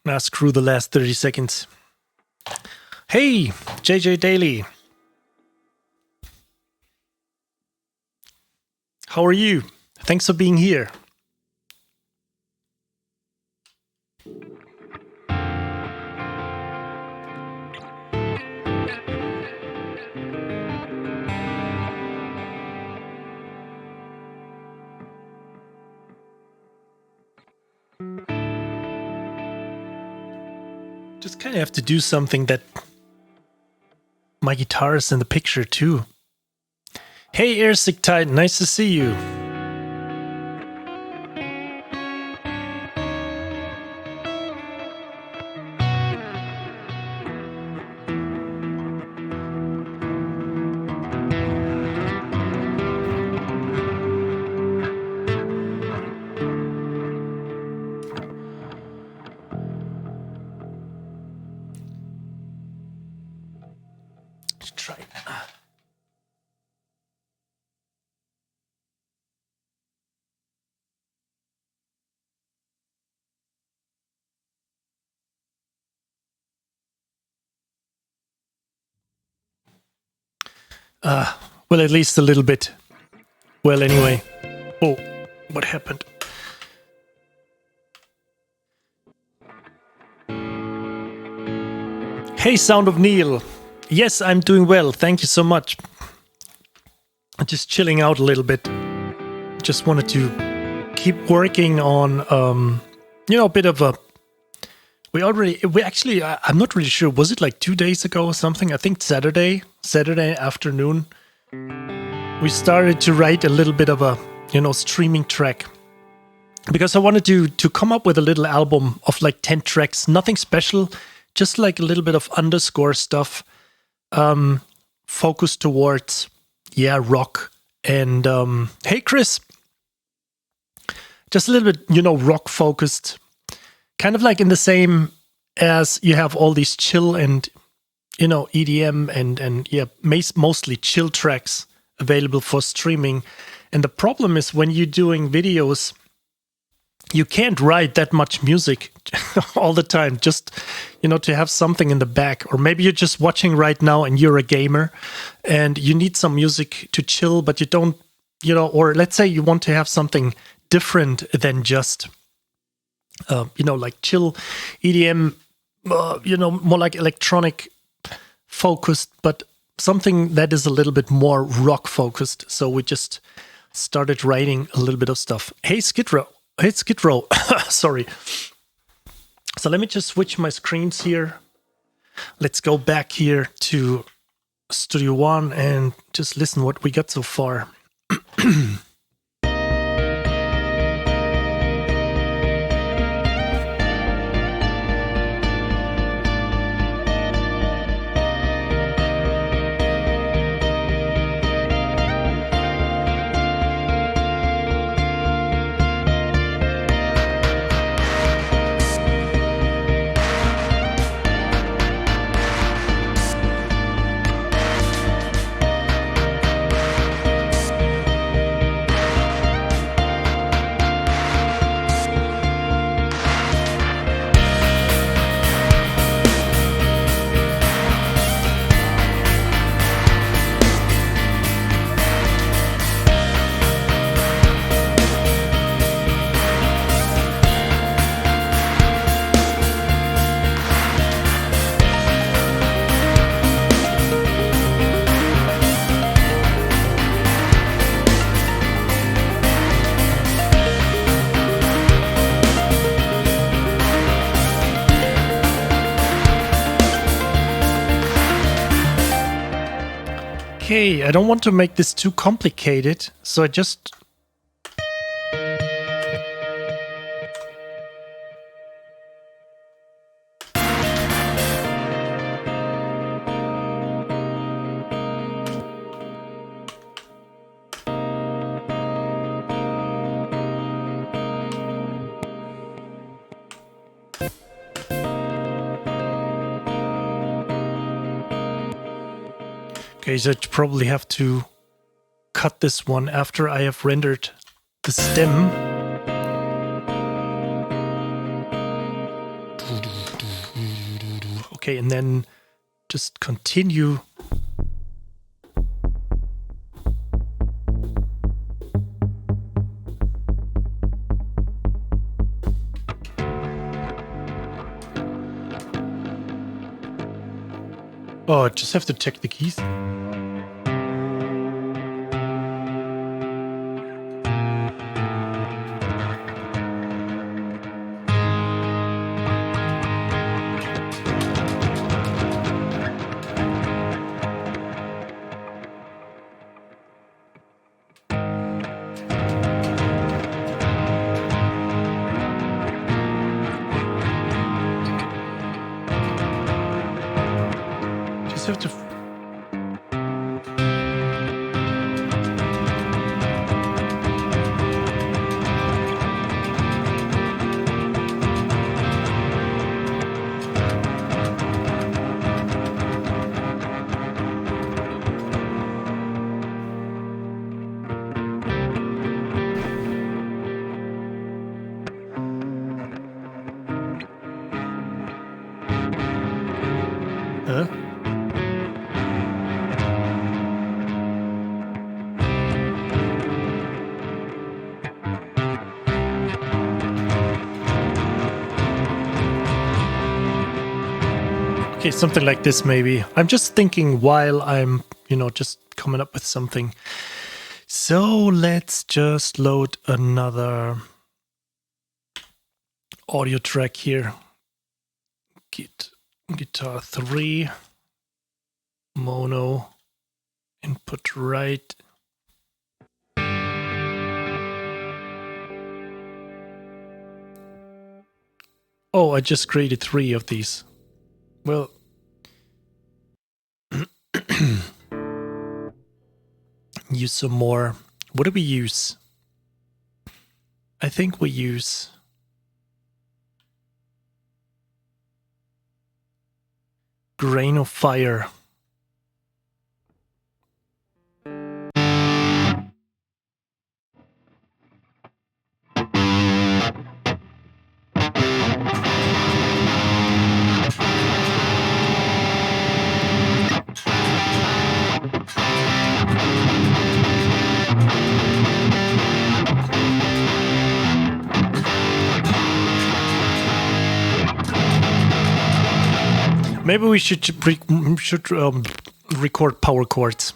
Now screw the last 30 seconds. Hey, JJ Daly. How are you? Thanks for being here. Just kind of have to do something that my guitar is in the picture too. Hey, Airsick Titan, nice to see you. Try it. Well, at least a little bit. Well, anyway. Oh, what happened? Hey, Sound of Neil. Yes, I'm doing well. Thank you so much. I'm just chilling out a little bit. Just wanted to keep working on, a bit of a... I'm not really sure. Was it like 2 days ago or something? I think Saturday afternoon. We started to write a little bit of a, streaming track. Because I wanted to come up with a little album of like 10 tracks. Nothing special. Just like a little bit of underscore stuff. Focused towards, rock. And, hey, Chris. Just a little bit, rock focused. Kind of like in the same as you have all these chill and, EDM and mostly chill tracks available for streaming. And the problem is when you're doing videos, you can't write that much music all the time, just, to have something in the back. Or maybe you're just watching right now and you're a gamer and you need some music to chill, but you don't, or let's say you want to have something different than just, like chill EDM, more like electronic focused, but something that is a little bit more rock focused. So we just started writing a little bit of stuff. Hey, Skid Row. Sorry. So let me just switch my screens here. Let's go back here to Studio One and just listen what we got so far. Okay, I don't want to make this too complicated, so I just... Okay, so I probably have to cut this one after I have rendered the stem. Okay, and then just continue. Oh, I just have to check the keys. Just have to... Huh? Okay, something like this maybe. I'm just thinking while I'm, just coming up with something. So let's just load another audio track here. Guitar 3, mono, input right. Oh, I just created 3 of these. Well, use some more. What do we use? I think we use Grain of Fire. Maybe we should record power chords.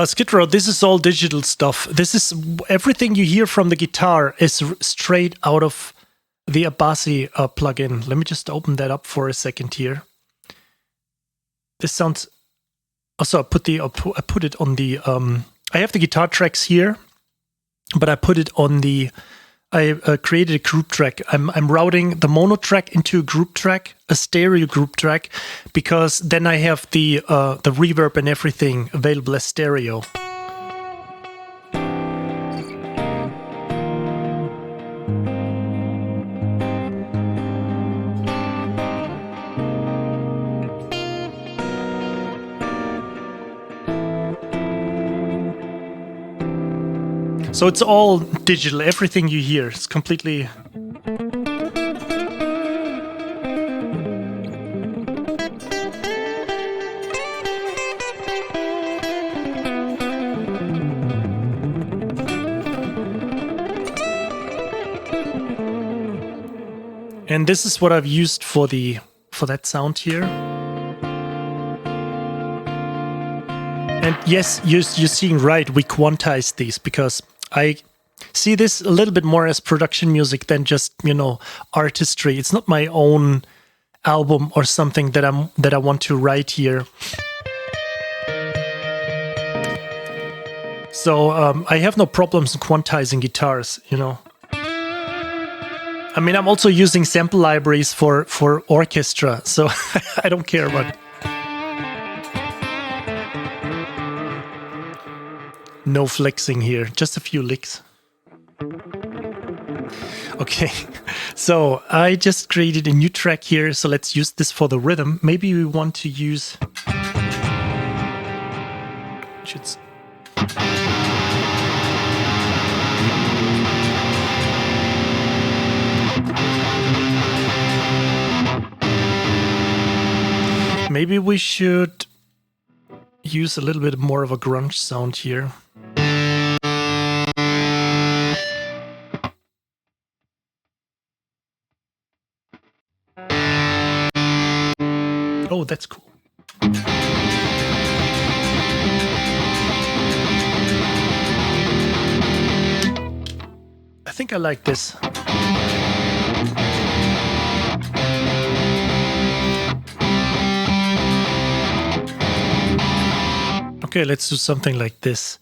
Skid Row, this is all digital stuff. This is everything you hear from the guitar is straight out of the Abasi plugin. Let me just open that up for a second here. This sounds. Also, I put it on the. I have the guitar tracks here, but I put it on the. I created a group track. I'm routing the mono track into a group track, a stereo group track, because then I have the reverb and everything available as stereo. So it's all digital. Everything you hear is completely... And this is what I've used for that sound here. And yes, you're seeing right, we quantized these because I see this a little bit more as production music than just, artistry. It's not my own album or something that I want to write here. So I have no problems in quantizing guitars, I mean, I'm also using sample libraries for orchestra, so I don't care about. No flexing here, just a few licks. Okay, so I just created a new track here, so let's use this for the rhythm. Maybe we want to use... Maybe we should use a little bit more of a grunge sound here. Oh, that's cool. I think I like this. Okay, let's do something like this.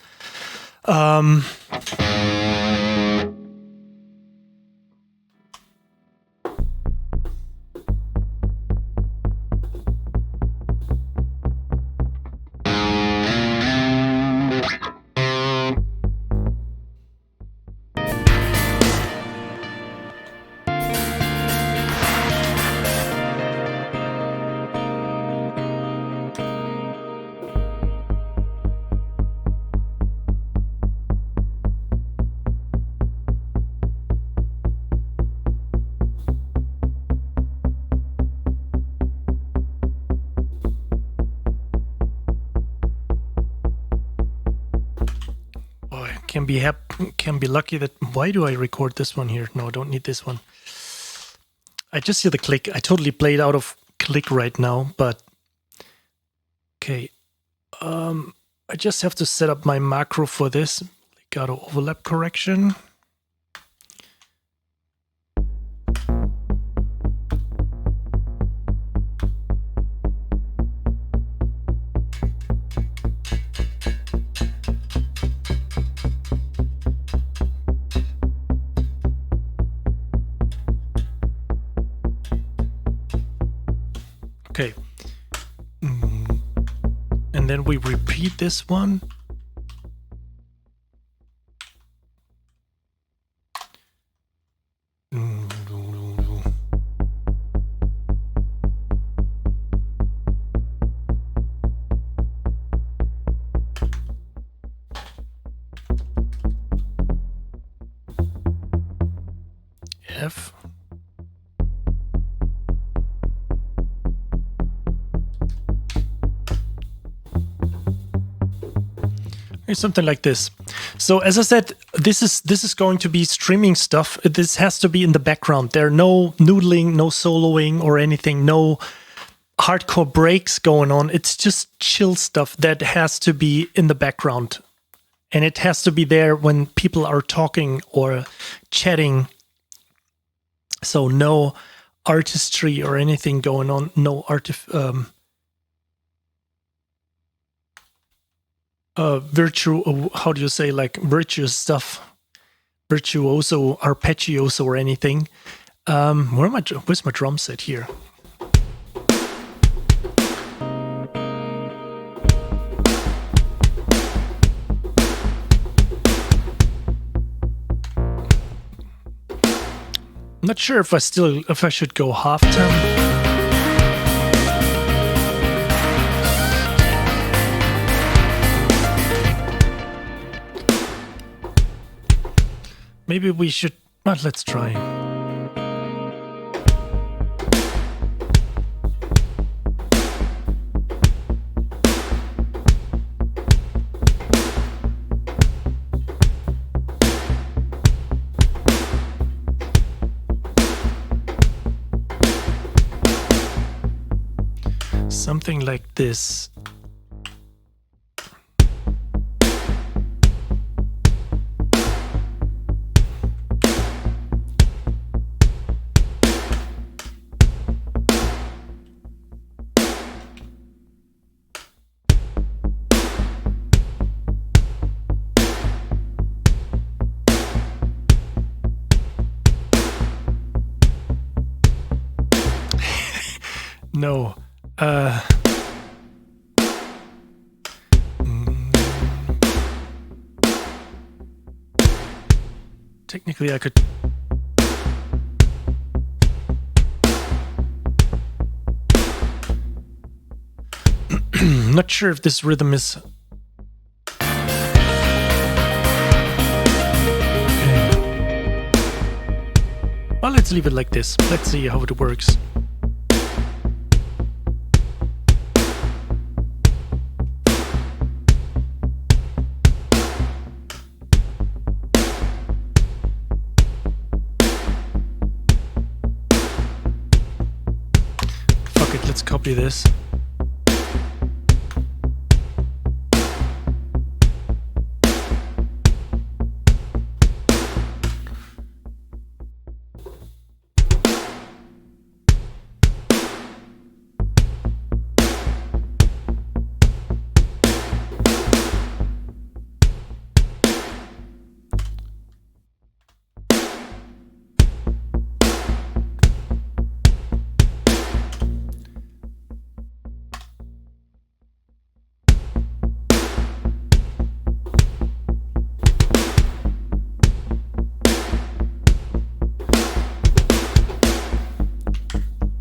Can be lucky that... Why do I record this one here? No, I don't need this one. I just hear the click. I totally played out of click right now, but... Okay. I just have to set up my macro for this. Legato overlap correction. Okay. And then we repeat this one. F. Something like this. So as I said, this is going to be streaming stuff. This has to be in the background. There are no noodling, no soloing or anything, no hardcore breaks going on. It's just chill stuff that has to be in the background. And it has to be there when people are talking or chatting. So no artistry or anything going on, no how do you say, like virtuous stuff, virtuoso, arpeggioso or anything. Where's my drum set here? I'm not sure if I should go half time. Maybe we should... let's try. Something like this. No. Technically, I could... Not sure if this rhythm is... Well, let's leave it like this. Let's see how it works. copy this.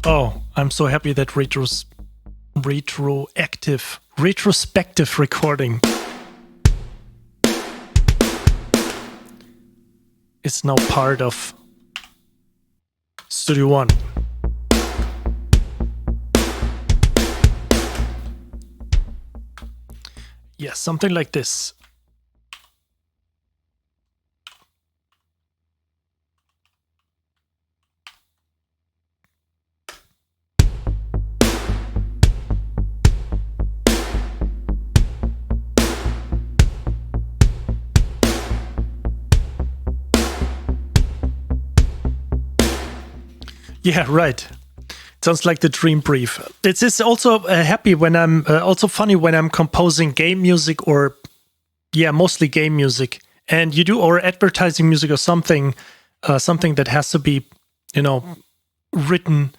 Oh, I'm so happy that retrospective recording is now part of Studio One. Yeah, something like this. Yeah, right. Sounds like the dream brief. It's also happy when I'm also funny when I'm composing game music or mostly game music, and you do or advertising music or something that has to be written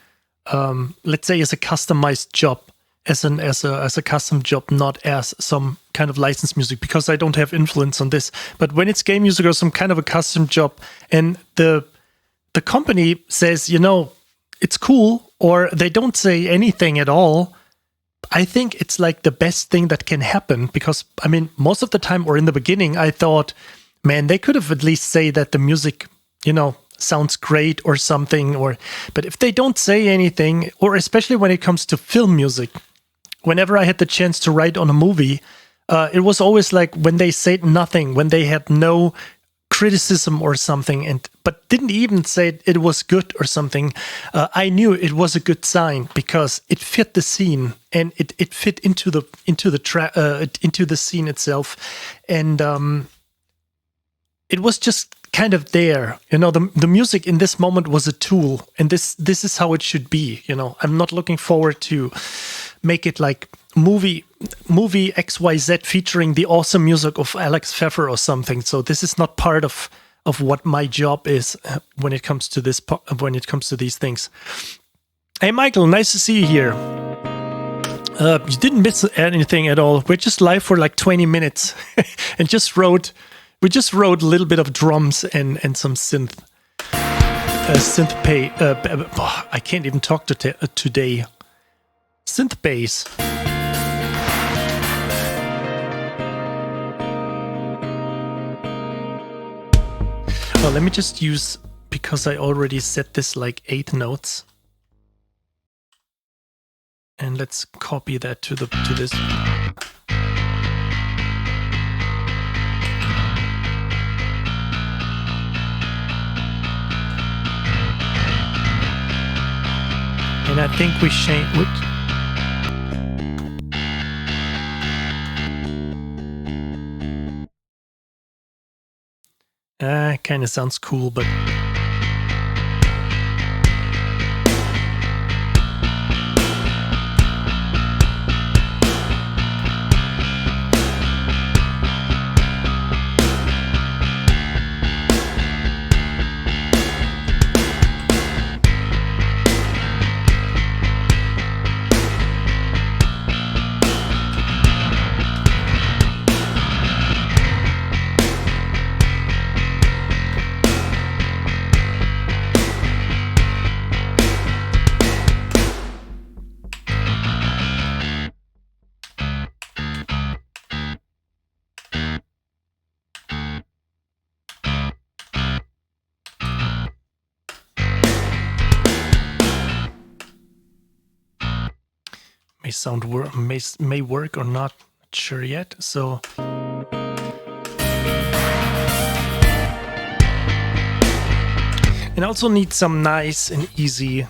let's say as a customized job, as a custom job, not as some kind of licensed music, because I don't have influence on this. But when it's game music or some kind of a custom job, and the company says, it's cool, or they don't say anything at all, I think it's like the best thing that can happen. Because, I mean, most of the time, or in the beginning, I thought, man, they could have at least say that the music, sounds great or something. But if they don't say anything, or especially when it comes to film music, whenever I had the chance to write on a movie, it was always like when they said nothing, when they had no criticism or something, but didn't even say it was good or something, I knew it was a good sign, because it fit the scene and it fit into the scene itself, and it was just kind of there. The music in this moment was a tool, and this is how it should be. I'm not looking forward to make it like movie XYZ featuring the awesome music of Alex Pfeffer or something. So this is not part of what my job is when it comes to these things. Hey Michael, nice to see you here. You didn't miss anything at all. We're just live for like 20 minutes and we just wrote a little bit of drums and some synth pay. I can't even talk today. Synth bass. Well, let me just use, because I already set this like 8 notes. And let's copy that to this. And I think we kind of sounds cool, but may work or not sure yet. So and I also need some nice and easy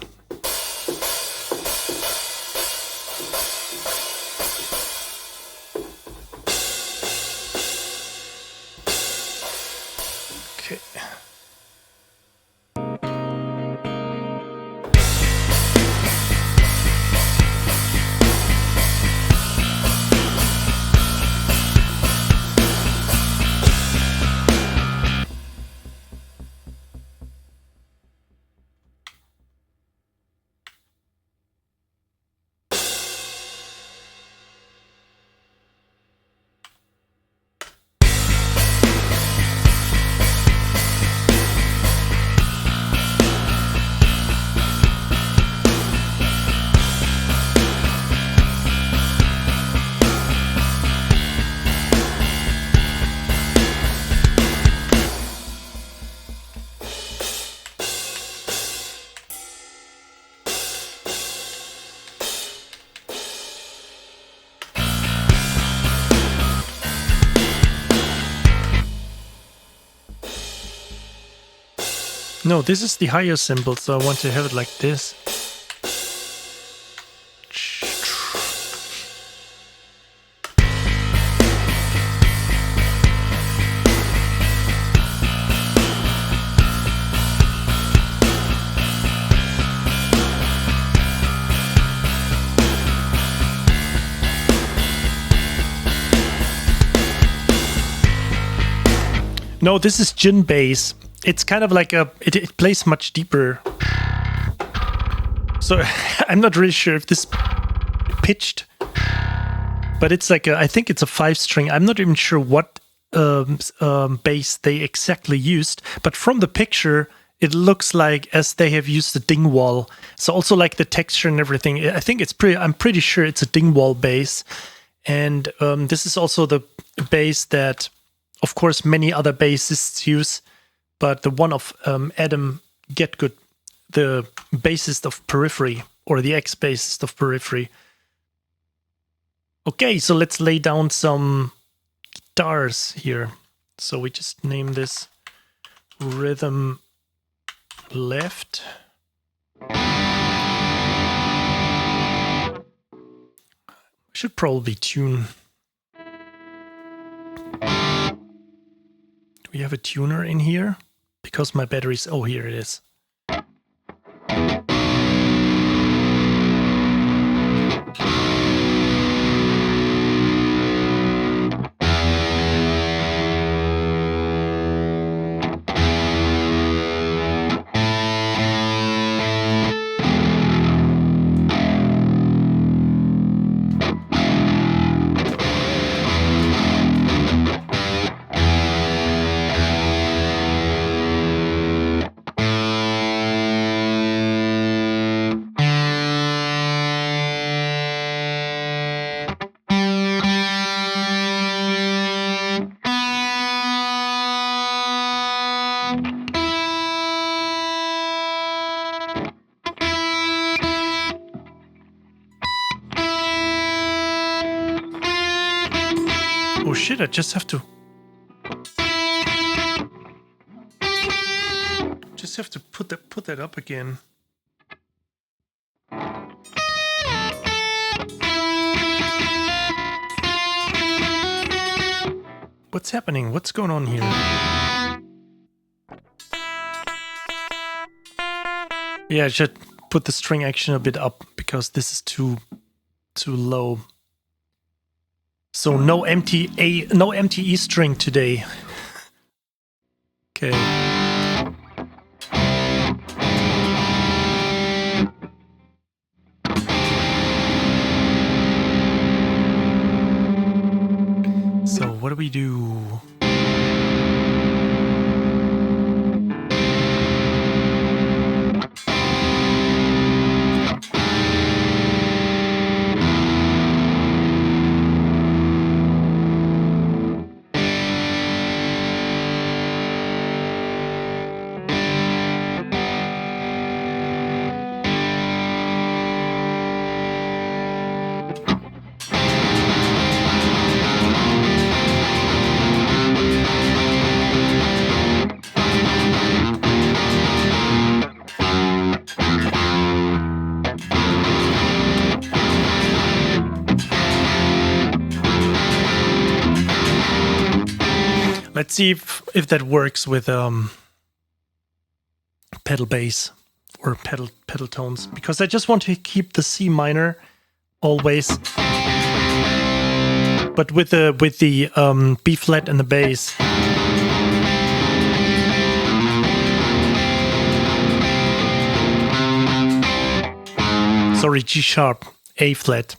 No, this is the higher symbol, so I want to have it like this. No, this is Jin bass. It's kind of like it plays much deeper. So I'm not really sure if this pitched, but it's like I think it's a 5-string. I'm not even sure what bass they exactly used, but from the picture it looks like as they have used a Dingwall. So also like the texture and everything. I think it's I'm pretty sure it's a Dingwall bass, and this is also the bass that, of course, many other bassists use, but the one of Adam Getgood, the bassist of Periphery, or the ex-bassist of Periphery. Okay, so let's lay down some guitars here. So we just name this Rhythm Left. Should probably tune. Do we have a tuner in here? Because my battery's... Oh, here it is. Oh shit, I just have to... put that up again. What's happening? What's going on here? Yeah, I should put the string action a bit up because this is too low. So no empty E string today. Okay. So what do we do? Let's see if that works with pedal bass or pedal tones, because I just want to keep the C minor always, but with the B flat and the bass. Sorry, G sharp, A flat.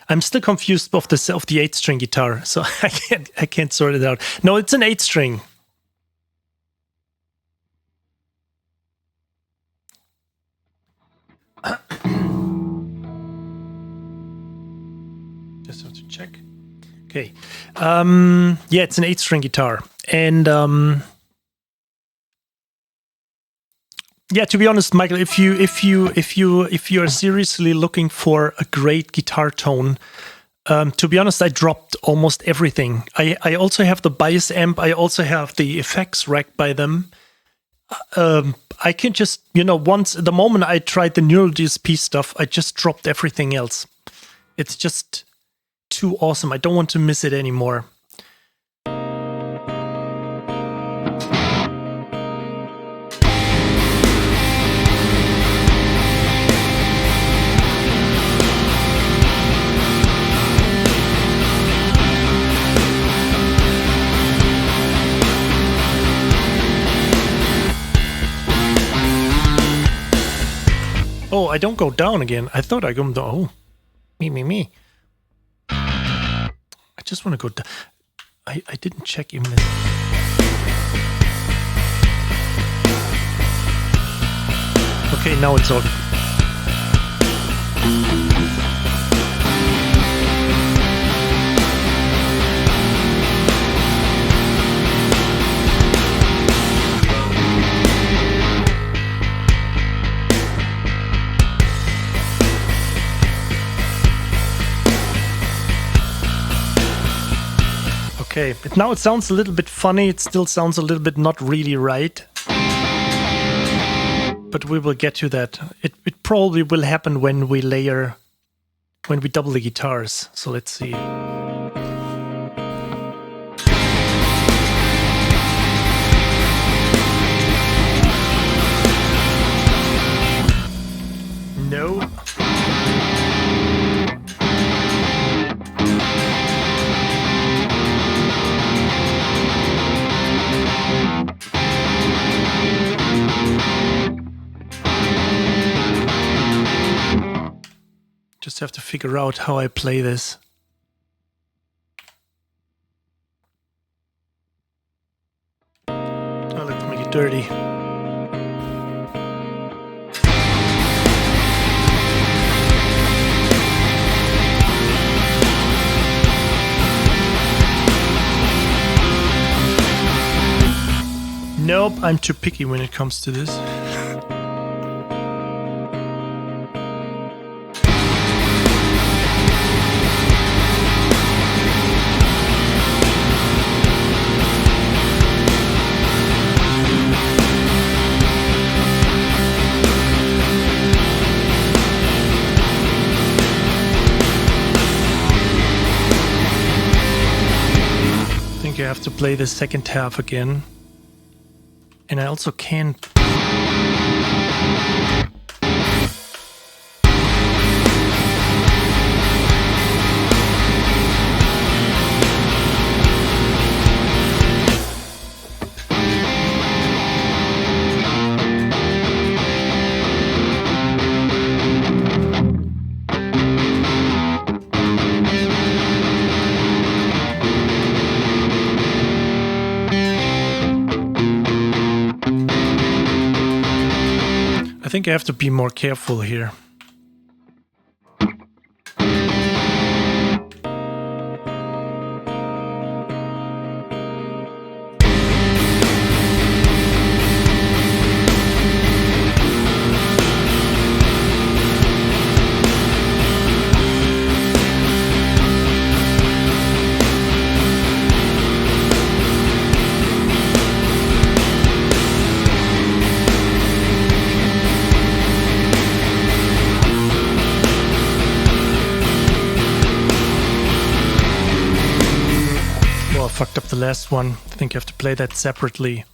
I'm still confused of the 8-string guitar, so I can't sort it out. No, it's an 8-string. Just have to check. Okay. Yeah, it's an 8-string guitar, and yeah, to be honest, Michael, if you are seriously looking for a great guitar tone, to be honest, I dropped almost everything. I also have the bias amp. I also have the effects rack by them. I can just, once the moment I tried the neural DSP stuff, I just dropped everything else. It's just too awesome. I don't want to miss it anymore. Oh, I don't go down again. I thought I go down. Oh, me. I just want to go down. I didn't check even this. Okay, now it's all. Okay, now it sounds a little bit funny. It still sounds a little bit not really right. But we will get to that. It probably will happen when we double the guitars. So let's see. No. Just have to figure out how I play this. Oh, let's make it dirty. Nope, I'm too picky when it comes to this. I have to play the second half again, and I also can't. I think I have to be more careful here. Fucked up the last one. I think I have to play that separately.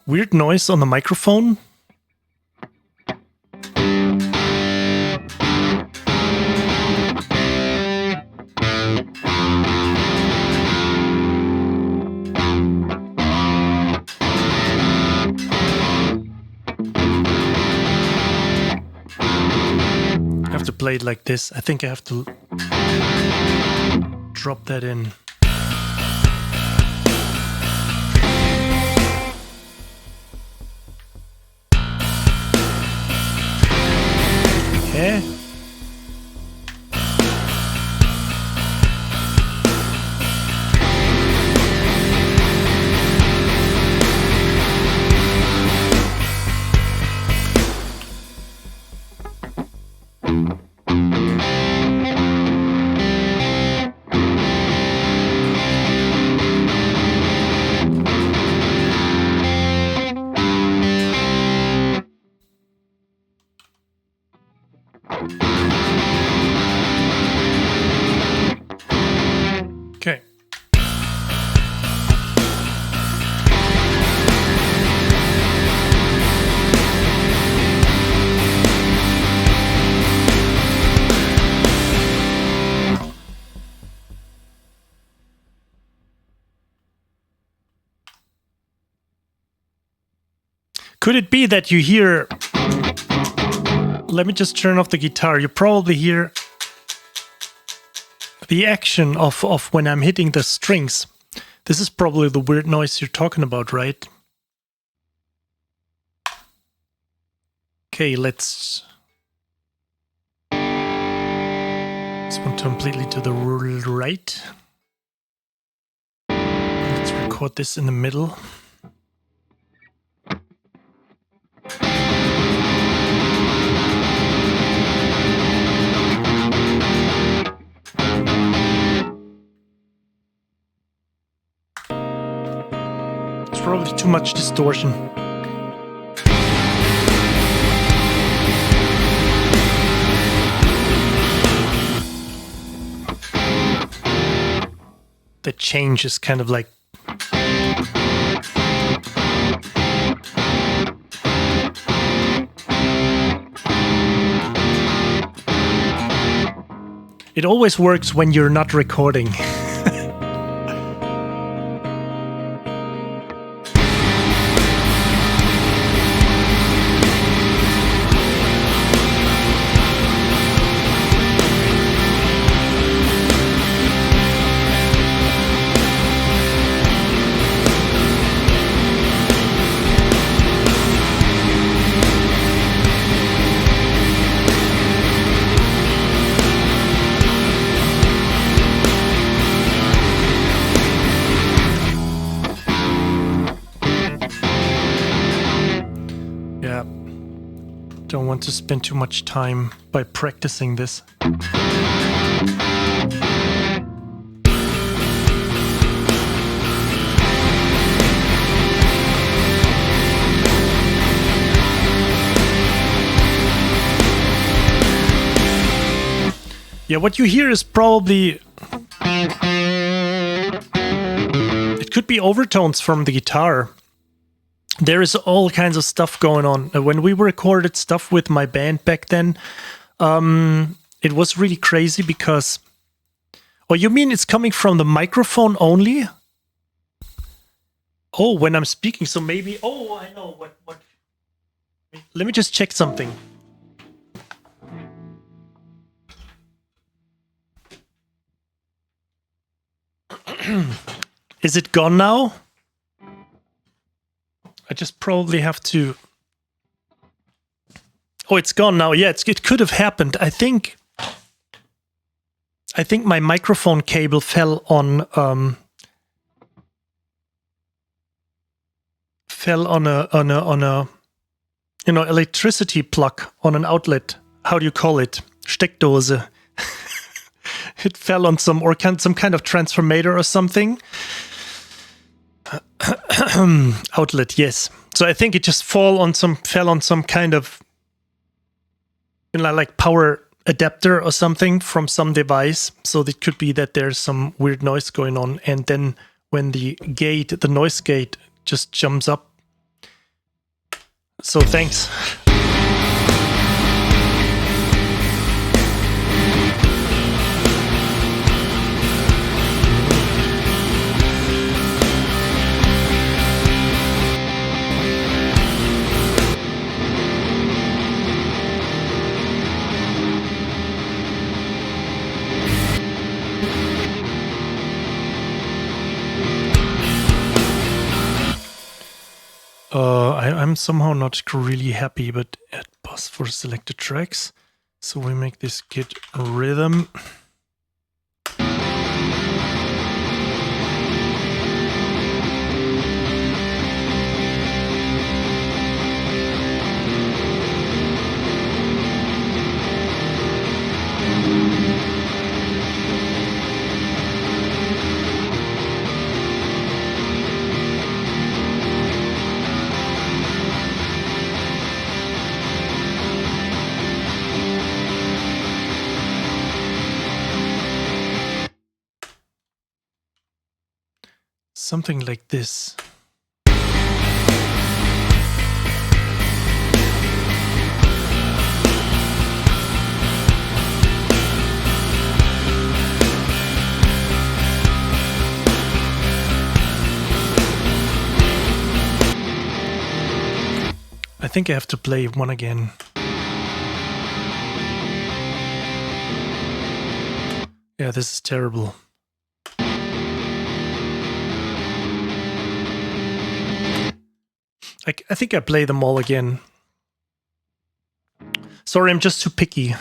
Weird noise on the microphone. I have to play it like this. I think I have to drop that in. Okay. Could it be that you hear... Let me just turn off the guitar. You probably hear the action of when I'm hitting the strings. This is probably the weird noise you're talking about, right? Okay, let's one completely to the right. Let's record this in the middle. It's probably too much distortion. The change is kind of like... It always works when you're not recording. Don't want to spend too much time by practicing this. Yeah, what you hear is probably... It could be overtones from the guitar. There is all kinds of stuff going on. When we recorded stuff with my band back then, it was really crazy because... Oh, you mean it's coming from the microphone only? Oh, when I'm speaking, so maybe... Oh, I know what... Let me just check something. Is it gone now? I just probably have to... Oh, it's gone now. Yeah, it could have happened. I think my microphone cable fell on a electricity plug on an outlet. How do you call it? Steckdose. It fell on some kind of transformator or something. Outlet, yes. So I think it just fell on some kind of like power adapter or something from some device. So it could be that there's some weird noise going on, and then when the noise gate just jumps up. So thanks. I'm somehow not really happy, but add pause for selected tracks. So we make this git rhythm. Something like this. think I have to play one again. Yeah, this is terrible. I think I play them all again. Sorry, I'm just too picky.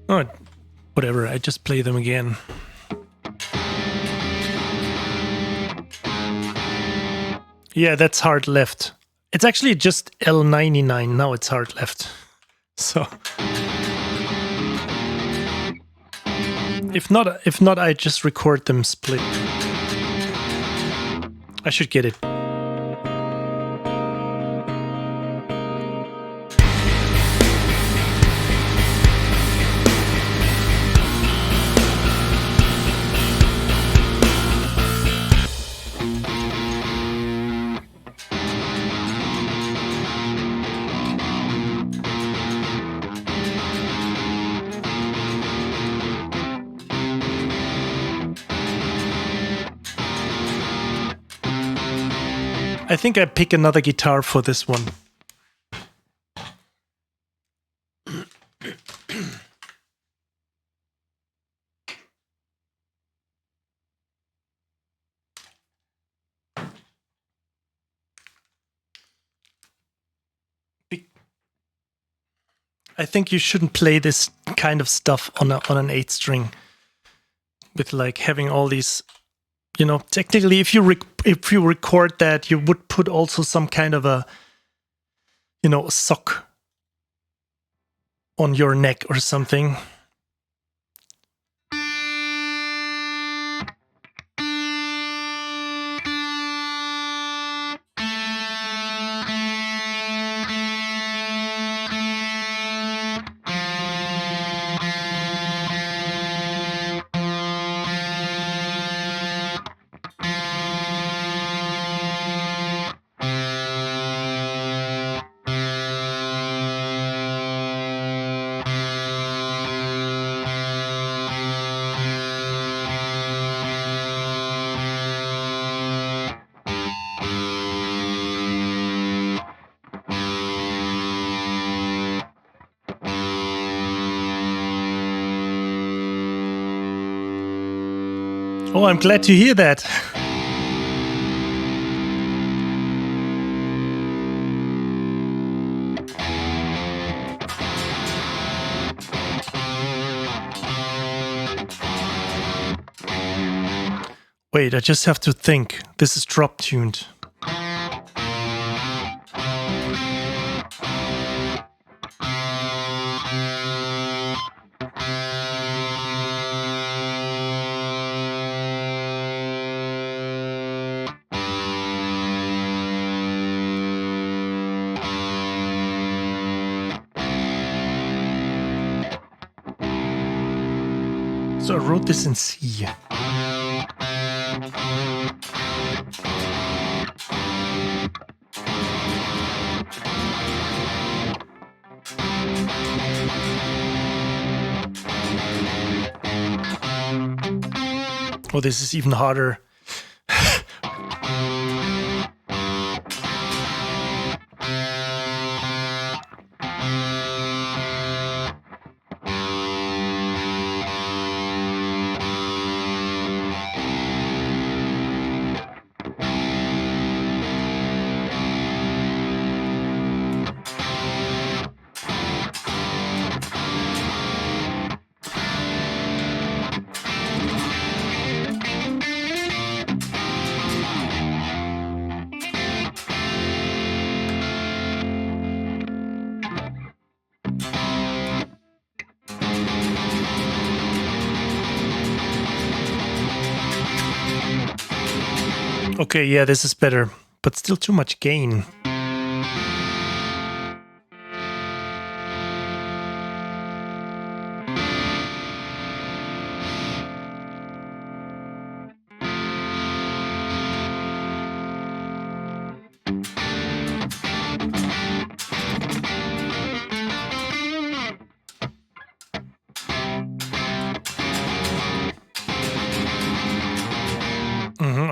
Oh, whatever, I just play them again. Yeah, that's hard left. It's actually just L99, now it's hard left. So if not, I just record them split. I should get it. I think I pick another guitar for this one. I think you shouldn't play this kind of stuff on an 8-string with like having all these, you know, technically if you record that, you would put also some kind of a, you know, a sock on your neck or something. Oh, I'm glad to hear that. Wait, I just have to think. This is drop tuned. So I wrote this in C. Oh, this is even harder. Okay, yeah, this is better, but still too much gain.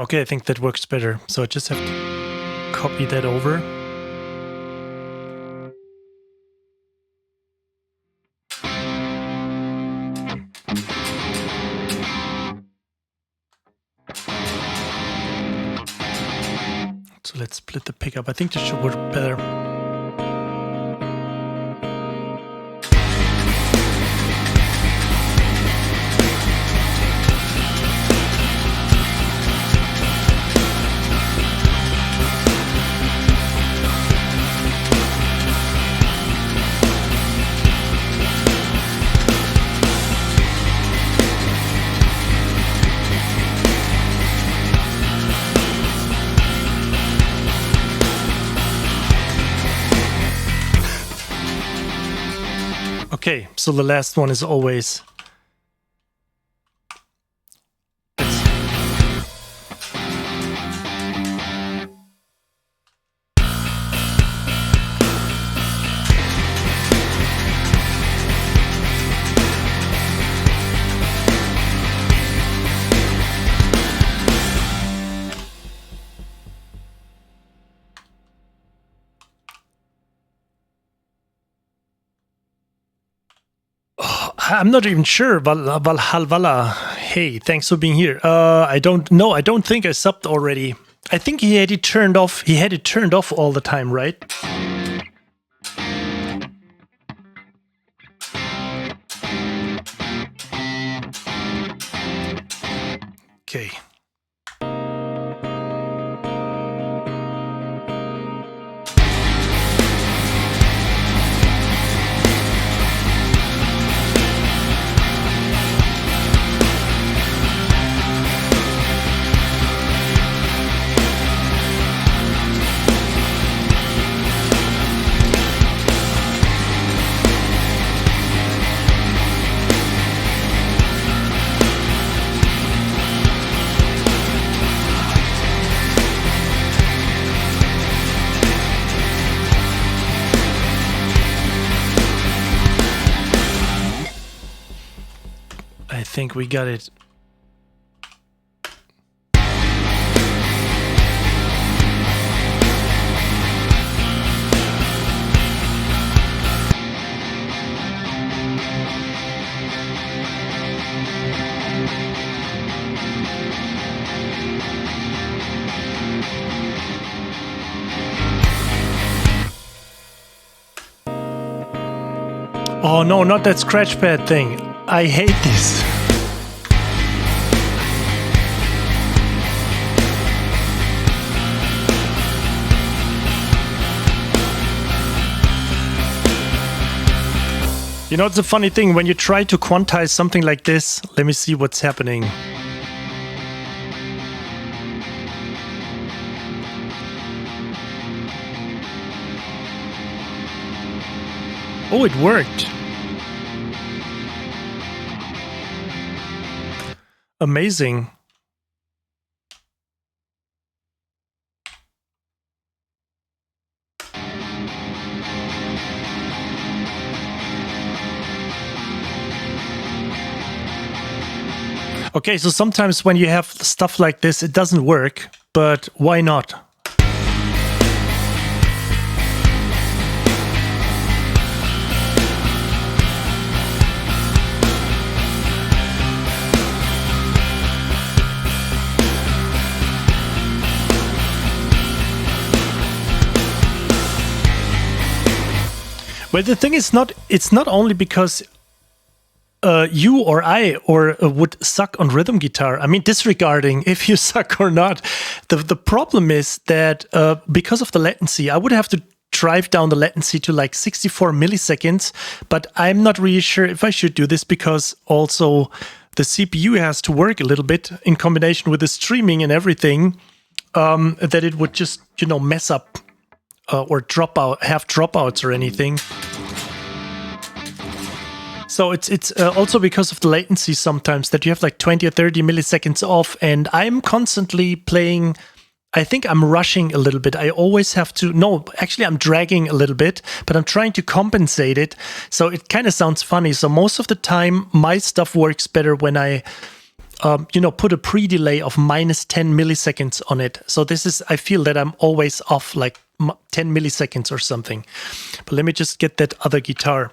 Okay, I think that works better. So I just have to copy that over. So let's split the pickup. I think this should work better. Okay, so the last one is always... I'm not even sure. Valhalla. Hey, thanks for being here. I don't know. I don't think I subbed already. I think he had it turned off. He had it turned off all the time, right? Okay. I think we got it. Oh no, not that scratch pad thing. I hate this. You know, it's a funny thing when you try to quantize something like this. Let me see what's happening. Oh, it worked. Amazing. Okay, so sometimes when you have stuff like this, it doesn't work, but why not? Well, the thing is it's not only because you or I would suck on rhythm guitar. I mean, disregarding if you suck or not. The problem is that because of the latency, I would have to drive down the latency to like 64 milliseconds, but I'm not really sure if I should do this because also the CPU has to work a little bit in combination with the streaming and everything. that it would just, you know, mess up or have dropouts or anything. So it's also because of the latency sometimes that you have like 20 or 30 milliseconds off, and I'm constantly playing. I think I'm rushing a little bit. I always have to, no, actually I'm dragging a little bit, but I'm trying to compensate it. So it kind of sounds funny. So most of the time my stuff works better when I, you know, put a pre-delay of minus 10 milliseconds on it. So this is, I feel that I'm always off like 10 milliseconds or something. But let me just get that other guitar.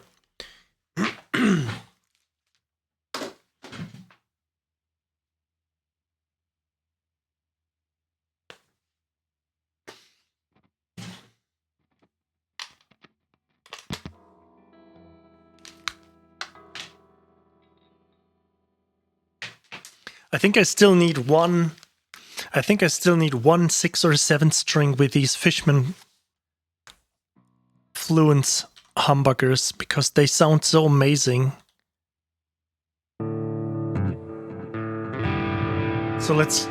I think I still need one 6 or 7 string with these Fishman Fluence humbuckers because they sound so amazing. So let's...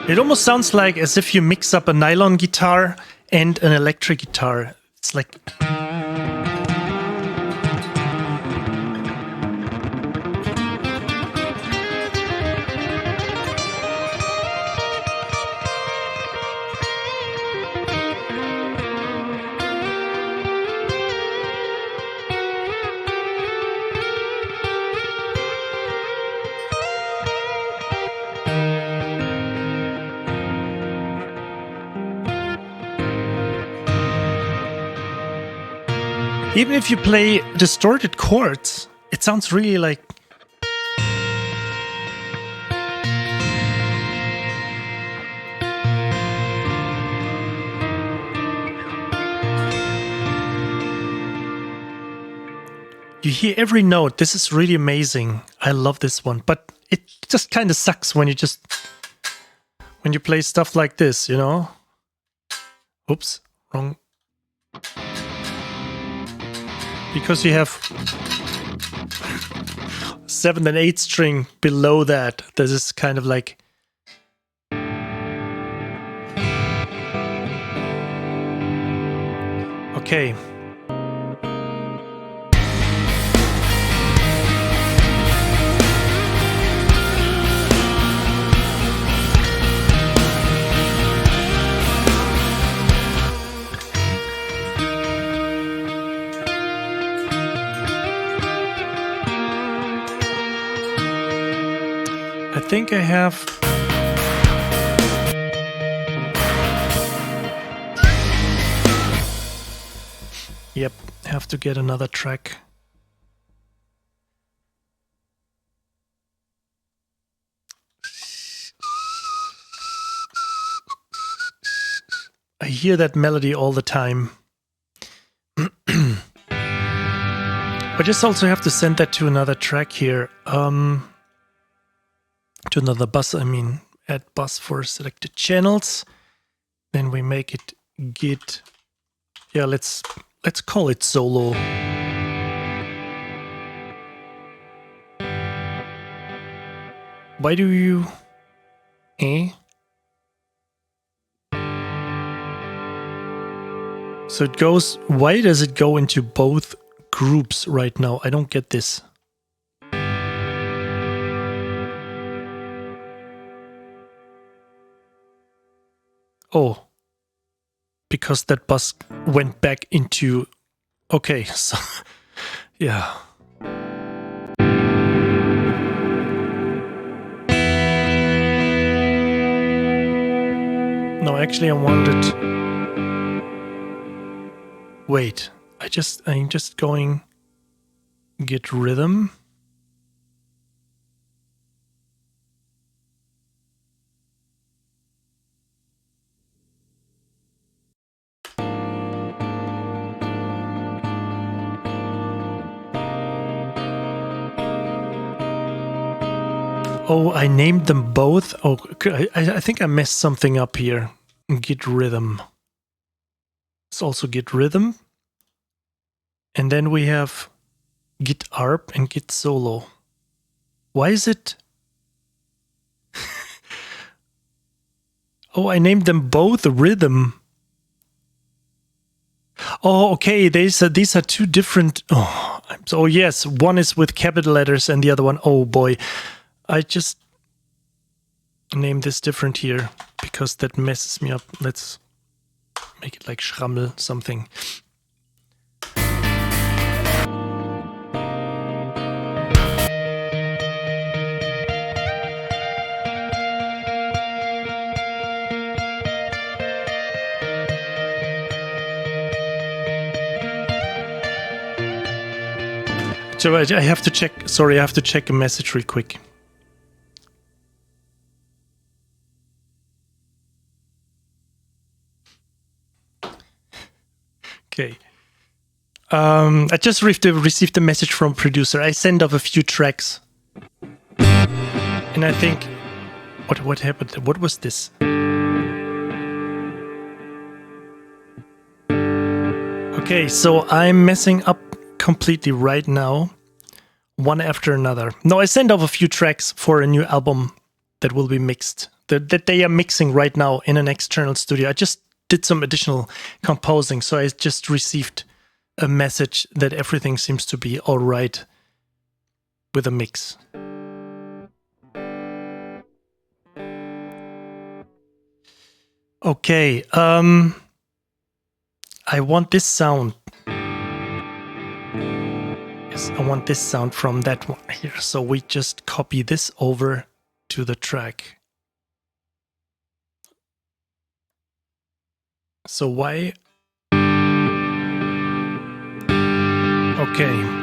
It almost sounds like as if you mix up a nylon guitar and an electric guitar. It's like... Even if you play distorted chords, it sounds really like... You hear every note. This is really amazing. I love this one. But it just kind of sucks when you play stuff like this, you know? Oops, wrong. Because you have 7th and 8th string below that. This is kind of like... Okay. I think I have... Yep, have to get another track. I hear that melody all the time. I just also have to send that to another track here. To another bus, I mean, add bus for selected channels. Then we make it git. Yeah, let's call it solo. Why do you... So it goes... Why does it go into both groups right now? I don't get this. Oh, because that bus went back into... Okay, so... Yeah. No, actually I wanted... Wait, I'm just going... Git rhythm... Oh, I named them both. Oh, I think I messed something up here. Git rhythm. It's also git rhythm. And then we have git arp and git solo. Why is it? Oh, I named them both rhythm. Oh, okay. These are two different. Oh, yes. One is with capital letters and the other one. Oh boy. I just named this different here because that messes me up. Let's make it like Schrammel something. So I have to check. Sorry, I have to check a message real quick. Okay. I just received a message from producer. I sent off a few tracks, and I think what happened? What was this? Okay, so I'm messing up completely right now, one after another. No, I sent off a few tracks for a new album that will be mixed. That they are mixing right now in an external studio. I just did some additional composing, so I just received a message that everything seems to be all right with a mix. Okay, I want this sound. Yes, I want this sound from that one here. So we just copy this over to the track. So why? Okay.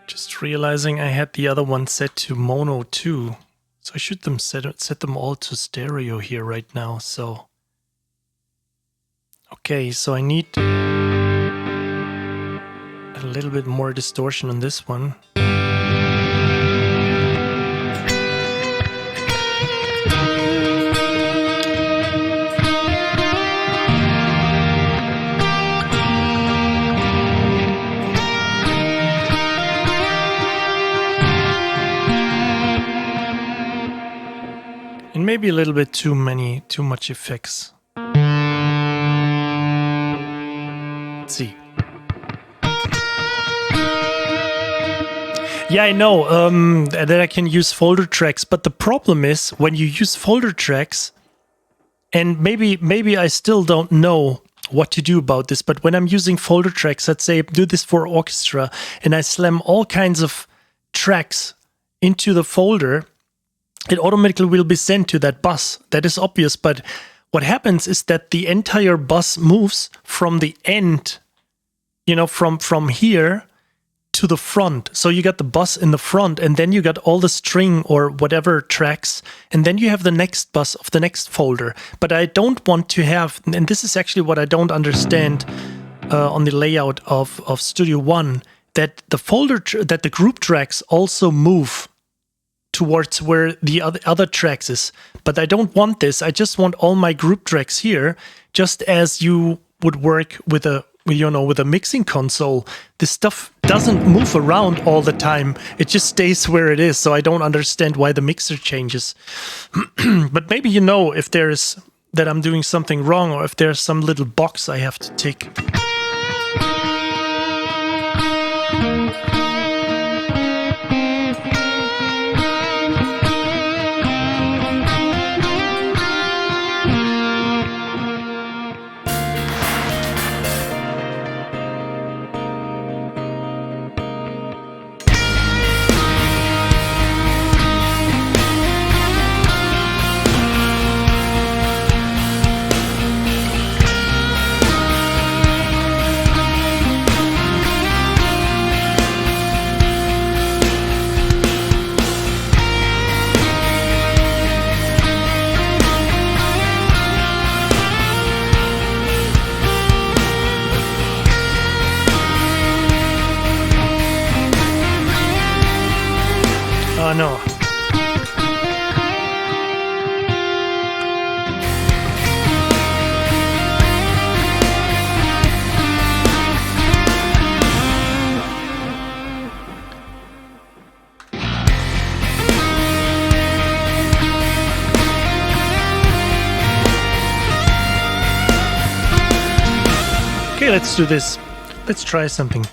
Just realizing I had the other one set to mono too. So I should set them all to stereo here right now. So okay, so I need a little bit more distortion on this one. And maybe a little bit too much effects. Let's see. Yeah, I know that I can use folder tracks, but the problem is when you use folder tracks, and maybe I still don't know what to do about this, but when I'm using folder tracks, let's say I do this for orchestra, and I slam all kinds of tracks into the folder, it automatically will be sent to that bus. That is obvious, but what happens is that the entire bus moves from the end, from here to the front. So you got the bus in the front, and then you got all the string or whatever tracks, and then you have the next bus of the next folder. But I don't want to have, and this is actually what I don't understand on the layout of Studio One, that the group tracks also move towards where the other tracks is. But I don't want this. I just want all my group tracks here, just as you would work with a mixing console. This stuff doesn't move around all the time. It just stays where it is. So I don't understand why the mixer changes. But maybe if there's that I'm doing something wrong, or if there's some little box I have to tick. Okay, let's do this. Let's try something.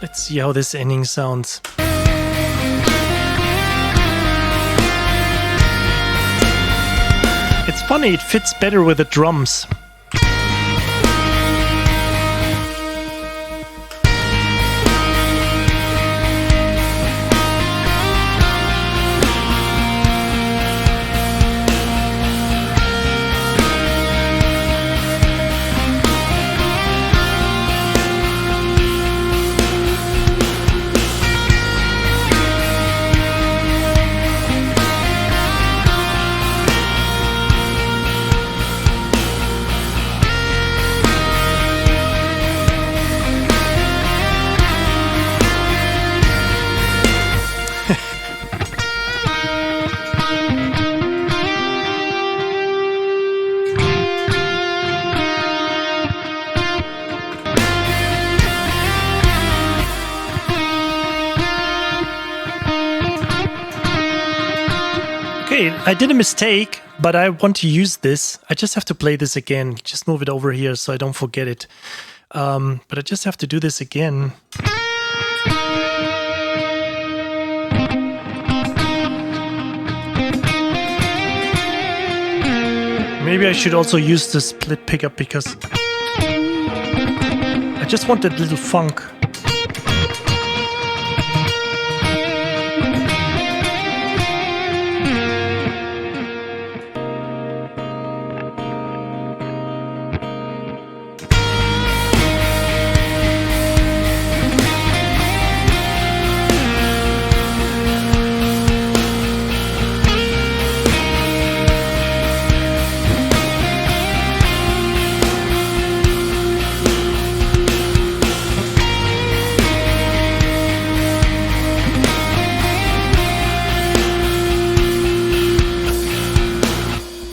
Let's see how this ending sounds. It's funny, it fits better with the drums. Okay, I did a mistake, but I want to use this. I just have to play this again. Just move it over here so I don't forget it. But I just have to do this again. Maybe I should also use the split pickup because I just want that little funk.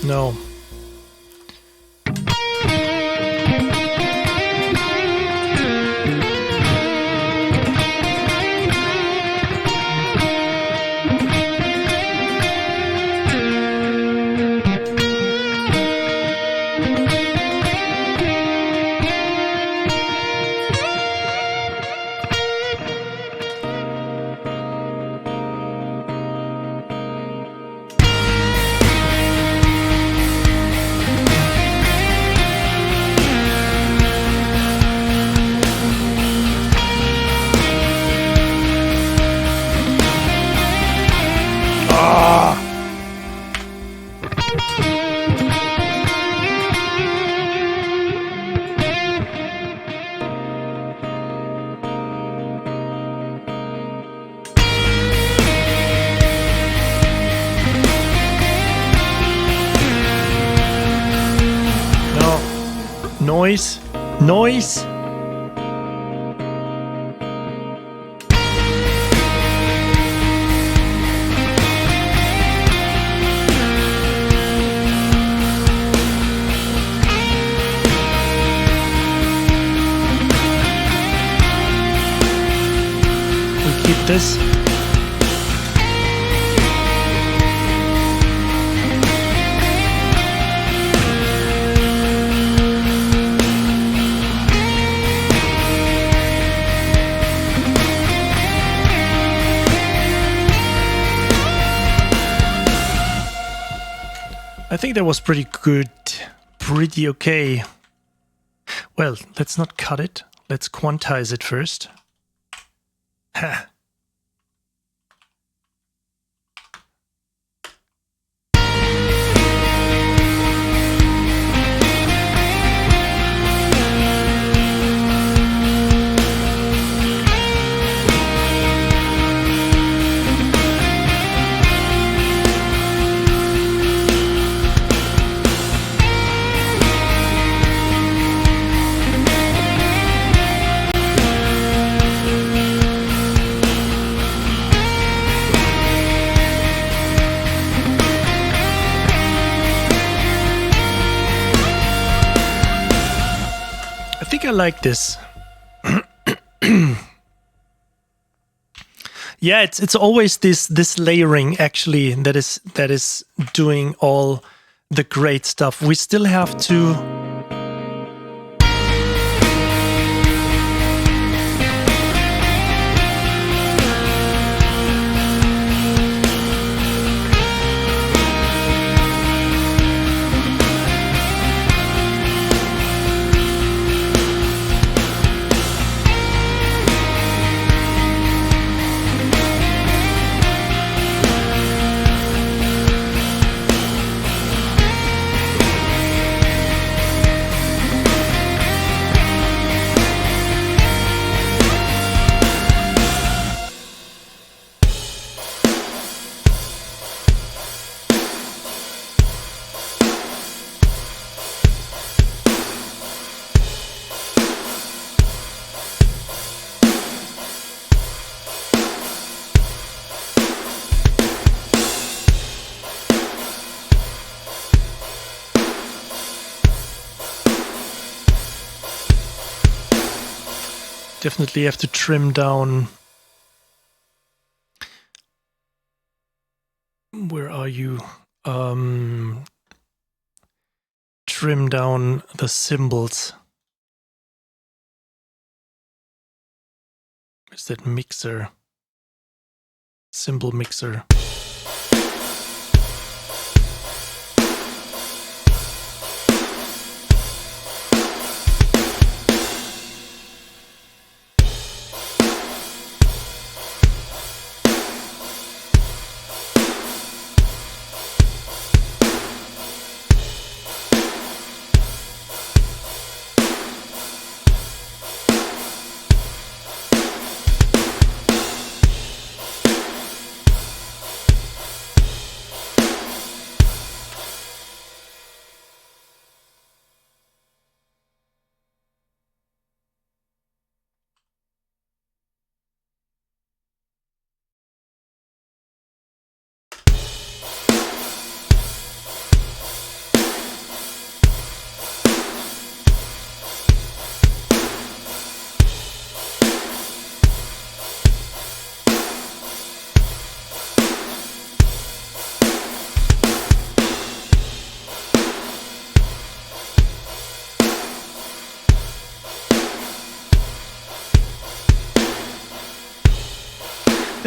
No. Noise. Noise. We'll keep this. I think that was pretty good, pretty okay. Well, let's not cut it. Let's quantize it first. Ha. think I like this. Yeah, it's always this layering actually that is doing all the great stuff. We still have to. Definitely have to trim down. Where are you? Trim down the cymbals. Where's that mixer? Cymbal mixer.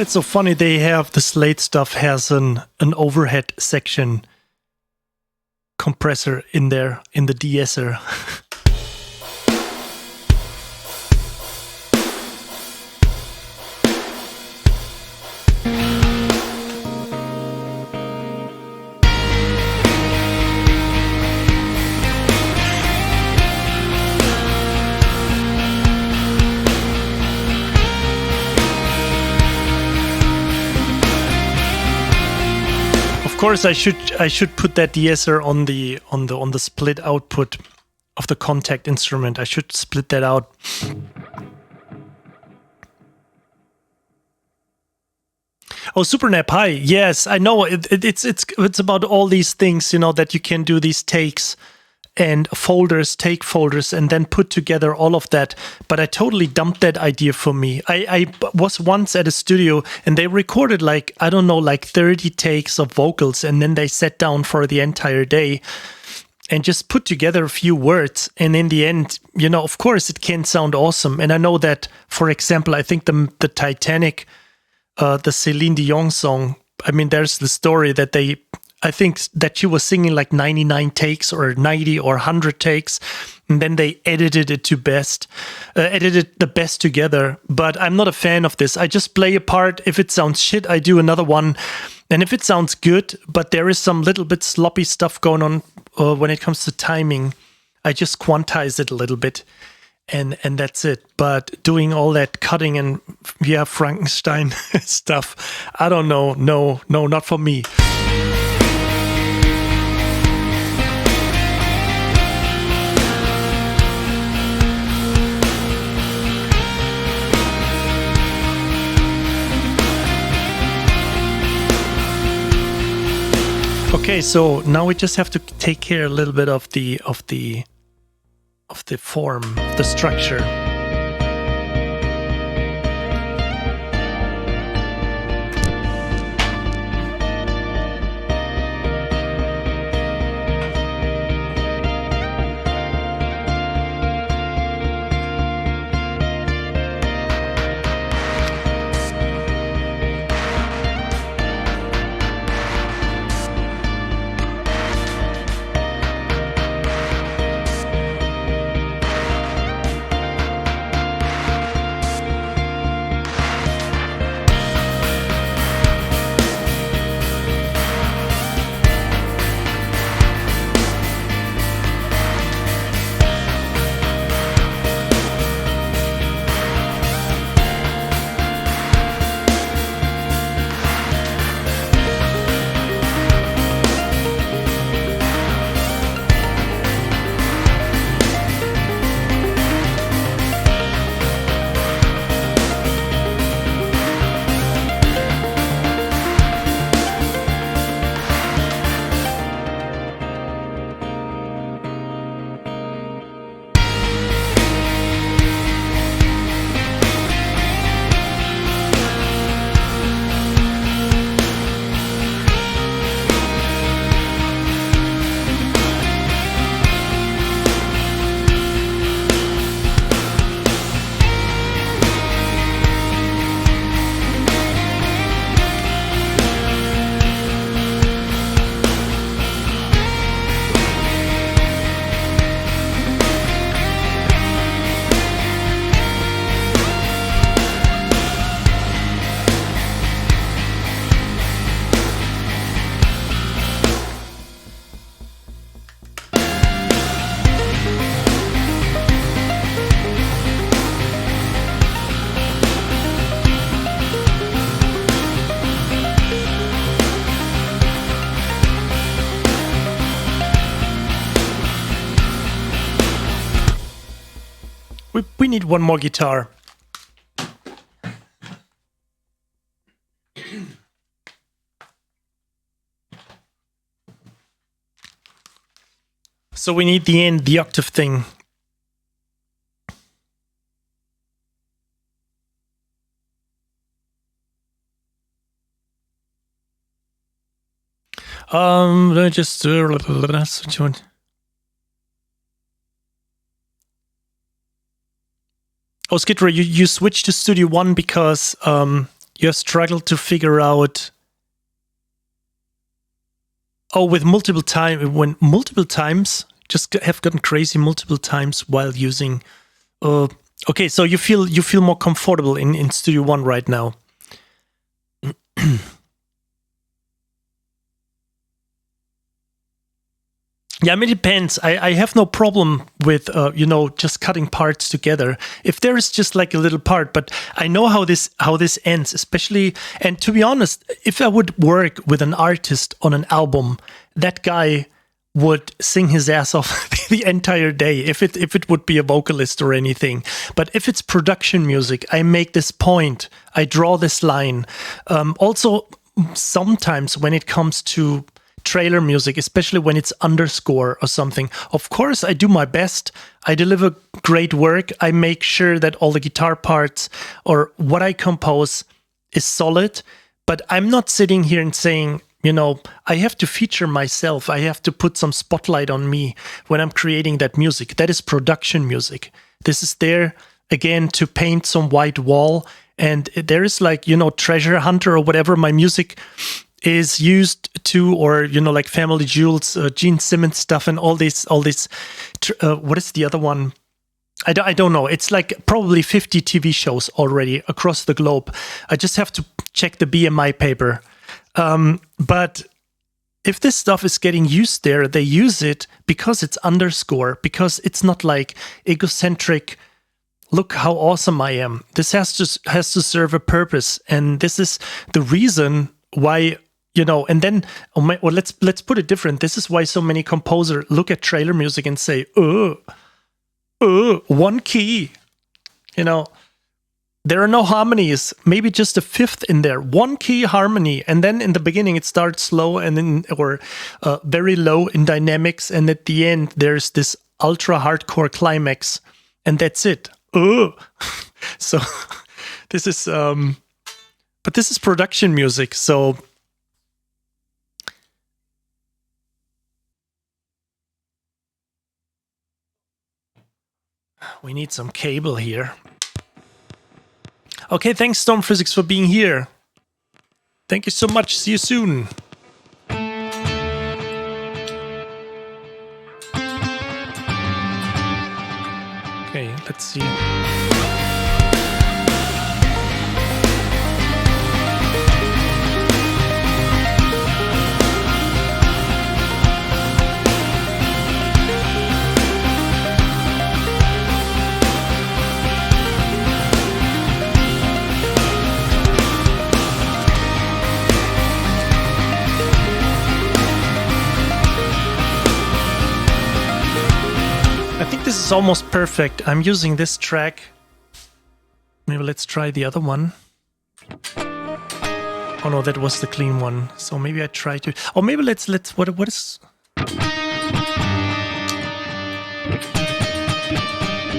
It's so funny they have the Slate stuff has an overhead section compressor in there in the de-esser. Of course, I should put that de-esser on the split output of the contact instrument. I should split that out. Oh, SuperNap, hi. Yes, I know. It's about all these things, you know, that you can do these takes and folders, take folders, and then put together all of that. But I totally dumped that idea for me. I was once at a studio and they recorded like, I don't know, like 30 takes of vocals, and then they sat down for the entire day and just put together a few words. And in the end, you know, of course it can sound awesome. And I know that, for example, I think the Titanic, the Celine Dion song, I mean, there's the story that I think that she was singing like 99 takes or 90 or 100 takes, and then they edited it edited the best together. But I'm not a fan of this. I just play a part. If it sounds shit, I do another one. And if it sounds good, but there is some little bit sloppy stuff going on when it comes to timing, I just quantize it a little bit. And that's it. But doing all that cutting and Frankenstein stuff, I don't know. No, not for me. Okay, so now we just have to take care a little bit of the of the form, of the structure. We need one more guitar. So we need the octave thing. Just which one? Oh, Skid Row, you switched to Studio One because you struggled to figure out. Oh, with multiple times, just have gotten crazy multiple times while using. Okay, so you feel more comfortable in Studio One right now. Yeah, I mean, it depends. I have no problem with, just cutting parts together. If there is just like a little part, but I know how this ends, especially, and to be honest, if I would work with an artist on an album, that guy would sing his ass off the entire day if it would be a vocalist or anything. But if it's production music, I make this point, I draw this line. Also, sometimes when it comes to trailer music, especially when it's underscore or something, of course I do my best. I deliver great work. I make sure that all the guitar parts or what I compose is solid, but I'm not sitting here and saying, I have to feature myself. I have to put some spotlight on me when I'm creating that music. That is production music. This is there again to paint some white wall, and there is like, Treasure Hunter or whatever my music is used to, or like Family Jewels, Gene Simmons stuff, and all this. What is the other one? I don't know. It's like probably 50 TV shows already across the globe. I just have to check the BMI paper. But if this stuff is getting used there, they use it because it's underscore, because it's not like egocentric. Look how awesome I am. This has to serve a purpose, and this is the reason why. And then, let's put it different. This is why so many composers look at trailer music and say, one key. There are no harmonies, maybe just a fifth in there, one key harmony. And then in the beginning, it starts slow and then, or very low in dynamics. And at the end, there's this ultra hardcore climax, and that's it. Oh, so this is but this is production music, so we need some cable here. Okay, thanks Storm Physics for being here. Thank you so much. See you soon. Okay, let's see. I think this is almost perfect. I'm using this track. Maybe let's try the other one. Oh no, that was the clean one. So maybe I try to. Or maybe let's what is?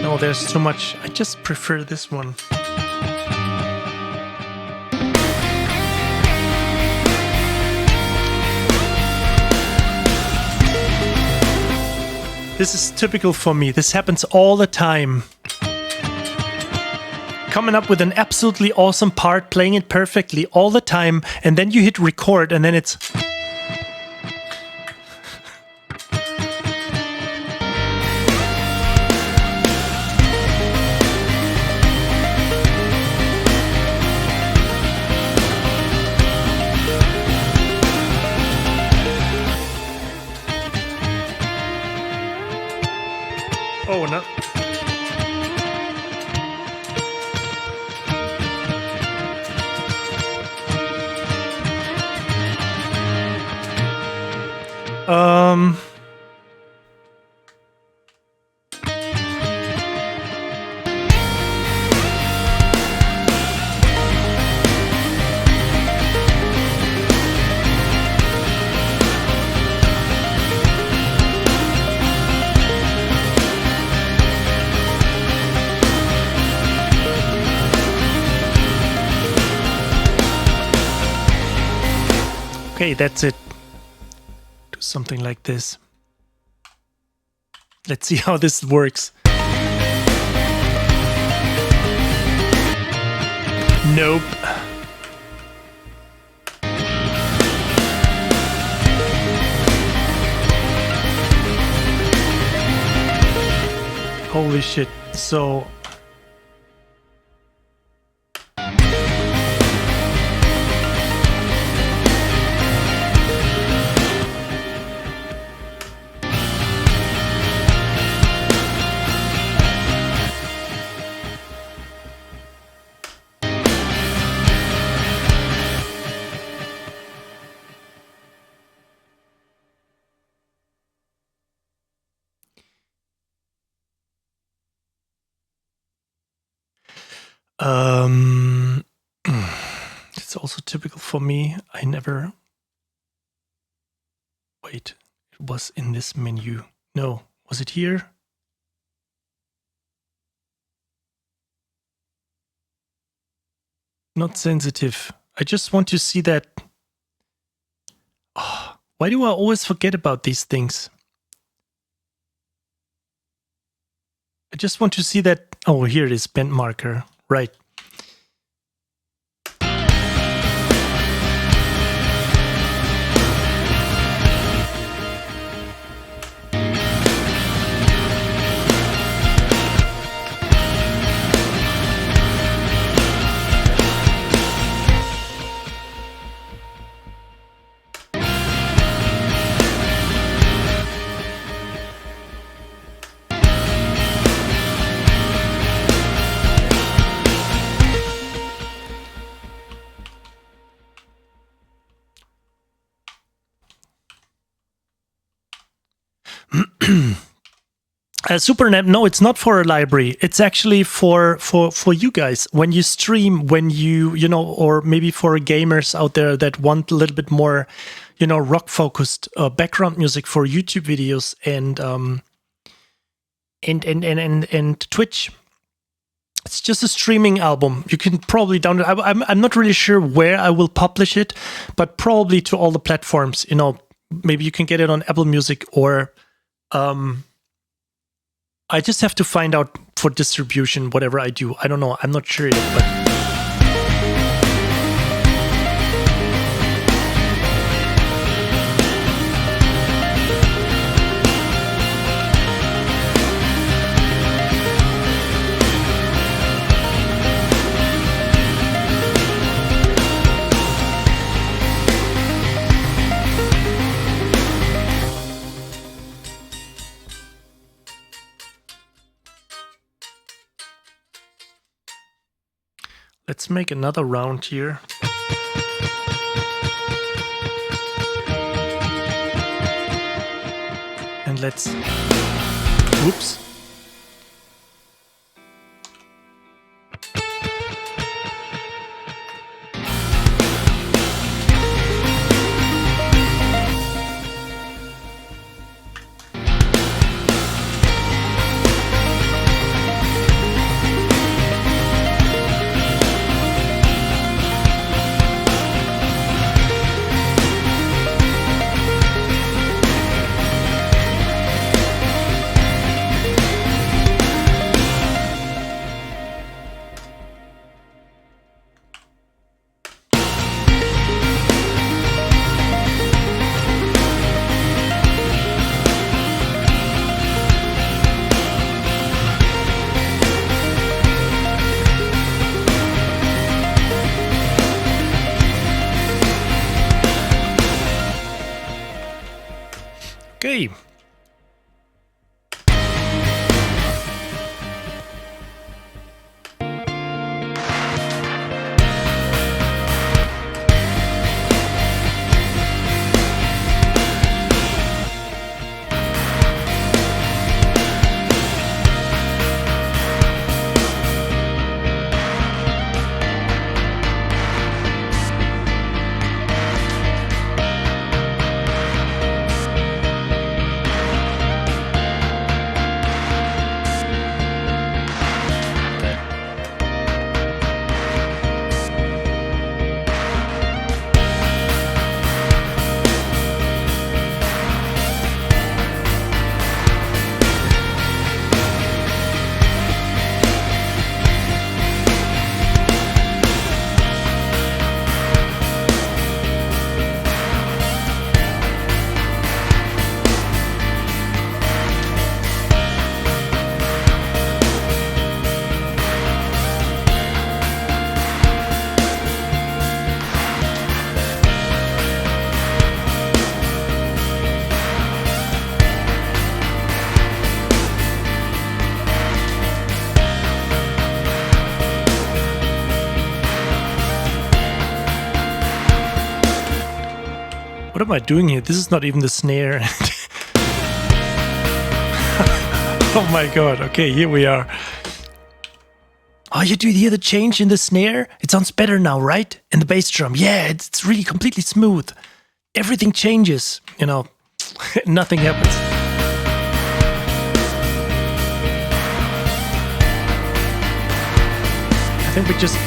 No, there's too much. I just prefer this one. This is typical for me. This happens all the time. Coming up with an absolutely awesome part, playing it perfectly all the time, and then you hit record, and then it's... Oh, no. Okay, that's it. Do something like this. Let's see how this works. Nope. Holy shit. So... it's also typical for me. I never... Wait, it was in this menu. No, was it here? Not sensitive. I just want to see that... Oh, why do I always forget about these things? I just want to see that... Oh, here it is, bend marker. Right. SuperNet, no, it's not for a library. It's actually for you guys when you stream, when you know, or maybe for gamers out there that want a little bit more, you know, rock focused background music for YouTube videos. And and Twitch. It's just a streaming album. You can probably download. I'm not really sure where I will publish it, but probably to all the platforms. Maybe you can get it on Apple Music, or I just have to find out for distribution whatever I do. I don't know. I'm not sure yet, but. Let's make another round here. And let's... Whoops. Okay. What am I doing here? This is not even the snare. Oh my god. Okay, here we are. Oh, you do hear the change in the snare? It sounds better now, right? And the bass drum. Yeah, it's really completely smooth. Everything changes, Nothing happens. I think we just...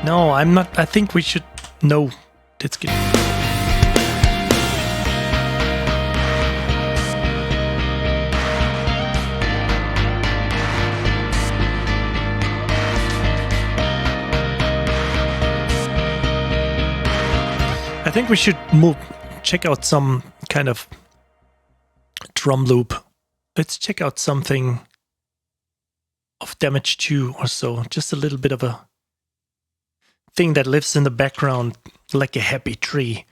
No, I'm not. I think we should... No, let's get... I think we should check out some kind of drum loop. Let's check out something of Damage 2 or so. Just a little bit of a thing that lives in the background like a happy tree.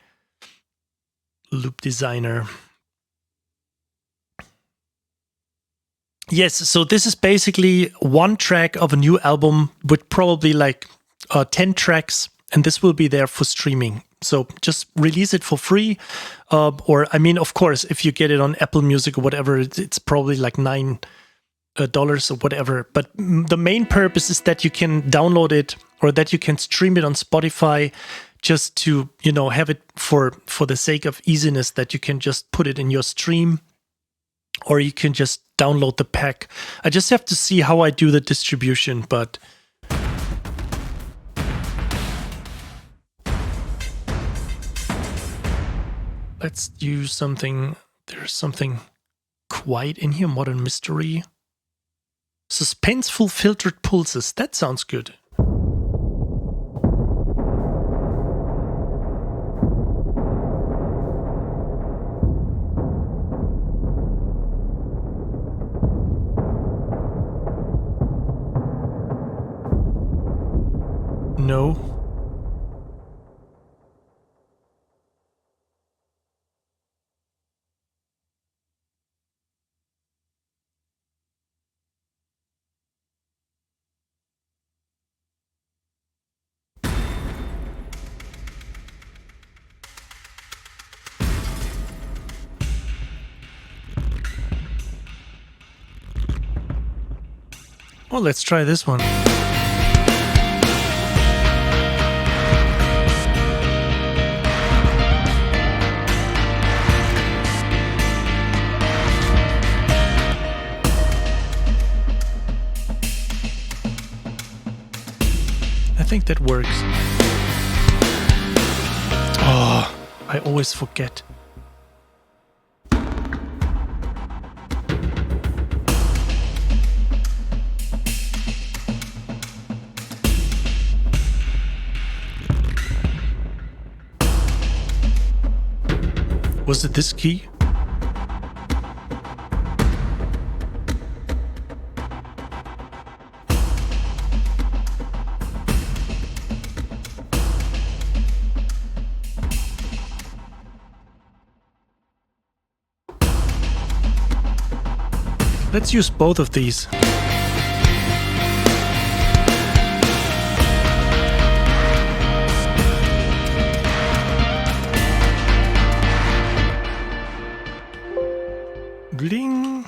Loop designer. Yes, so this is basically one track of a new album with probably like 10 tracks, and this will be there for streaming. So just release it for free. Or, I mean, of course, if you get it on Apple Music or whatever, it's probably like $9 or whatever. But the main purpose is that you can download it or that you can stream it on Spotify just to, you know, have it for the sake of easiness, that you can just put it in your stream, or you can just download the pack. I just have to see how I do the distribution, but let's use something. There's something quiet in here. Modern mystery. Suspenseful filtered pulses. That sounds good. No. Well, let's try this one. I think that works. Oh, I always forget. Was it this key? Let's use both of these. Gling.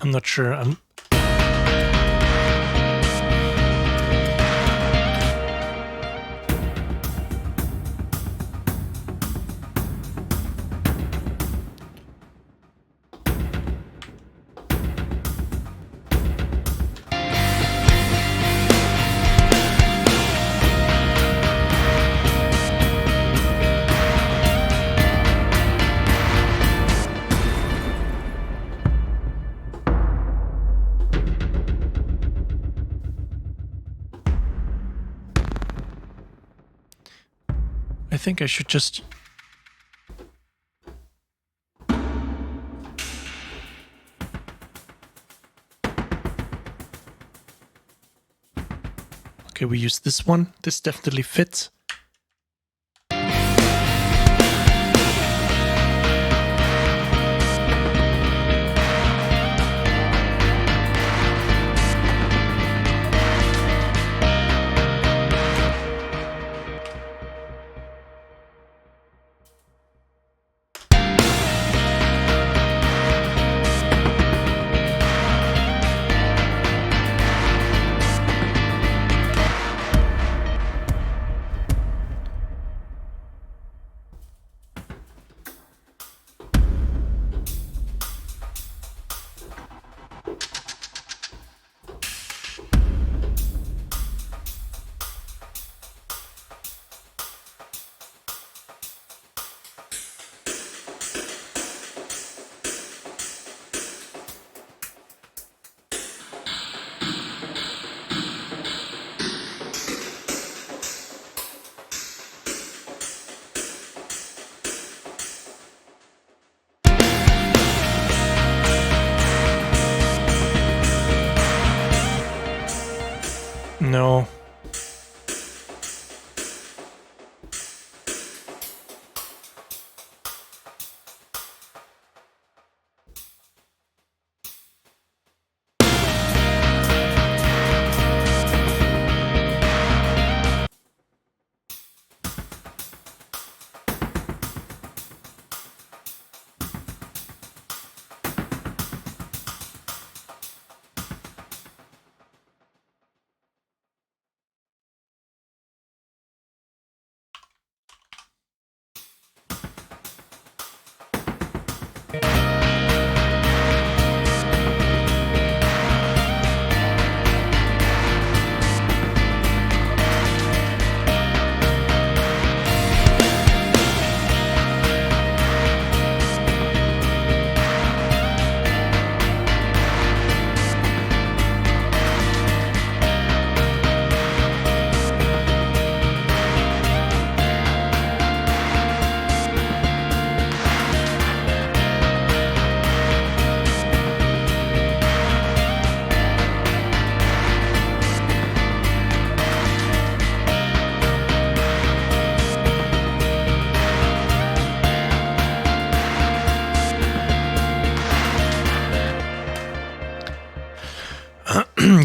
I'm not sure. I think I should just... Okay, we use this one. This definitely fits.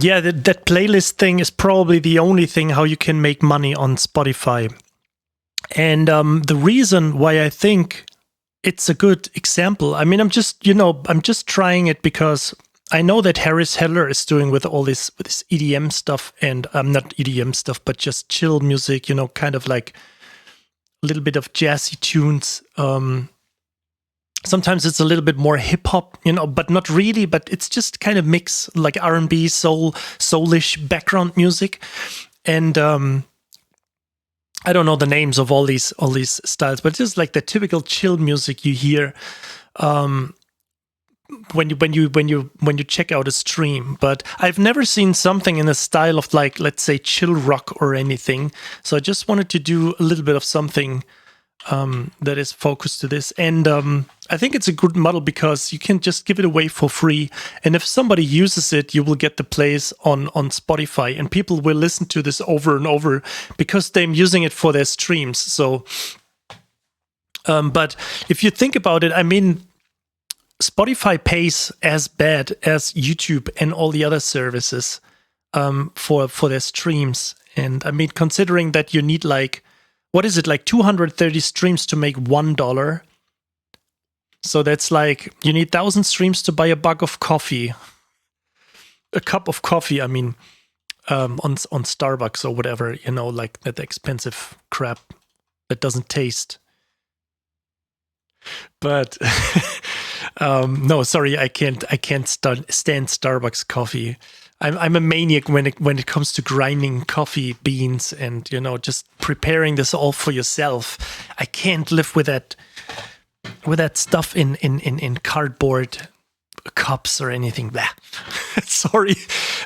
Yeah, that playlist thing is probably the only thing how you can make money on Spotify. And the reason why I think it's a good example, I mean, I'm just trying it because I know that Harris Heller is doing with all this EDM stuff, and not EDM stuff, but just chill music, kind of like a little bit of jazzy tunes. Sometimes it's a little bit more hip hop, but not really. But it's just kind of mix, like R&B, soulish background music, and I don't know the names of all these styles, but it's just like the typical chill music you hear when you check out a stream. But I've never seen something in the style of, like, let's say, chill rock or anything. So I just wanted to do a little bit of something that is focused to this. And I think it's a good model because you can just give it away for free. And if somebody uses it, you will get the plays on Spotify, and people will listen to this over and over because they're using it for their streams. So, but if you think about it, I mean, Spotify pays as bad as YouTube and all the other services for their streams. And I mean, considering that you need, like, what is it, like 230 streams to make $1? So that's like, you need 1,000 streams to buy a cup of coffee. I mean, on Starbucks or whatever, like that expensive crap that doesn't taste. But no, sorry, I can't stand Starbucks coffee. I'm a maniac when it comes to grinding coffee beans and just preparing this all for yourself. I can't live with that stuff in cardboard cups or anything. Blah. Sorry,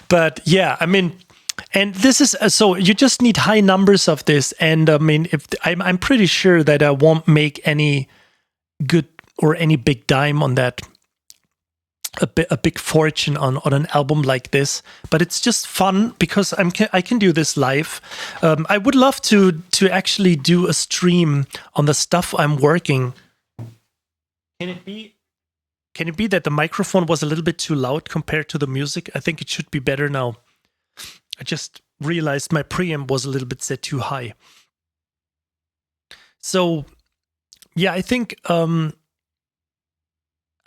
but yeah, I mean, and this is so you just need high numbers of this, and I mean, if I'm pretty sure that I won't make any good or any big dime on that. A big fortune on an album like this, but it's just fun because I can do this live. I would love to actually do a stream on the stuff I'm working. Can it be that the microphone was a little bit too loud compared to the music? I think it should be better now. I just realized my preamp was a little bit set too high. So yeah, I think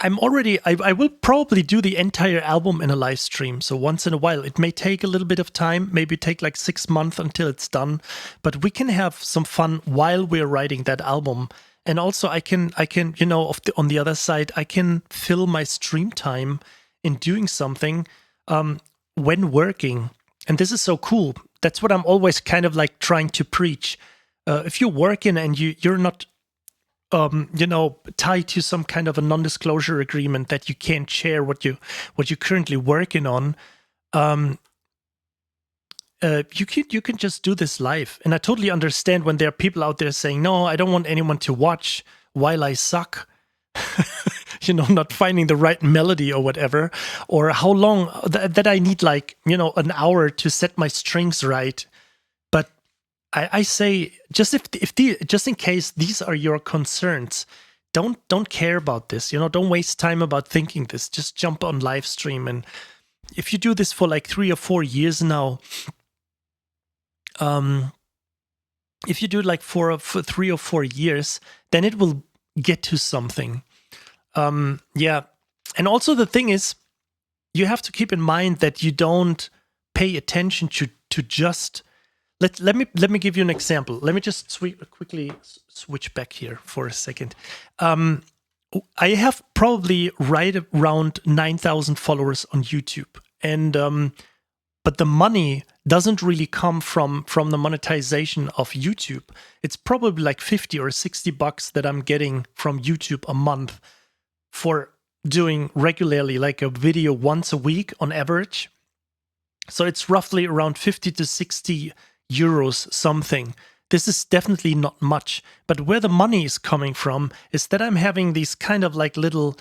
I will probably do the entire album in a live stream. So once in a while, it may take a little bit of time, maybe take like 6 months until it's done, but we can have some fun while we're writing that album. And also I can, on the other side, I can fill my stream time in doing something when working. And this is so cool. That's what I'm always kind of like trying to preach. If you're working and you're not tied to some kind of a non-disclosure agreement that you can't share what you're currently working on, you can just do this live. And I totally understand when there are people out there saying, no, I don't want anyone to watch while I suck, not finding the right melody or whatever, or how long that I need, like, an hour to set my strings right. I say, just just in case these are your concerns, don't care about this. Don't waste time about thinking this. Just jump on live stream, and if you do this for like 3 or 4 years now, if you do it like for 3 or 4 years, then it will get to something. Yeah, and also the thing is, you have to keep in mind that you don't pay attention to just. Let me give you an example. Let me just quickly switch back here for a second. I have probably right around 9,000 followers on YouTube, and but the money doesn't really come from the monetization of YouTube. It's probably like 50 or 60 bucks that I'm getting from YouTube a month for doing regularly, like a video once a week on average. So it's roughly around 50 to 60 euros something. This is definitely not much, but where the money is coming from is that I'm having these kind of like little,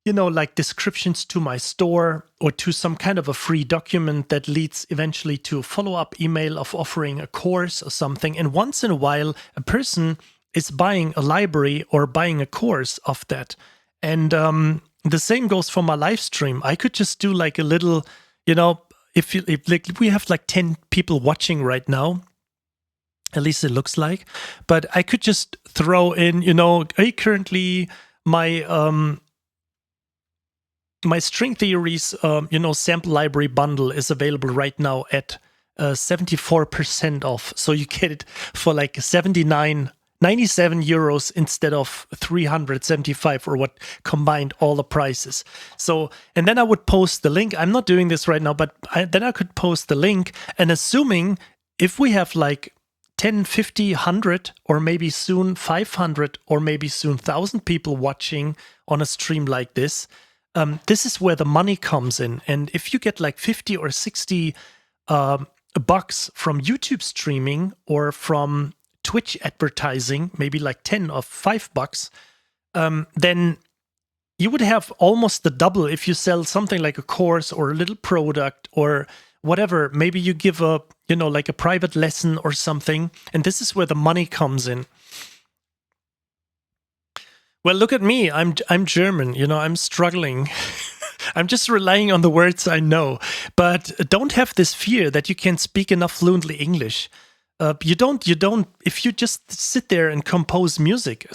like descriptions to my store or to some kind of a free document that leads eventually to a follow-up email of offering a course or something. And once in a while, a person is buying a library or buying a course of that. And the same goes for my live stream. I could just do like a little, if like we have like 10 people watching right now, at least it looks like, but I could just throw in, hey, currently my my string theories, sample library bundle is available right now at 74% off. So you get it for like 97 euros instead of 375 or what combined all the prices. So, and then I would post the link. I'm not doing this right now, but then I could post the link, and assuming if we have like 10, 50, 100, or maybe soon 500, or maybe soon 1,000 people watching on a stream like this, this is where the money comes in. And if you get like 50 or 60 bucks from YouTube streaming or from Twitch advertising, maybe like 10 or $5, then you would have almost the double if you sell something like a course or a little product or whatever. Maybe you give a, like a private lesson or something. And this is where the money comes in. Well, look at me. I'm German. I'm struggling. I'm just relying on the words I know. But don't have this fear that you can't speak enough fluently English. You don't. If you just sit there and compose music,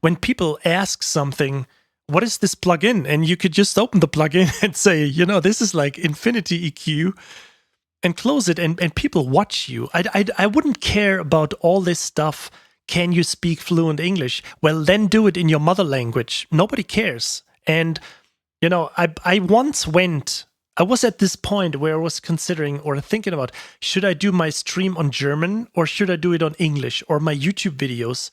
when people ask something, what is this plugin? And you could just open the plugin and say, this is like Infinity EQ, and close it, and people watch you. I wouldn't care about all this stuff. Can you speak fluent English? Well, then do it in your mother language. Nobody cares. And, I was at this point where I was considering or thinking about, should I do my stream on German or should I do it on English or my YouTube videos?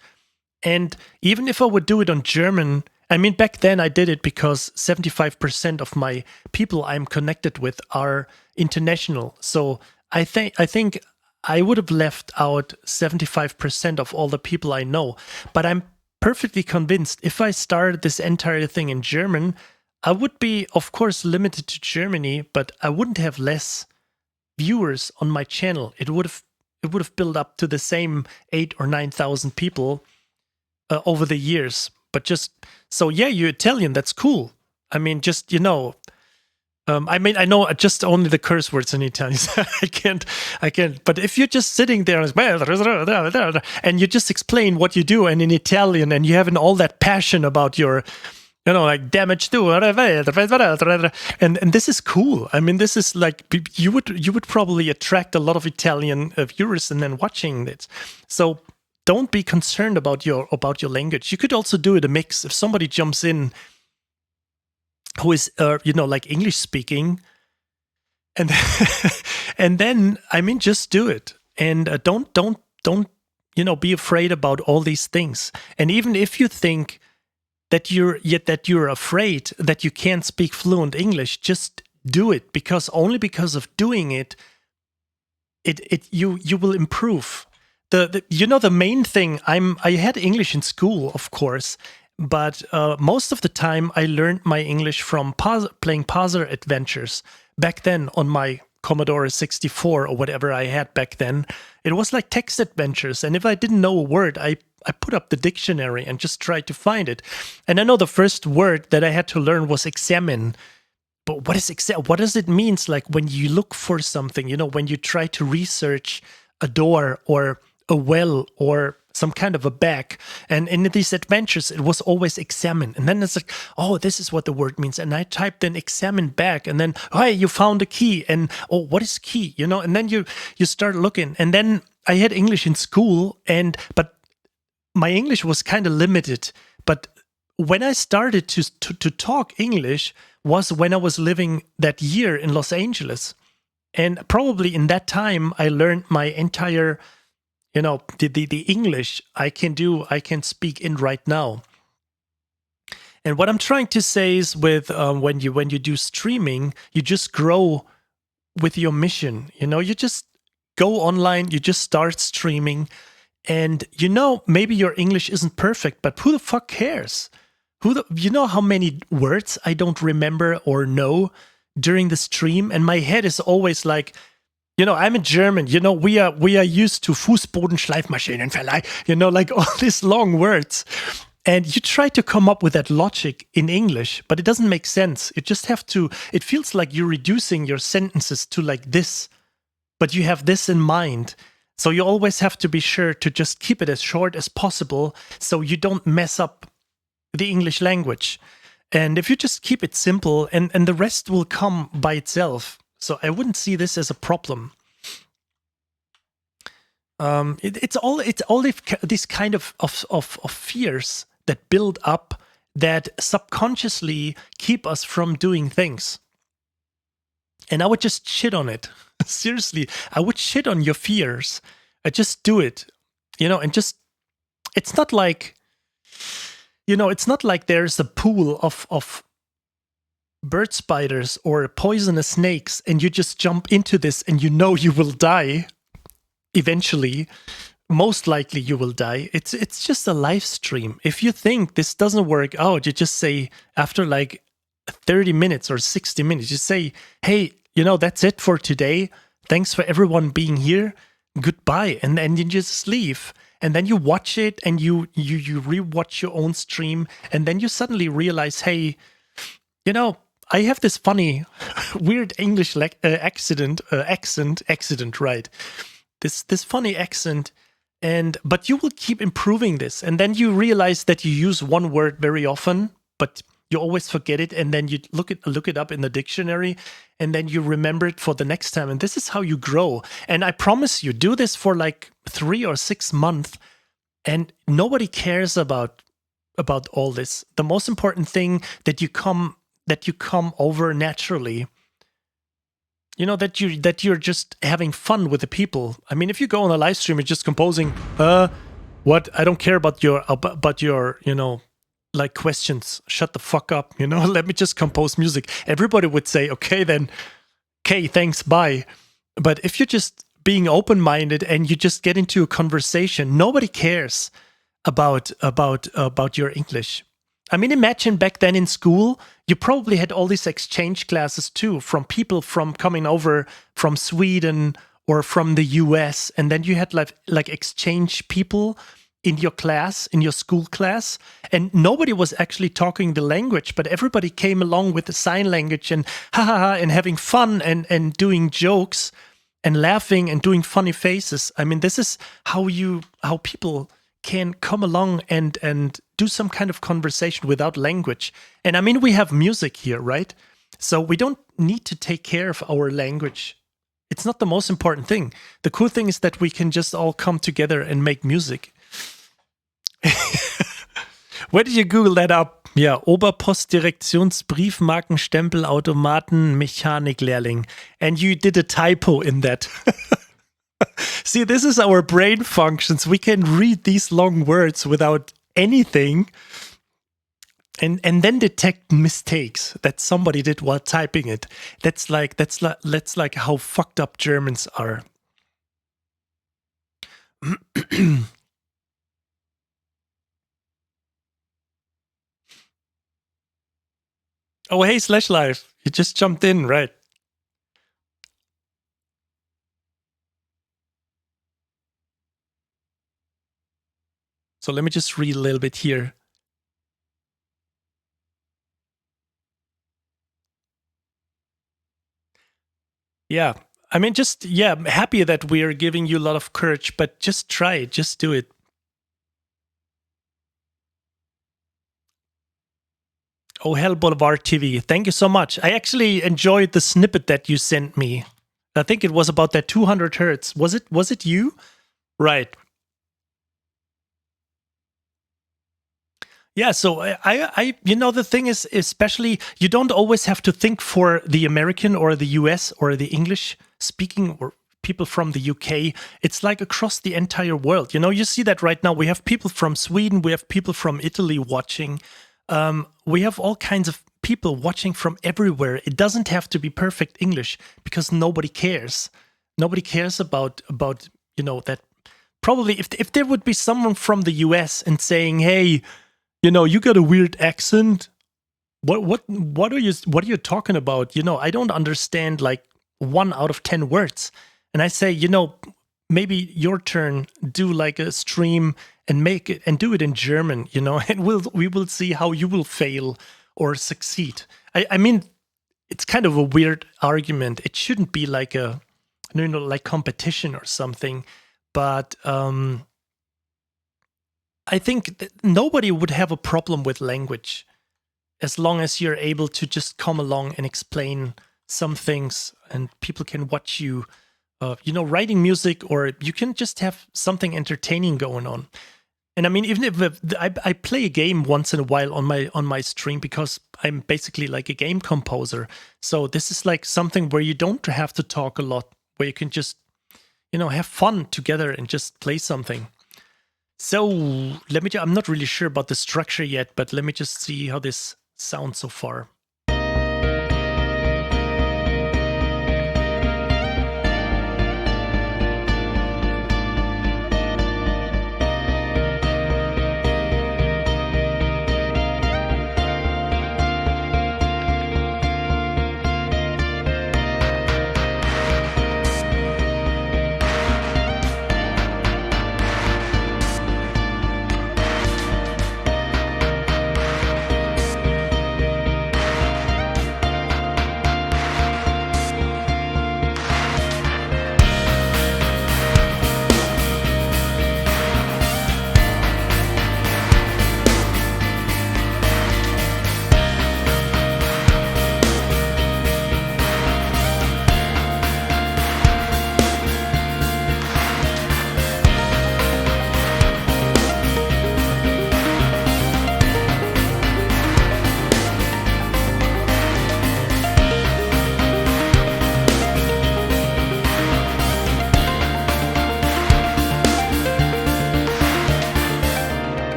And even if I would do it on German, I mean, back then I did it because 75% of my people I'm connected with are international. So I think I would have left out 75% of all the people I know. But I'm perfectly convinced if I started this entire thing in German, I would be, of course, limited to Germany, but I wouldn't have less viewers on my channel. It would have built up to the same 8,000 or 9,000 people over the years. But you're Italian. That's cool. I mean, I know just only the curse words in Italian. So I can't. But if you're just sitting there and you just explain what you do and in Italian and you have all that passion about your, like damage to, and this is cool. I mean, this is like you would probably attract a lot of Italian viewers and then watching it. So don't be concerned about your language. You could also do it a mix. If somebody jumps in who is, like English speaking, and and then I mean, just do it, and don't be afraid about all these things. And even if you think that you're afraid that you can't speak fluent English, just do it, because only because of doing it, you will improve. The main thing, I had English in school, of course. But most of the time, I learned my English from playing Parser Adventures. Back then, on my Commodore 64 or whatever I had back then, it was like text adventures. And if I didn't know a word, I put up the dictionary and just tried to find it. And I know the first word that I had to learn was examine. But what does it mean? Like when you look for something, when you try to research a door or a well or some kind of a bag. And in these adventures, it was always examine. And then it's like, oh, this is what the word means. And I typed in examine bag. And then, hey, you found a key. And, oh, what is key? And then you start looking. And then I had English in school. But my English was kind of limited. But when I started to talk English was when I was living that year in Los Angeles. And probably in that time, I learned my entire, the English I can speak in right now. And what I'm trying to say is with when you do streaming, you just grow with your mission. You just go online, you just start streaming, and maybe your English isn't perfect, but who the fuck cares? You know how many words I don't remember or know during the stream, and my head is always like, I'm a German. We are used to Fußbodenschleifmaschinenverleih. Like all these long words. And you try to come up with that logic in English, but it doesn't make sense. You just have to, it feels like you're reducing your sentences to like this, but you have this in mind. So you always have to be sure to just keep it as short as possible so you don't mess up the English language. And if you just keep it simple, and the rest will come by itself. So I wouldn't see this as a problem. It's all these kind of fears that build up that subconsciously keep us from doing things. And I would just shit on it. Seriously, I would shit on your fears. I just do it, and just, it's not like, it's not like there's a pool of bird spiders or poisonous snakes and you just jump into this and you will die eventually. Most likely you will die. It's just a live stream. If you think this doesn't work out, you just say after like 30 minutes or 60 minutes, you say, hey, that's it for today. Thanks for everyone being here. Goodbye. And then you just leave. And then you watch it and you rewatch your own stream. And then you suddenly realize, hey, I have this funny, weird English accent, right? This funny accent. But you will keep improving this. And then you realize that you use one word very often, but you always forget it. And then you look it up in the dictionary, and then you remember it for the next time. And this is how you grow. And I promise you, do this for like 3 or 6 months, and nobody cares about all this. The most important thing that you come over naturally. That you're just having fun with the people. I mean, if you go on a live stream, you're just composing, what? I don't care about your, like questions. Shut the fuck up, let me just compose music. Everybody would say, okay, then, okay, thanks, bye. But if you're just being open-minded and you just get into a conversation, nobody cares about your English. I mean, imagine back then in school, you probably had all these exchange classes too, from people from coming over from Sweden or from the US. And then you had like exchange people in your class, in your school class. And nobody was actually talking the language, but everybody came along with the sign language and and having fun and doing jokes and laughing and doing funny faces. I mean, this is how people can come along and do some kind of conversation without language. And I mean, we have music here, right? So we don't need to take care of our language. It's not the most important thing. The cool thing is that we can just all come together and make music. Where did you Google that up? Yeah, Oberpostdirektionsbriefmarkenstempelautomaten Mechaniklehrling. And you did a typo in that. See, this is our brain functions. We can read these long words without anything and then detect mistakes that somebody did while typing it. That's like how fucked up Germans are. Oh, hey, Slash Life. You just jumped in, right? So let me just read a little bit here. Yeah. I mean, I'm happy that we are giving you a lot of courage, but just try it. Just do it. Oh, Hell Boulevard TV. Thank you so much. I actually enjoyed the snippet that you sent me. I think it was about that 200 hertz. Was it you? Right. Yeah, so the thing is, especially, you don't always have to think for the American or the US or the English speaking or people from the UK. It's like across the entire world. You see that right now. We have people from Sweden, we have people from Italy watching. We have all kinds of people watching from everywhere. It doesn't have to be perfect English because nobody cares. Nobody cares about that. Probably if there would be someone from the US and saying, "Hey, you got a weird accent. What are you talking about? I don't understand like 1 out of 10 words." And I say, maybe your turn, do like a stream and make it and do it in German, and we will see how you will fail or succeed. I mean, it's kind of a weird argument. It shouldn't be like like competition or something, but I think that nobody would have a problem with language as long as you're able to just come along and explain some things and people can watch you, writing music, or you can just have something entertaining going on. And I mean, even if I play a game once in a while on my stream because I'm basically like a game composer. So this is like something where you don't have to talk a lot, where you can just, have fun together and just play something. So I'm not really sure about the structure yet, but let me just see how this sounds so far.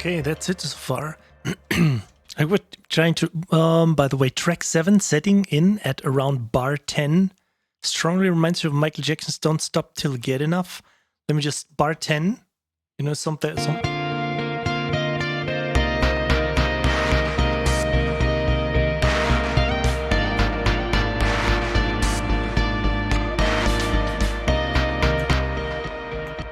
Okay, that's it so far. I was trying to, by the way, track 7 setting in at around bar 10 strongly reminds you of Michael Jackson's Don't Stop Till You Get Enough. Let me just, bar 10, something.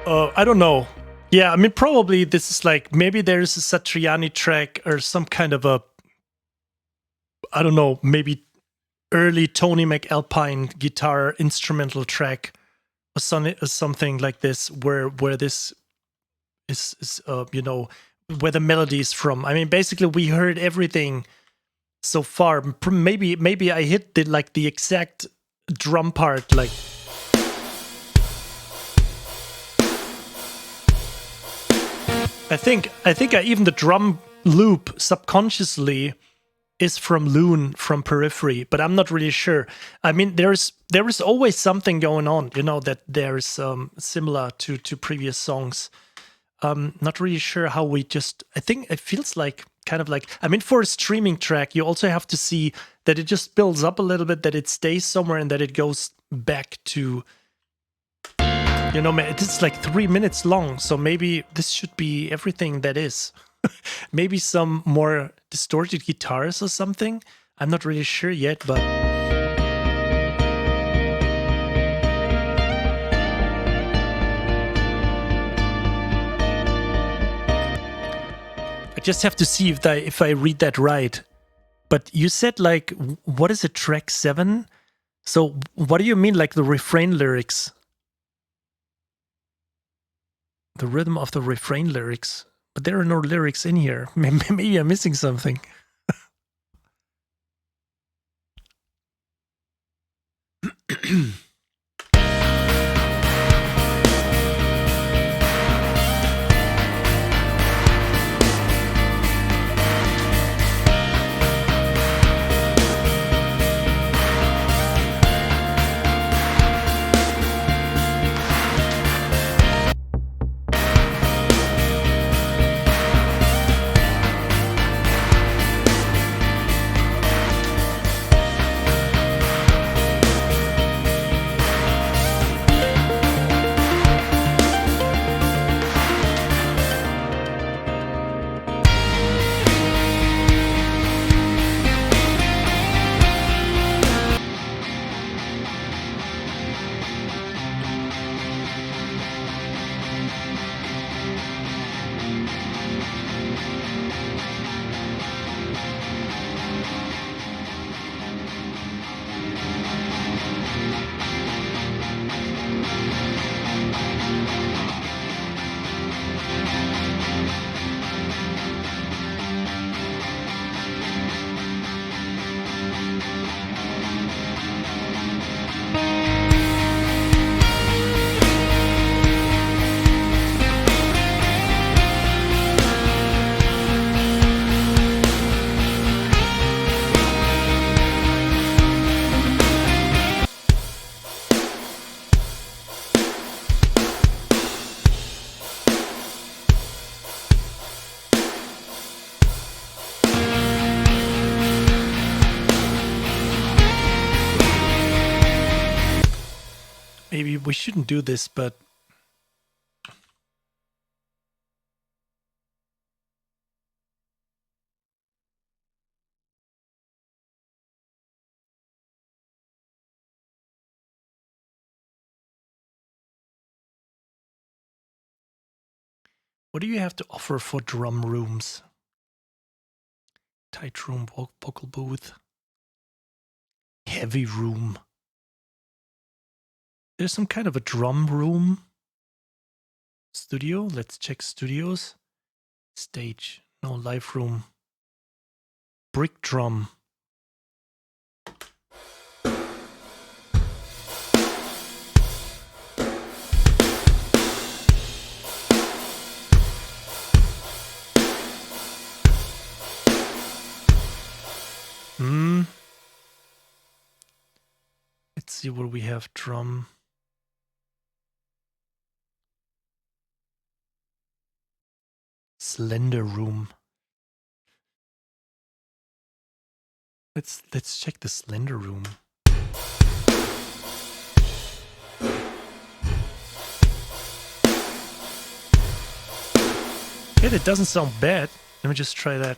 I don't know. Yeah, I mean, probably this is like, maybe there's a Satriani track or some kind of a, I don't know, maybe early Tony McAlpine guitar instrumental track or something like this, where this is you know, where the melody is from. I mean, basically we heard everything so far. Maybe I hit the exact drum part, like. I think even the drum loop subconsciously is from Loon from Periphery, but I'm not really sure. I mean, there is always something going on, you know, that there's similar to previous songs. Not really sure how we just. I think it feels like kind of like. I mean, for a streaming track, you also have to see that it just builds up a little bit, that it stays somewhere, and that it goes back to. You know, it's like 3 minutes long, so maybe this should be everything that is. Maybe some more distorted guitars or something. I'm not really sure yet, but... I just have to see if I read that right. But you said, like, what is it, track 7? So what do you mean, like the refrain lyrics? The rhythm of the refrain lyrics, but there are no lyrics in here. Maybe I'm missing something. Maybe we shouldn't do this, but what do you have to offer for drum rooms? Tight room, vocal booth, heavy room. There's some kind of a drum room. Studio, let's check studios. Stage, no, live room. Brick drum. Let's see what we have. Drum. Slender room. Let's check the slender room. Yeah, that doesn't sound bad. Let me just try that.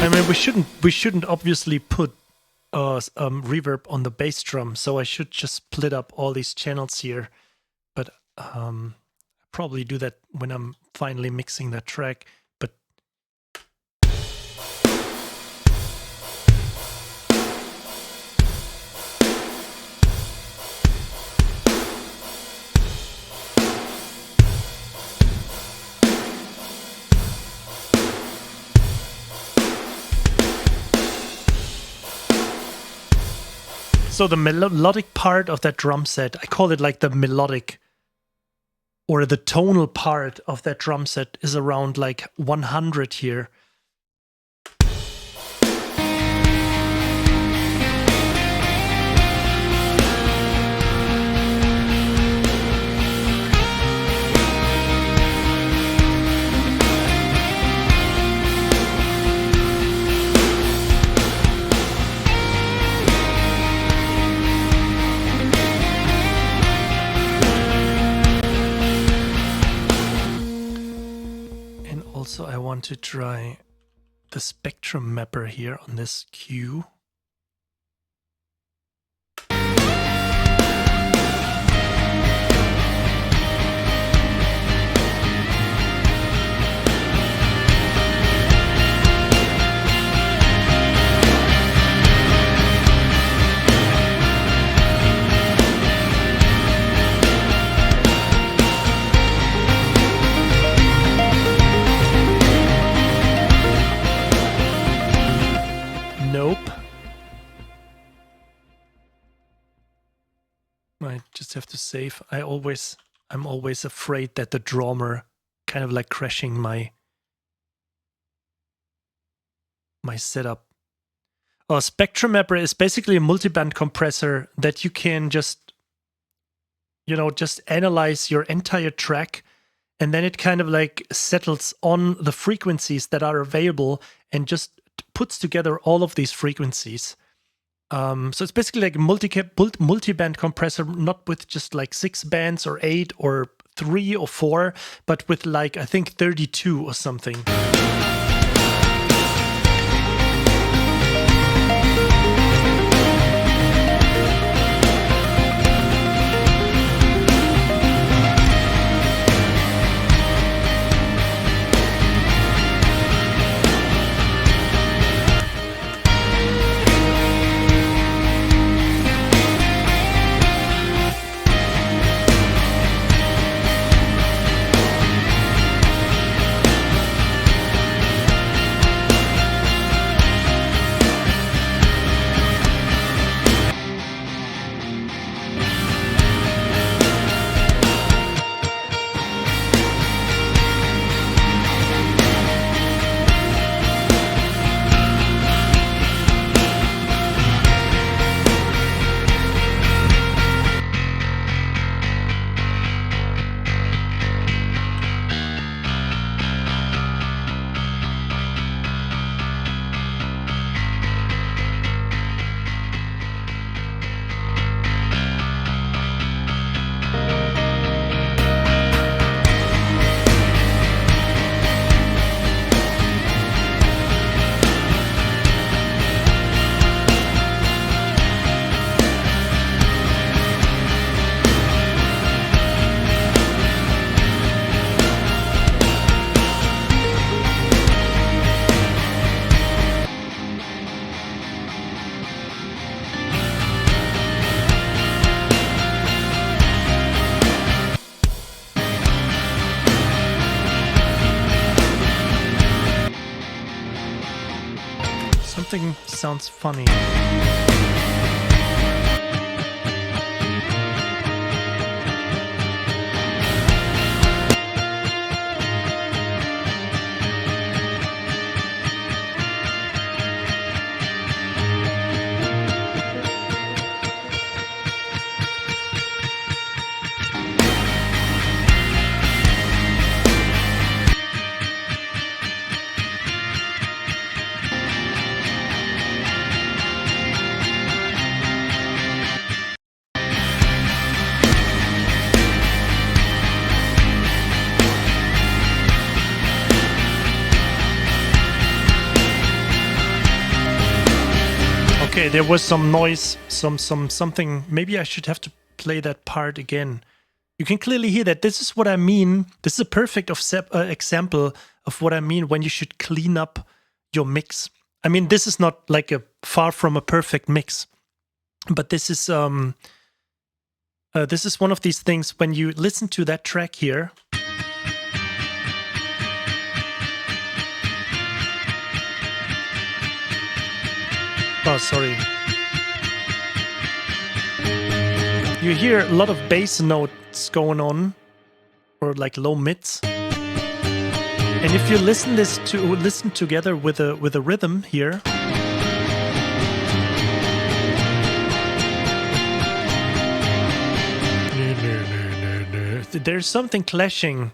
I mean, we shouldn't obviously put reverb on the bass drum, so I should just split up all these channels here. But I'll probably do that when I'm finally mixing that track. But so the melodic part of that drum set, I call it like the melodic or the tonal part of that drum set is around like 100 here. Also, I want to try the spectrum mapper here on this cue. Nope. I just have to save. I'm always afraid that the drummer kind of like crashing my setup. A spectrum mapper is basically a multiband compressor that you can just analyze your entire track, and then it kind of like settles on the frequencies that are available and just puts together all of these frequencies. So it's basically like a multi-band compressor, not with just like 6 bands or 8 or 3 or 4, but with like, I think 32 or something. Something sounds funny. Okay, there was some noise, something. Maybe I should have to play that part again. You can clearly hear that. This is what I mean. This is a perfect example of what I mean when you should clean up your mix. I mean, this is not like a far from a perfect mix, but this is one of these things when you listen to that track here. Oh, sorry. You hear a lot of bass notes going on, or like low mids. And if you listen together with a rhythm here, there's something clashing.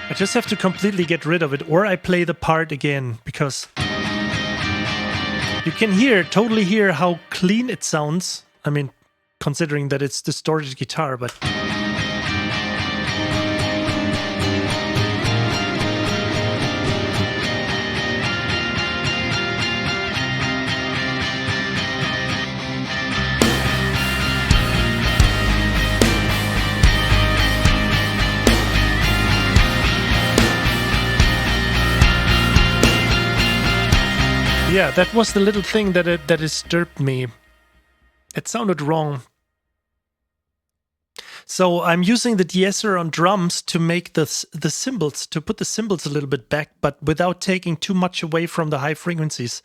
I just have to completely get rid of it, or I play the part again, because you can totally hear how clean it sounds. I mean, considering that it's distorted guitar, but yeah, that was the little thing that disturbed me. It sounded wrong. So I'm using the de-esser on drums to make the cymbals, to put the cymbals a little bit back, but without taking too much away from the high frequencies.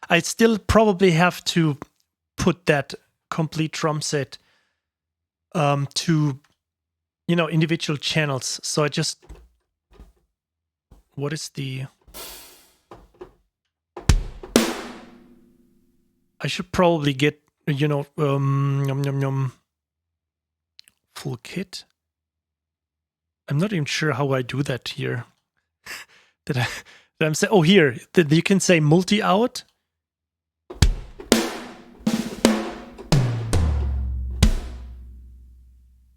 I still probably have to put that complete drum set to, individual channels. So what is the... I should probably get, full kit. I'm not even sure how I do that here. I'm saying, oh, here, you can say multi-out.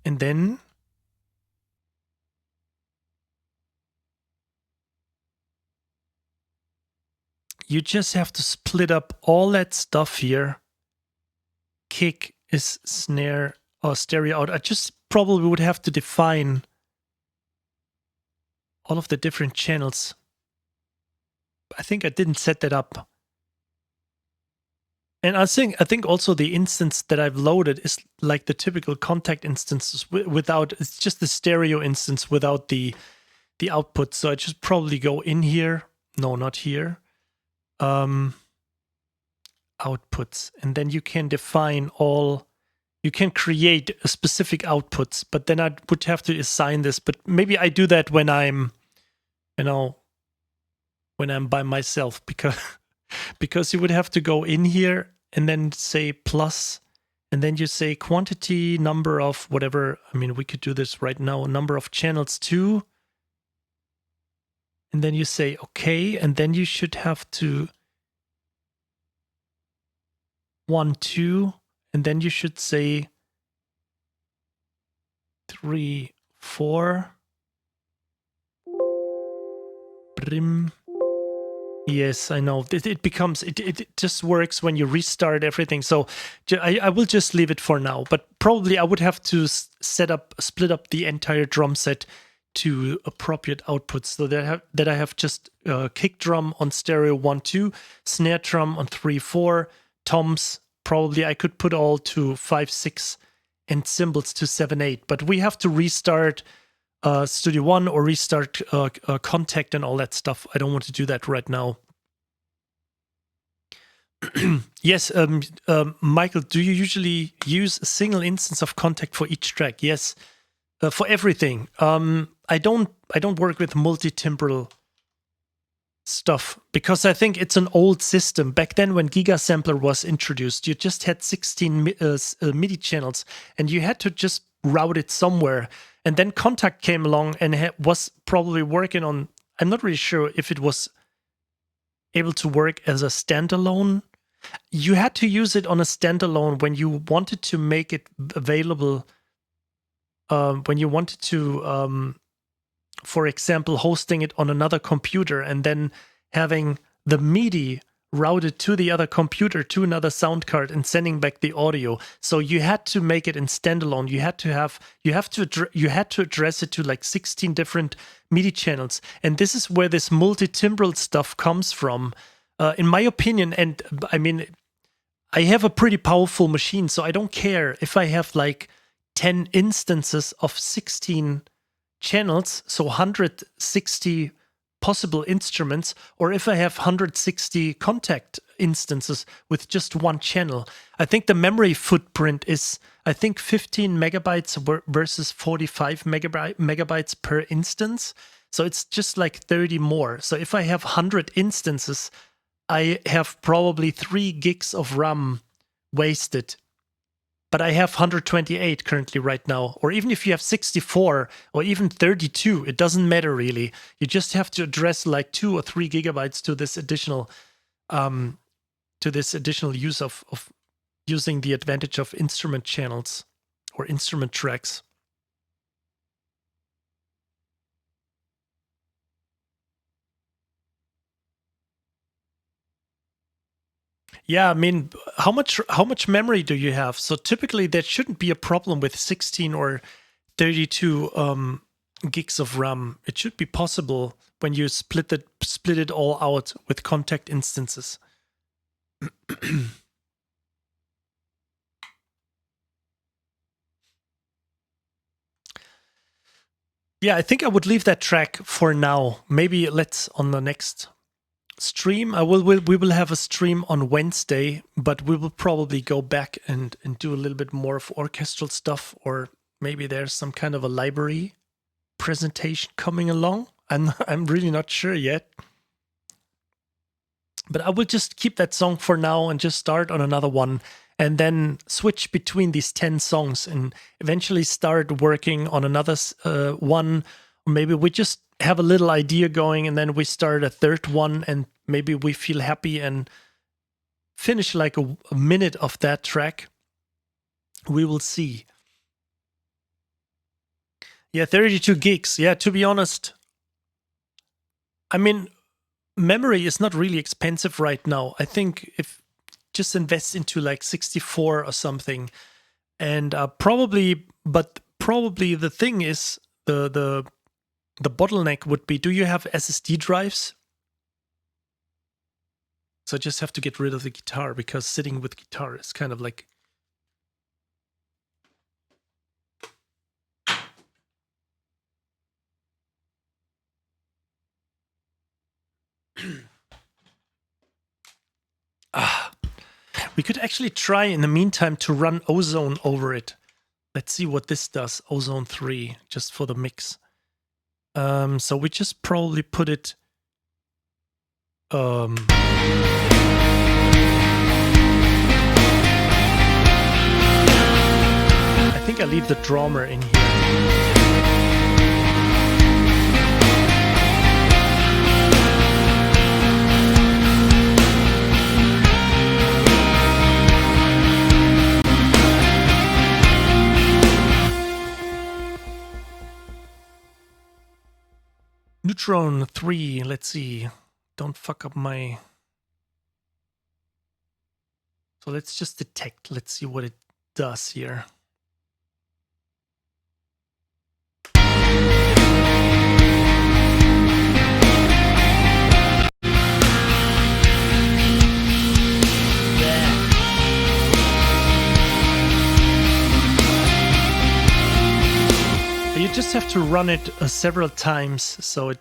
And then you just have to split up all that stuff here. Kick is snare or stereo out. I just probably would have to define all of the different channels. I think I didn't set that up. And I think also the instance that I've loaded is like the typical Contact instances without, it's just the stereo instance without the output. So I just probably go in here. No, not here. Outputs, and then you can define you can create a specific outputs, but then I would have to assign this. But maybe I do that when I'm by myself, because you would have to go in here and then say plus, and then you say quantity, number of whatever. I mean, we could do this right now, number of channels 2. And then you say okay, and then you should have to 1, 2, and then you should say 3, 4. Brim. Yes, I know. It just works when you restart everything. So I will just leave it for now. But probably I would have to split up the entire drum set to appropriate outputs, so that I have just kick drum on stereo 1, 2, snare drum on 3, 4, toms. Probably I could put all to 5, 6, and cymbals to 7, 8. But we have to restart Studio One or restart Contact and all that stuff. I don't want to do that right now. Yes, Michael, do you usually use a single instance of contact for each track? Yes, for everything. I don't work with multi-timbral stuff because I think it's an old system. Back then, when Gigasampler was introduced, you just had 16 MIDI channels, and you had to just route it somewhere. And then Contact came along and was probably working on. I'm not really sure if it was able to work as a standalone. You had to use it on a standalone when you wanted to make it available. When you wanted to, for example, hosting it on another computer and then having the MIDI routed to the other computer to another sound card and sending back the audio. So you had to make it in standalone. You had to address it to like 16 different MIDI channels. And this is where this multi-timbral stuff comes from. In my opinion, and I mean, I have a pretty powerful machine, so I don't care if I have like 10 instances of 16 channels, so 160 possible instruments, or if I have 160 contact instances with just one channel. I think the memory footprint is, I think, 15 megabytes versus 45 megabytes per instance. So it's just like 30 more. So if I have 100 instances, I have probably 3 gigs of RAM wasted. But I have 128 currently right now. Or even if you have 64 or even 32, it doesn't matter really. You just have to address like 2 or 3 gigabytes to this additional use of using the advantage of instrument channels or instrument tracks. Yeah, I mean, how much memory do you have? So typically that shouldn't be a problem with 16 or 32 gigs of RAM. It should be possible when you split it all out with contact instances. Yeah, I think I would leave that track for now. Maybe let's on the next stream. We will have a stream on Wednesday, but we will probably go back and do a little bit more of orchestral stuff, or maybe there's some kind of a library presentation coming along. I'm really not sure yet. But I will just keep that song for now and just start on another one and then switch between these 10 songs and eventually start working on another one. Or maybe we just have a little idea going and then we start a third one and maybe we feel happy and finish like a minute of that track. We will see. Yeah, 32 gigs. Yeah, to be honest, I mean, memory is not really expensive right now. I think if just invest into like 64 or something, and probably the thing is the bottleneck would be, do you have SSD drives? So I just have to get rid of the guitar because sitting with guitar is kind of like we could actually try in the meantime to run Ozone over it. Let's see what this does. Ozone 3, just for the mix. So we just probably put it. I think I leave the drummer in here. Neutron 3, let's see. Don't fuck up my... So let's just detect. Let's see what it does here. You just have to run it several times. So it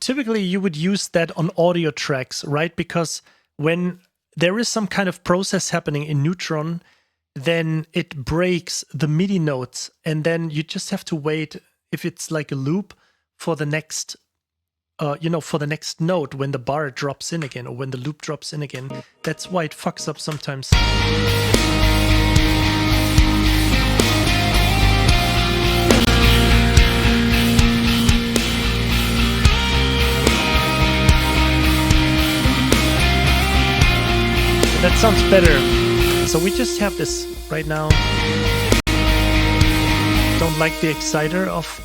typically you would use that on audio tracks, right? Because when there is some kind of process happening in Neutron, then it breaks the MIDI notes, and then you just have to wait, if it's like a loop, for the next for the next note when the bar drops in again, or when the loop drops in again. That's why it fucks up sometimes. That sounds better. So we just have this right now. Don't like the exciter of.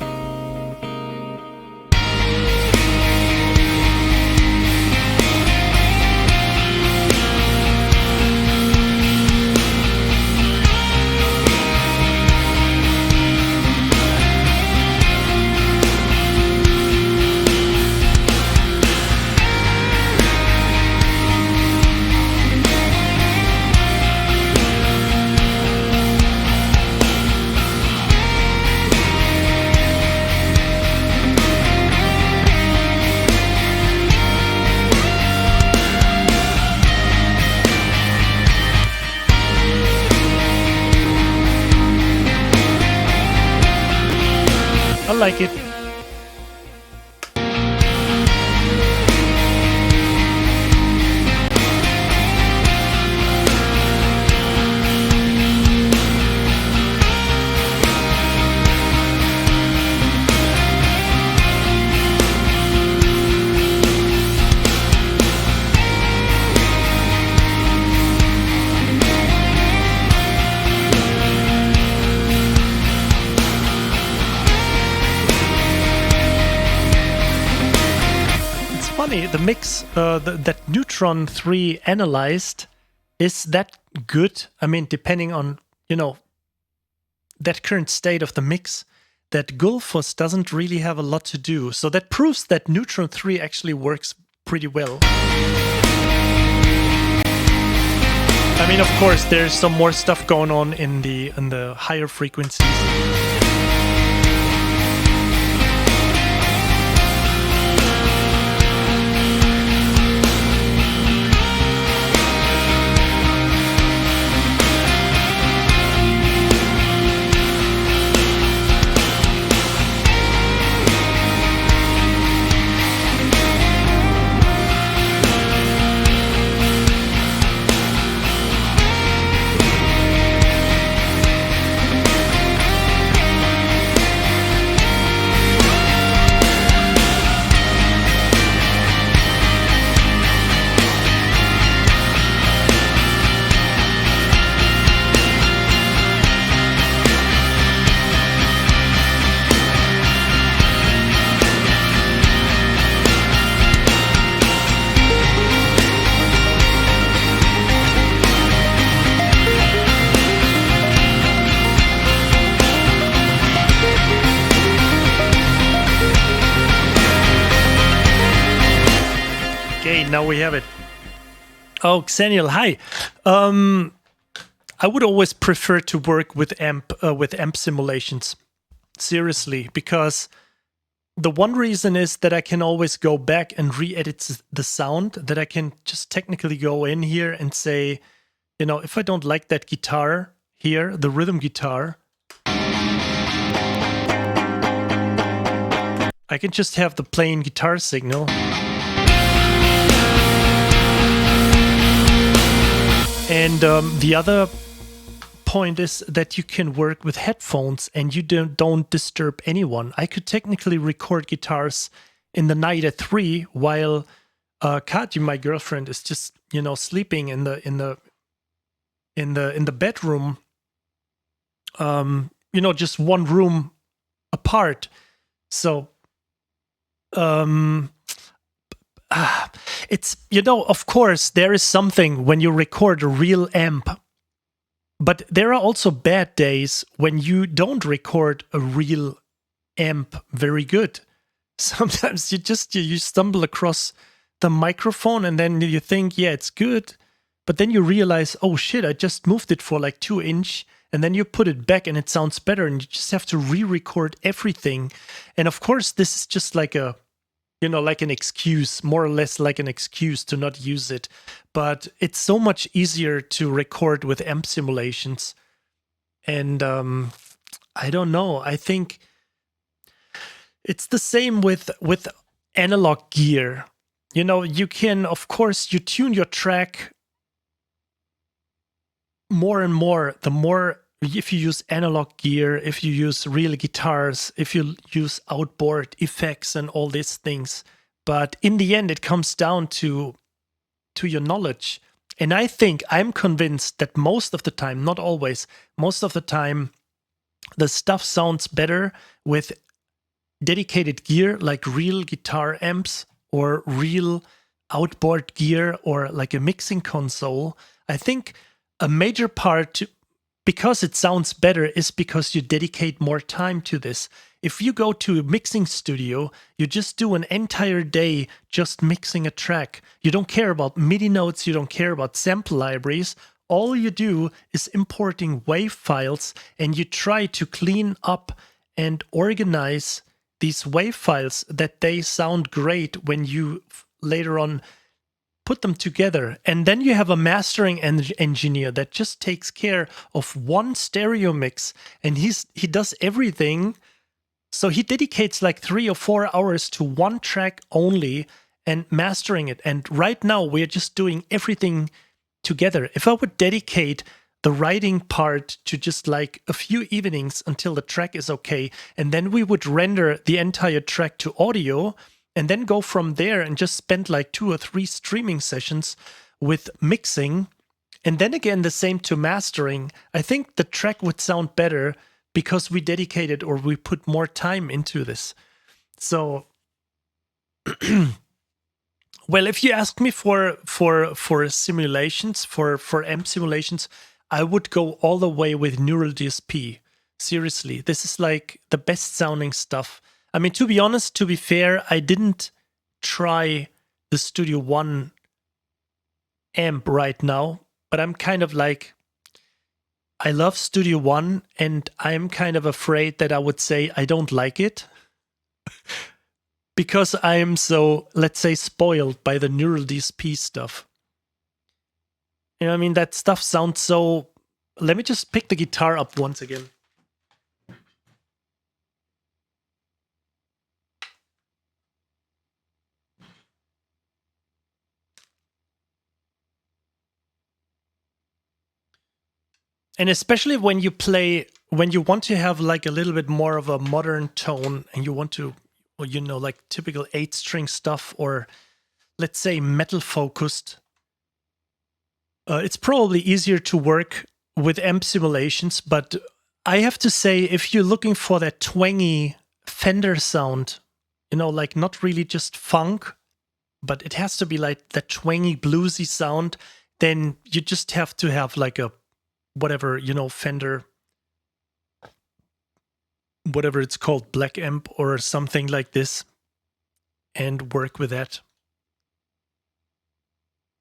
Like it. The mix that Neutron 3 analyzed, is that good? I mean, depending on, that current state of the mix, that Gullfoss doesn't really have a lot to do. So that proves that Neutron 3 actually works pretty well. I mean, of course, there's some more stuff going on in the higher frequencies. Now we have it. Oh, Xenial, hi. I would always prefer to work with amp simulations. Seriously, because the one reason is that I can always go back and re-edit the sound, that I can just technically go in here and say, if I don't like that guitar here, the rhythm guitar, I can just have the plain guitar signal. And the other point is that you can work with headphones and you don't disturb anyone. I could technically record guitars in the night at 3 while Katya, my girlfriend, is just sleeping in the bedroom. Just one room apart. So it's, of course, there is something when you record a real amp, but there are also bad days when you don't record a real amp very good. Sometimes you stumble across the microphone and then you think, yeah, it's good, but then you realize, oh shit, I just moved it for like 2 inch, and then you put it back and it sounds better, and you just have to re-record everything. And of course, this is just like a like an excuse, more or less like an excuse to not use it. But it's so much easier to record with amp simulations. And I don't know. I think it's the same with analog gear. You can, of course, you tune your track more and more, the more if you use analog gear, if you use real guitars, if you use outboard effects and all these things. But in the end, it comes down to your knowledge. And I'm convinced that most of the time, not always, most of the time, the stuff sounds better with dedicated gear like real guitar amps or real outboard gear or like a mixing console. I think a major part, because it sounds better, is because you dedicate more time to this. If you go to a mixing studio, you just do an entire day just mixing a track. You don't care about MIDI notes, you don't care about sample libraries. All you do is importing WAV files, and you try to clean up and organize these WAV files that they sound great when you later on put them together. And then you have a mastering engineer that just takes care of one stereo mix, and he does everything. So he dedicates like 3 or 4 hours to one track only and mastering it. And right now we're just doing everything together. If I would dedicate the writing part to just like a few evenings until the track is okay, and then we would render the entire track to audio and then go from there and just spend like 2 or 3 streaming sessions with mixing, and then again the same to mastering, I think the track would sound better because we dedicated or we put more time into this. So well, if you ask me for simulations, for amp simulations, I would go all the way with Neural DSP. Seriously, this is like the best sounding stuff. I mean, to be honest, to be fair, I didn't try the Studio One amp right now, but I'm kind of like, I love Studio One, and I'm kind of afraid that I would say I don't like it because I am so, let's say, spoiled by the Neural DSP stuff. I mean, that stuff sounds so... Let me just pick the guitar up once again. And especially when you want to have like a little bit more of a modern tone, and you want to, like typical 8-string stuff, or let's say metal focused, it's probably easier to work with amp simulations. But I have to say, if you're looking for that twangy Fender sound, like not really just funk, but it has to be like that twangy bluesy sound, then you just have to have like a whatever, Fender, whatever it's called, black amp or something like this, and work with that.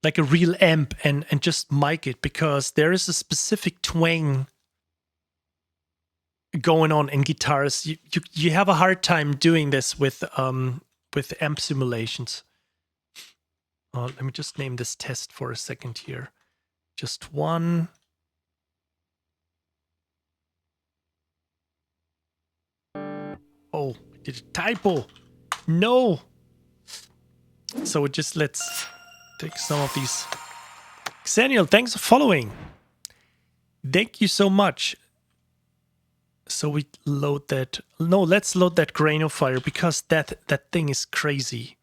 Like a real amp, and just mic it, because there is a specific twang going on in guitars. You have a hard time doing this with amp simulations. Let me just name this test for a second here. Just one. Oh, I did a typo. No. So let's take some of these. Xenial, thanks for following. Thank you so much. So we load that. No, let's load that Grainophire, because that thing is crazy.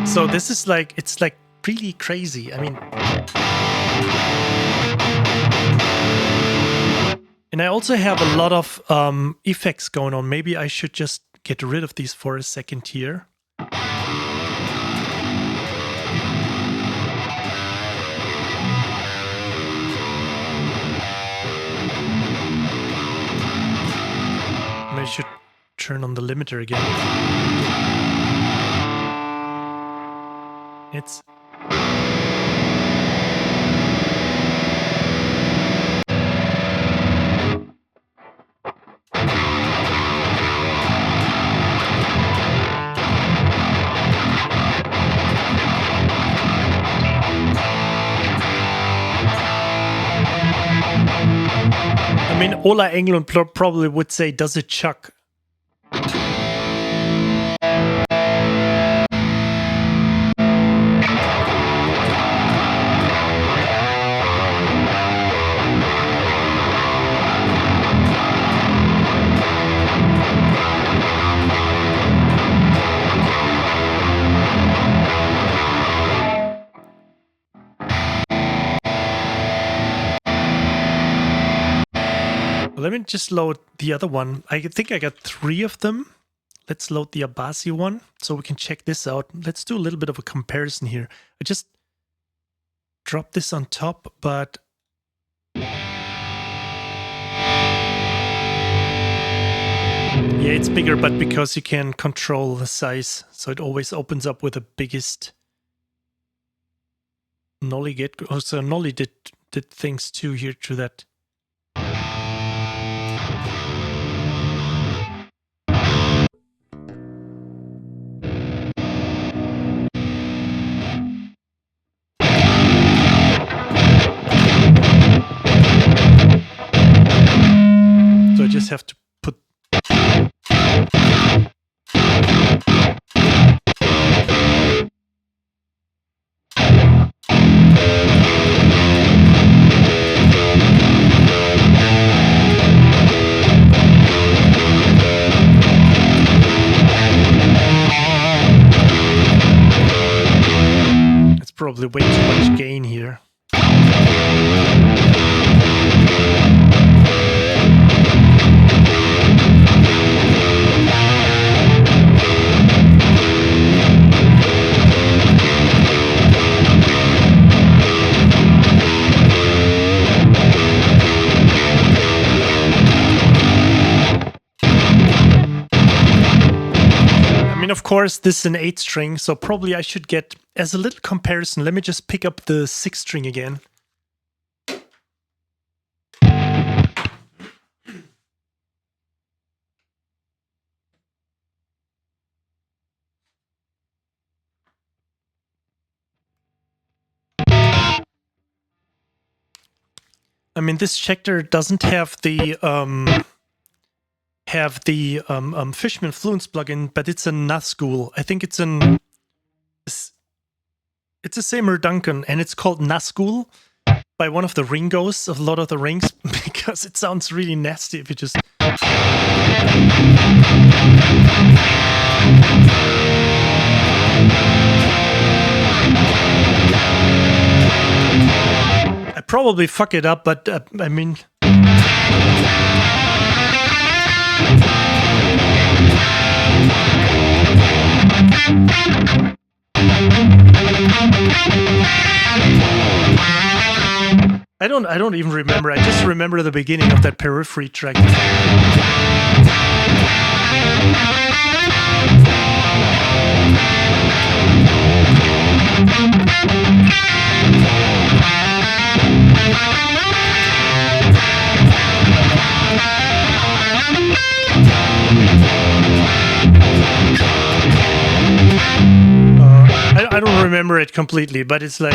So this is like, it's like really crazy. I mean, and I also have a lot of effects going on. Maybe I should just get rid of these for a second here. Maybe I should turn on the limiter again. mean, Ola Englund probably would say, does it chuck? Let me just load the other one. I think I got 3 of them. Let's load the Abasi one so we can check this out. Let's do a little bit of a comparison here. I just dropped this on top, but yeah, it's bigger, but because you can control the size, so it always opens up with the biggest. Nolly also Nolly did things too here to that. So I just have to put. It's probably way too much gain here. Of course, this is an 8 string, so probably I should get, as a little comparison, let me just pick up the 6 string again. I mean, this Schecter doesn't have the Fishman Fluence plugin, but it's a Nazgul. I think it's a Seymour Duncan, and it's called Nazgul by one of the Ringos of Lord of the Rings because it sounds really nasty if you just. I probably fuck it up, but I mean. I don't even remember. I just remember the beginning of that Periphery track. I don't remember it completely, but it's like.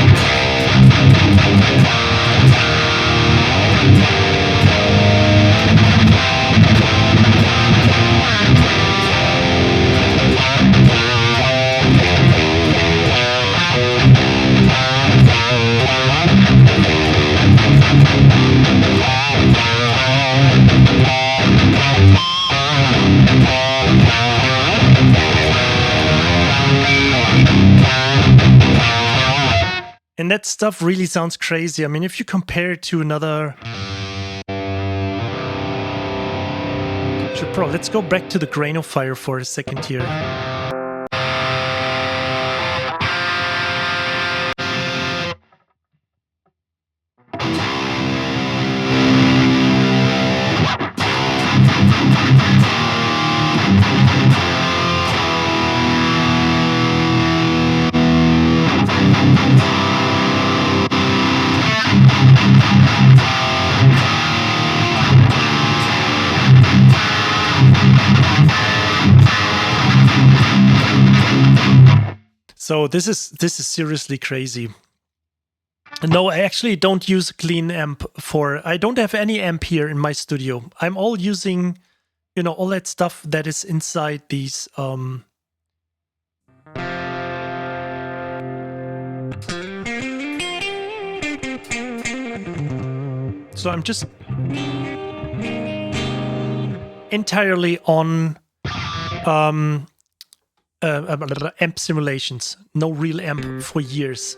And that stuff really sounds crazy. I mean, if you compare it to another. Let's go back to the Grain of Fire for a second here. So this is seriously crazy. No, I actually don't use a clean amp I don't have any amp here in my studio. I'm all using, all that stuff that is inside these, so I'm just entirely on amp simulations. No real amp for years.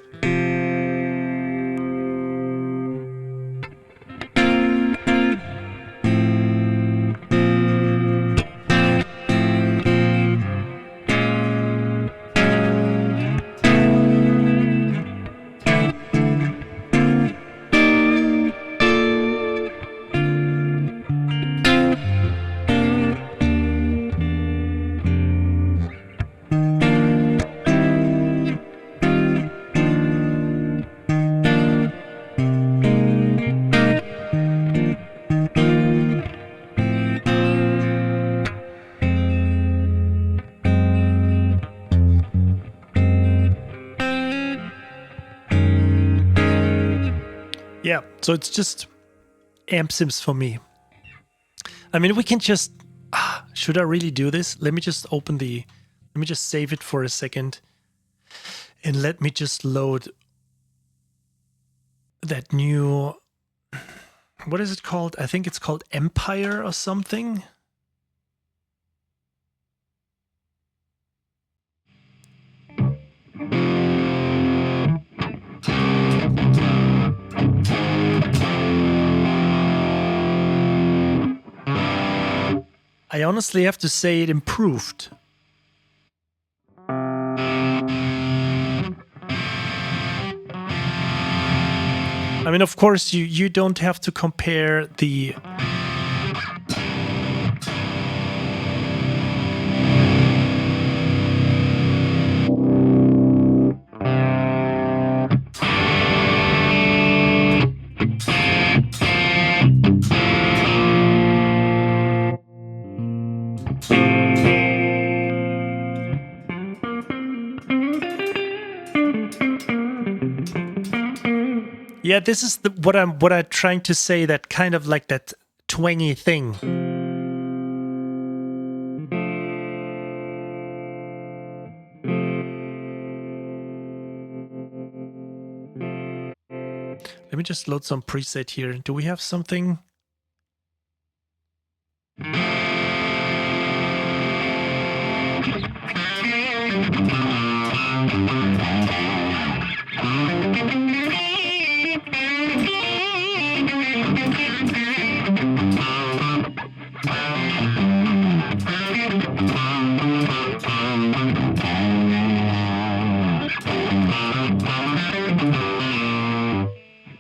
Yeah, so it's just amp sims for me. I mean, we can just... should I really do this? Let me just let me just save it for a second. And let me just load that new... What is it called? I think it's called Empire or something. I honestly have to say it improved. I mean, of course, you don't have to compare the... Yeah, this is what I'm trying to say, that kind of like that twangy thing. Let me just load some preset here. Do we have something?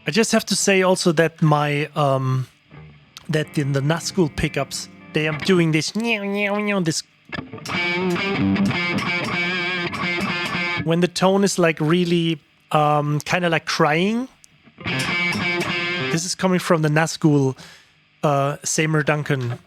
I just have to say also that my that in the Nazgul pickups they are doing this this when the tone is like really kind of like crying. This is coming from the Nazgul Seymour Duncan.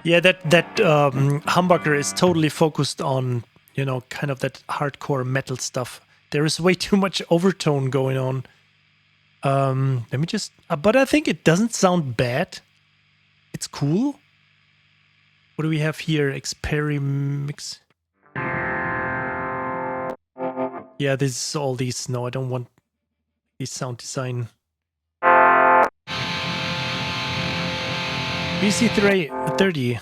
Yeah, that humbucker is totally focused on, kind of that hardcore metal stuff. There is way too much overtone going on. Let me just... but I think it doesn't sound bad. It's cool. What do we have here? Experimix. Yeah, this is all these... No, I don't want this sound design. BC30.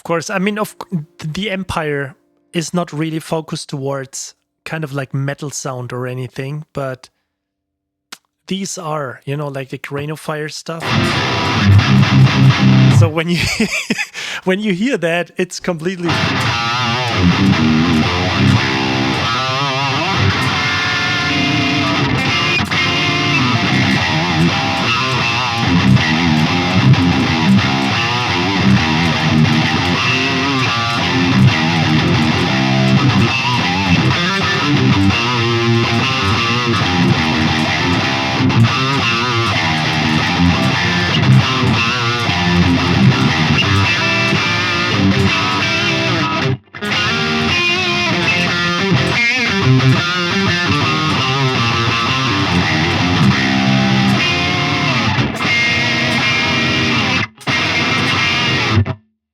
course. I mean, the Empire is not really focused towards kind of like metal sound or anything, but these are, like the Craniofire stuff. So when you when you hear that, it's completely...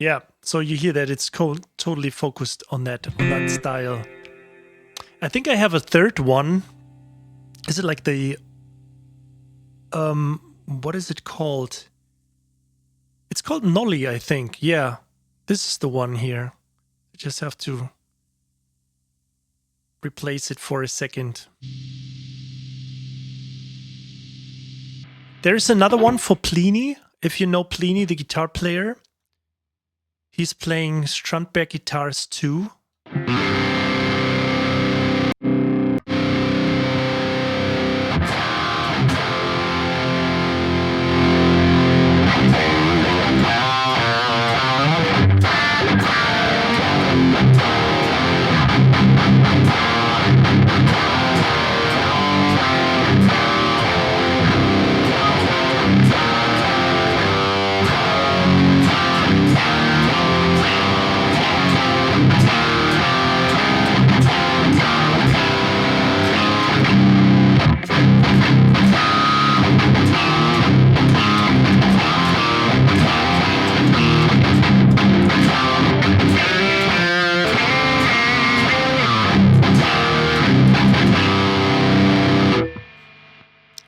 Yeah, so you hear that it's totally focused on that style. I think I have a third one. Is it like the what is it called? It's called Nolly, I think. Yeah, this is the one here. I just have to replace it for a second. There's another one for Pliny. If you know Pliny, the guitar player. He's playing Strandberg guitars too.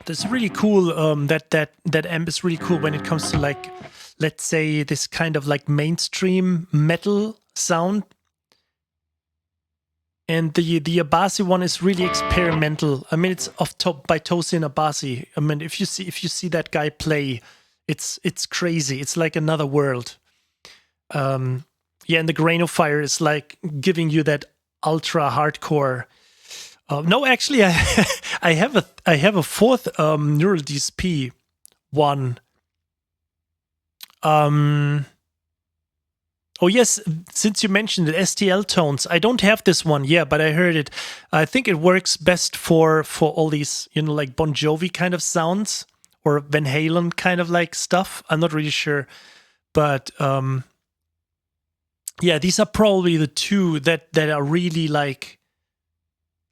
That's really cool. That amp is really cool when it comes to, like, let's say this kind of like mainstream metal sound. And the Abasi one is really experimental. I mean, it's by Tosin Abasi. I mean, if you see that guy play, it's crazy. It's like another world. Yeah, and the Craniofire is like giving you that ultra hardcore. No, actually, I have a fourth Neural DSP one. Oh yes, since you mentioned it, STL tones. I don't have this one, yeah, but I heard it. I think it works best for all these, like Bon Jovi kind of sounds or Van Halen kind of like stuff. I'm not really sure, but yeah, these are probably the two that are really like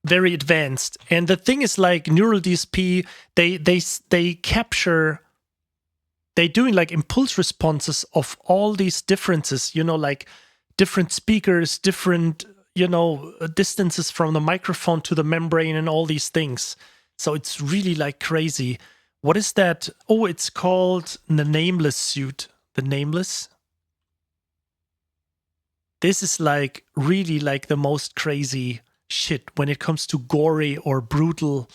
very advanced. And the thing is, like Neural DSP, they capture. They're doing like impulse responses of all these differences, like different speakers, different, distances from the microphone to the membrane and all these things. So it's really like crazy. What is that? Oh, it's called the Nameless suit. The Nameless. This is like really like the most crazy shit when it comes to gory or brutal.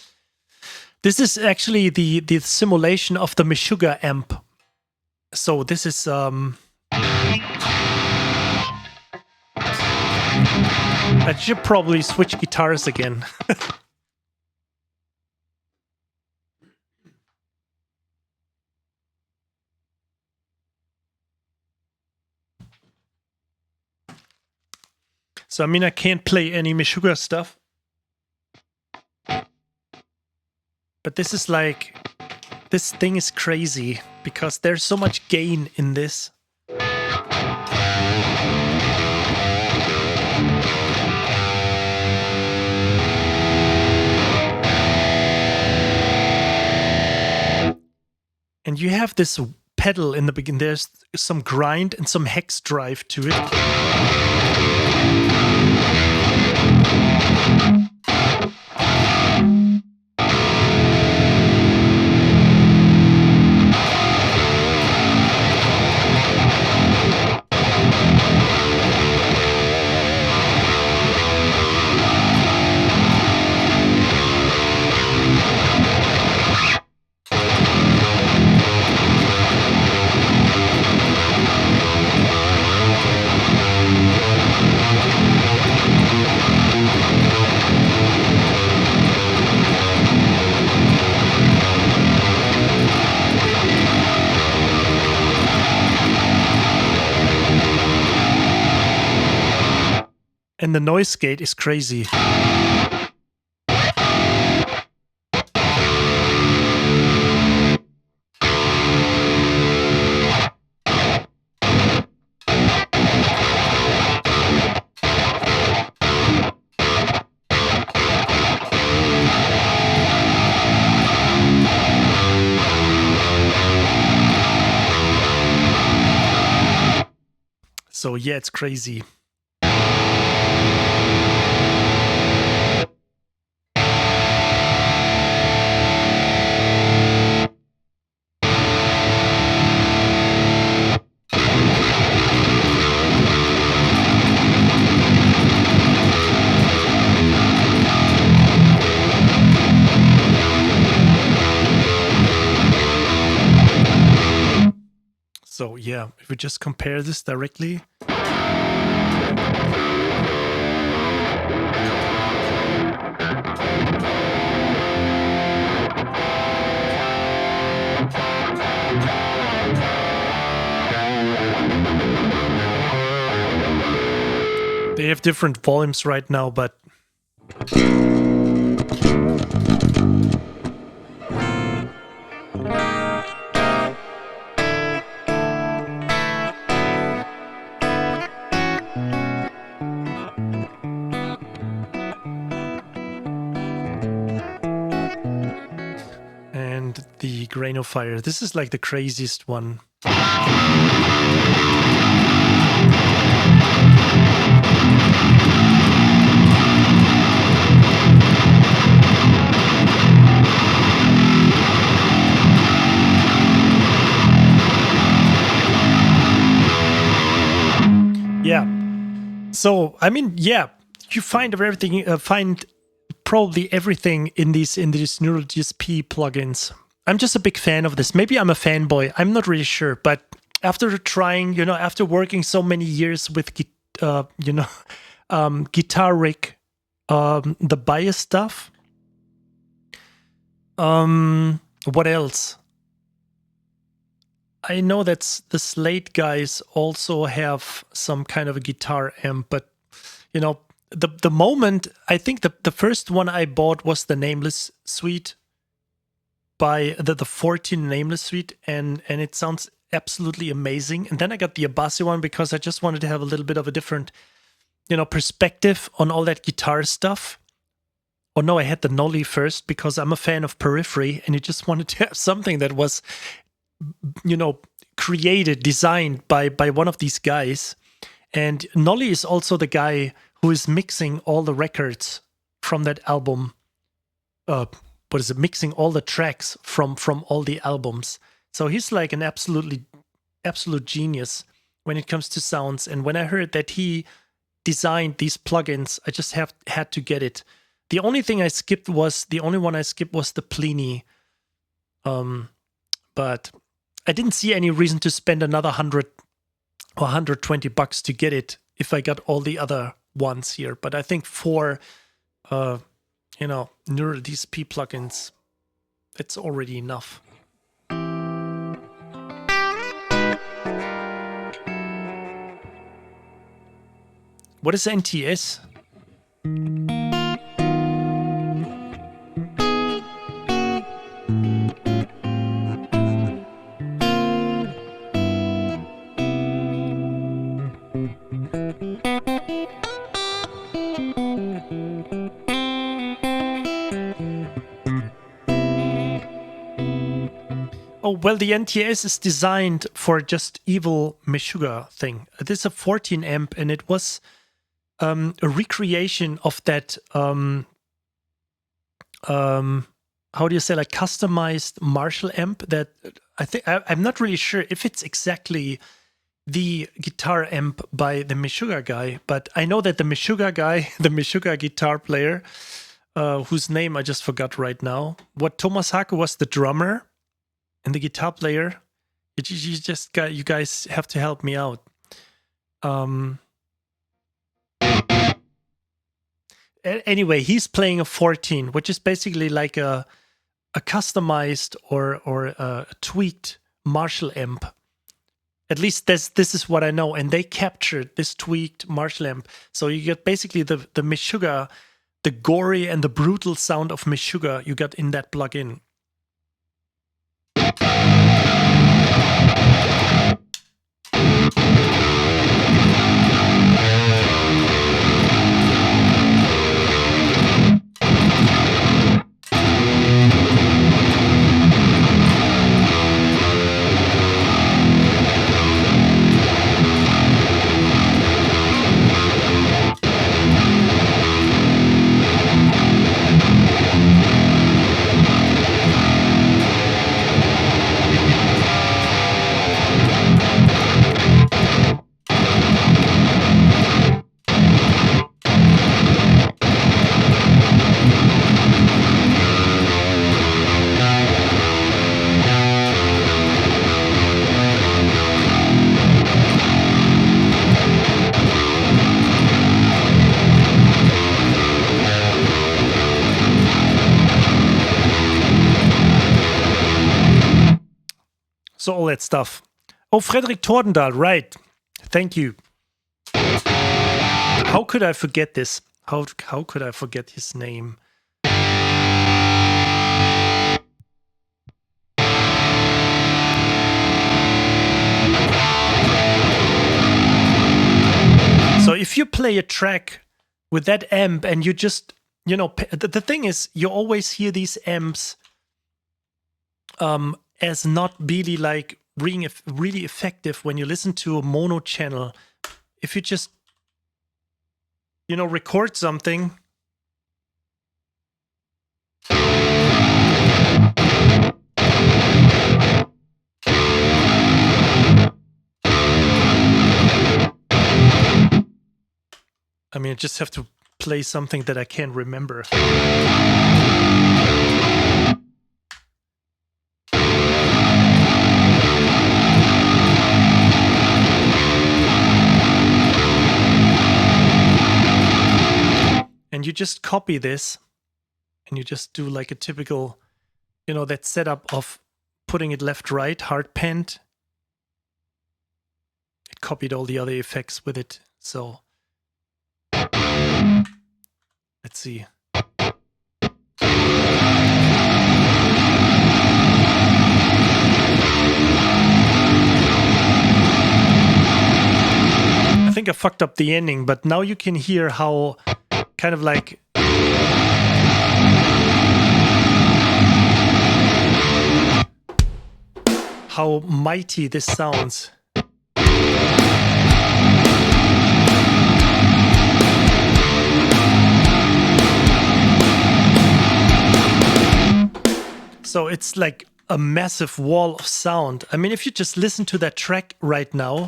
This is actually the simulation of the Meshuggah amp. So this is I should probably switch guitars again. So I mean, I can't play any Meshuggah stuff. But this is like, this thing is crazy because there's so much gain in this. And you have this pedal in the beginning. There's some grind and some hex drive to it. And the noise gate is crazy. So yeah, it's crazy. So yeah, if we just compare this directly. They have different volumes right now, but and the Grain of Fire. This is like the craziest one. Yeah. So I mean, yeah, you find everything. Find probably everything in these neural DSP plugins. I'm just a big fan of this. Maybe I'm a fanboy. I'm not really sure. But after trying, after working so many years with, Guitar Rig, the bias stuff. What else? I know that the Slate guys also have some kind of a guitar amp, but the moment I think the first one I bought was the Nameless Suite by the 14 Nameless Suite, and it sounds absolutely amazing. And then I got the Abasi one because I just wanted to have a little bit of a different, perspective on all that guitar stuff. Oh no, I had the Nolly first because I'm a fan of Periphery, and I just wanted to have something that was, created, designed by one of these guys. And Nolly is also the guy who is mixing all the records from that album. Mixing all the tracks from all the albums. So he's like an absolute genius when it comes to sounds. And when I heard that he designed these plugins, I just had to get it. The only one I skipped was the Pliny. But I didn't see any reason to spend another $100 or $120 to get it if I got all the other ones here. But I think for neural DSP plugins, it's already enough. What is NTS? Oh, well, the NTS is designed for just evil Meshuggah thing. This is a 14 amp, and it was a recreation of that, how do you say, like customized Marshall amp that I'm not really sure if it's exactly the guitar amp by the Meshuggah guy, but I know that the Meshuggah guy, the Meshuggah guitar player, whose name I just forgot right now, Thomas Haku was the drummer and the guitar player. You guys have to help me out. Anyway, he's playing a 14, which is basically like a customized or a tweaked Marshall amp. At least this is what I know. And they captured this tweaked Marshall amp. So you get basically the Meshuggah, the gory and the brutal sound of Meshuggah you got in that plugin. So all that stuff. Oh, Frederick Tordendahl, right. Thank you. How could I forget this? How could I forget his name? So if you play a track with that amp and you just, you know, the thing is, you always hear these amps as not really like really effective when you listen to a mono channel. If you just, you know, record something. I mean, I just have to play something that I can't remember. And you just copy this and you just do like a typical, you know, that setup of putting it left, right, hard panned. It copied all the other effects with it. So let's see. I think I fucked up the ending, but now you can hear how kind of like how mighty this sounds. So it's like a massive wall of sound. I mean, if you just listen to that track right now.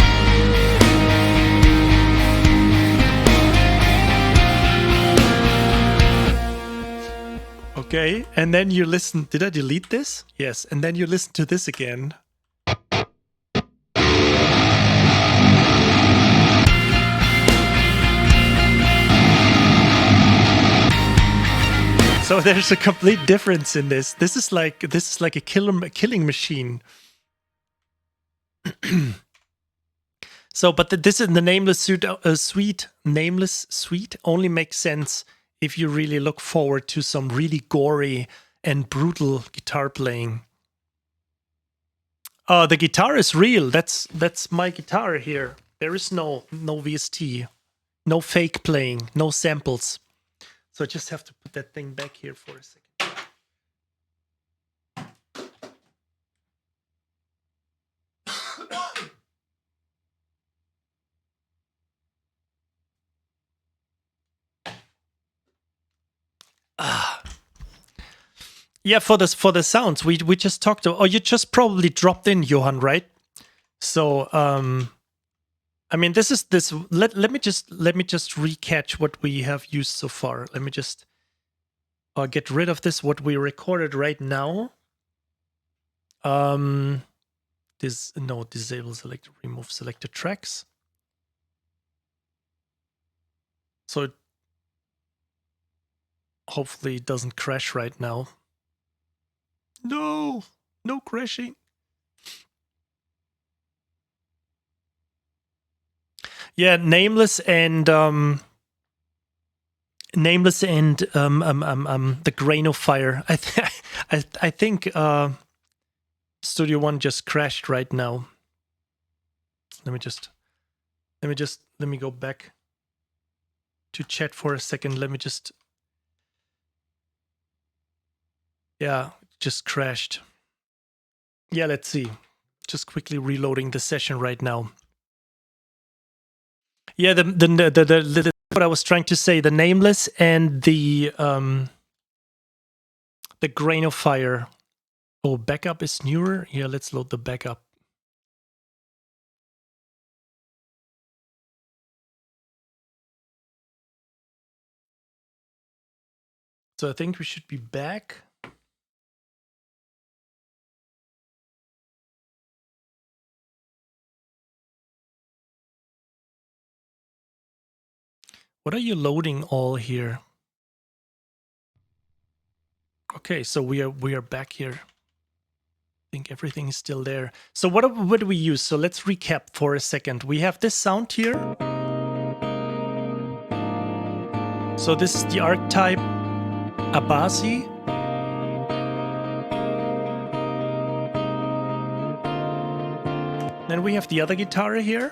Okay, and then you listen. Did I delete this? Yes, and then you listen to this again. So there's a complete difference in this. This is like a killing machine. So, but this is the nameless suite. Nameless suite only makes sense if you really look forward to some really gory and brutal guitar playing. The guitar is real. That's my guitar here. There is no VST, no fake playing, no samples. So I just have to put that thing back here for a second. Yeah, for the sounds we just talked about. Oh, you just probably dropped in, Johan, right? So I mean, this. Let me just recatch what we have used so far. Let me just get rid of this. What we recorded right now. Disable select, remove selected tracks. So hopefully it doesn't crash right now. No crashing. Yeah, Nameless and the Grain of Fire. I think Studio One just crashed right now. Let me go back to chat for a second. Let me just, yeah, just crashed. Yeah, let's see. Just quickly reloading the session right now. Yeah, the what I was trying to say, the Nameless and the Grain of Fire. Oh, backup is newer. Yeah, let's load the backup. So I think we should be back. What are you loading all here? Okay, so we are back here. I think everything is still there. So what do we use? So let's recap for a second. We have this sound here. So this is the archetype Abasi. Then we have the other guitar here.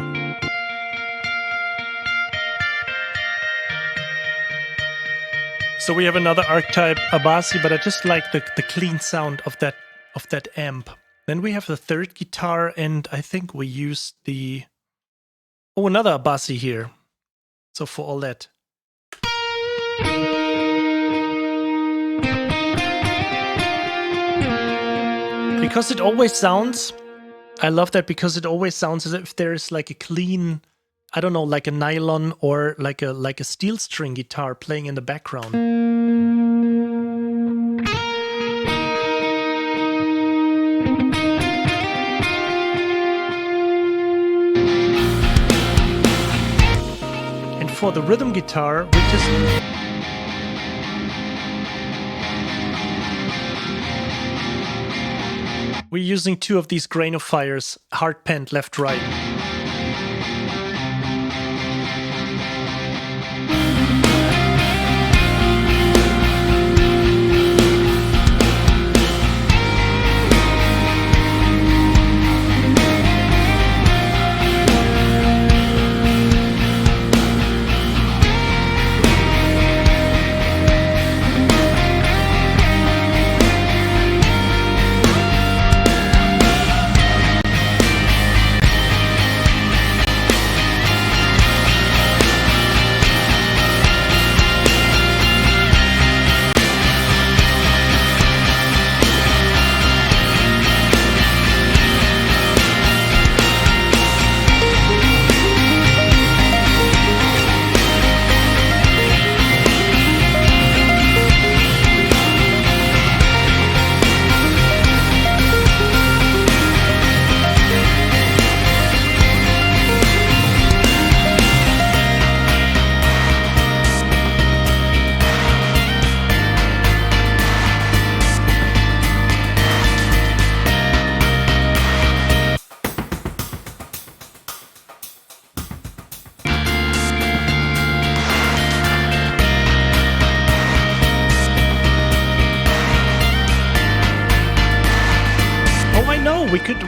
So we have another archetype Abasi, but I just like the clean sound of that amp. Then we have the third guitar, and I think we used another Abasi here. So for all that. Because it always sounds, I love that, because it always sounds as if there's like a clean, I don't know, like a nylon or like a steel string guitar playing in the background. And for the rhythm guitar, we're using two of these Grain of Fires, hard pent left right.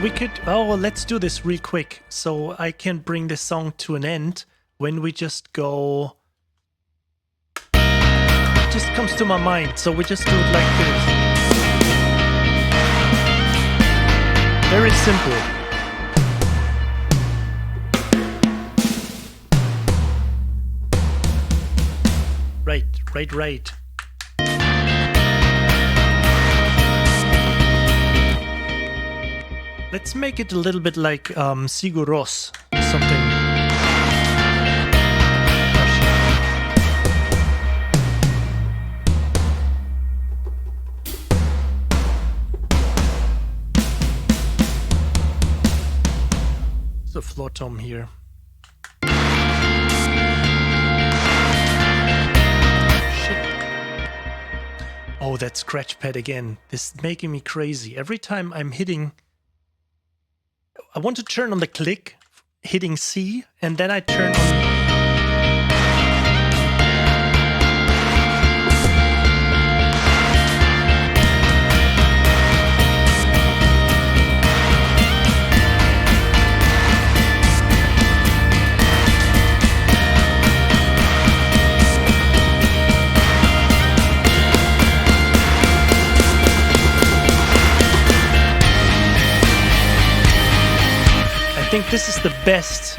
We could, oh, well, let's do this real quick so I can bring this song to an end when we just go. It just comes to my mind, so we just do it like this. Very simple. Right. Let's make it a little bit like Sigur Rós, something. There's a floor tom here. Oh, that scratch pad again. This is making me crazy. Every time I'm hitting, I want to turn on the click hitting C, and then I turn on. I think this is the best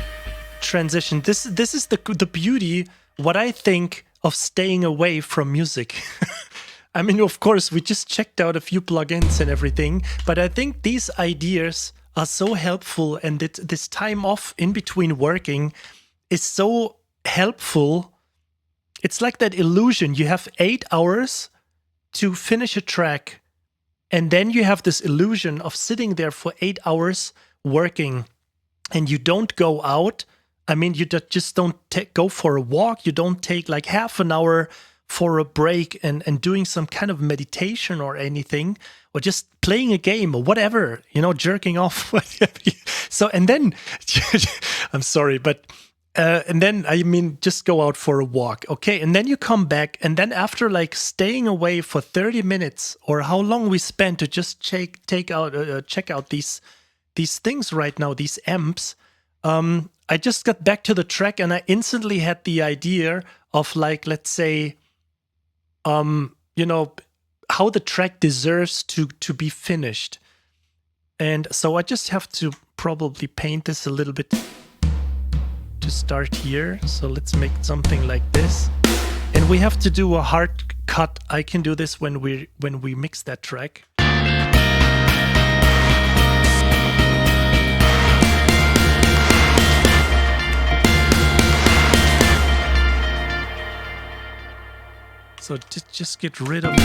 transition. This is the beauty, what I think of staying away from music. I mean, of course, we just checked out a few plugins and everything, but I think these ideas are so helpful, and this time off in between working is so helpful. It's like that illusion. You have 8 hours to finish a track, and then you have this illusion of sitting there for 8 hours working. And you don't go out. I mean, you just don't go for a walk. You don't take like half an hour for a break and doing some kind of meditation or anything, or just playing a game or whatever, jerking off. So, and then, I'm sorry, but, and then, I mean, just go out for a walk. Okay. And then you come back. And then after like staying away for 30 minutes or how long we spent to just check out these things right now, these amps, I just got back to the track and I instantly had the idea of like, let's say, how the track deserves to be finished. And so I just have to probably paint this a little bit to start here. So let's make something like this. And we have to do a hard cut. I can do this when we mix that track. So just get rid of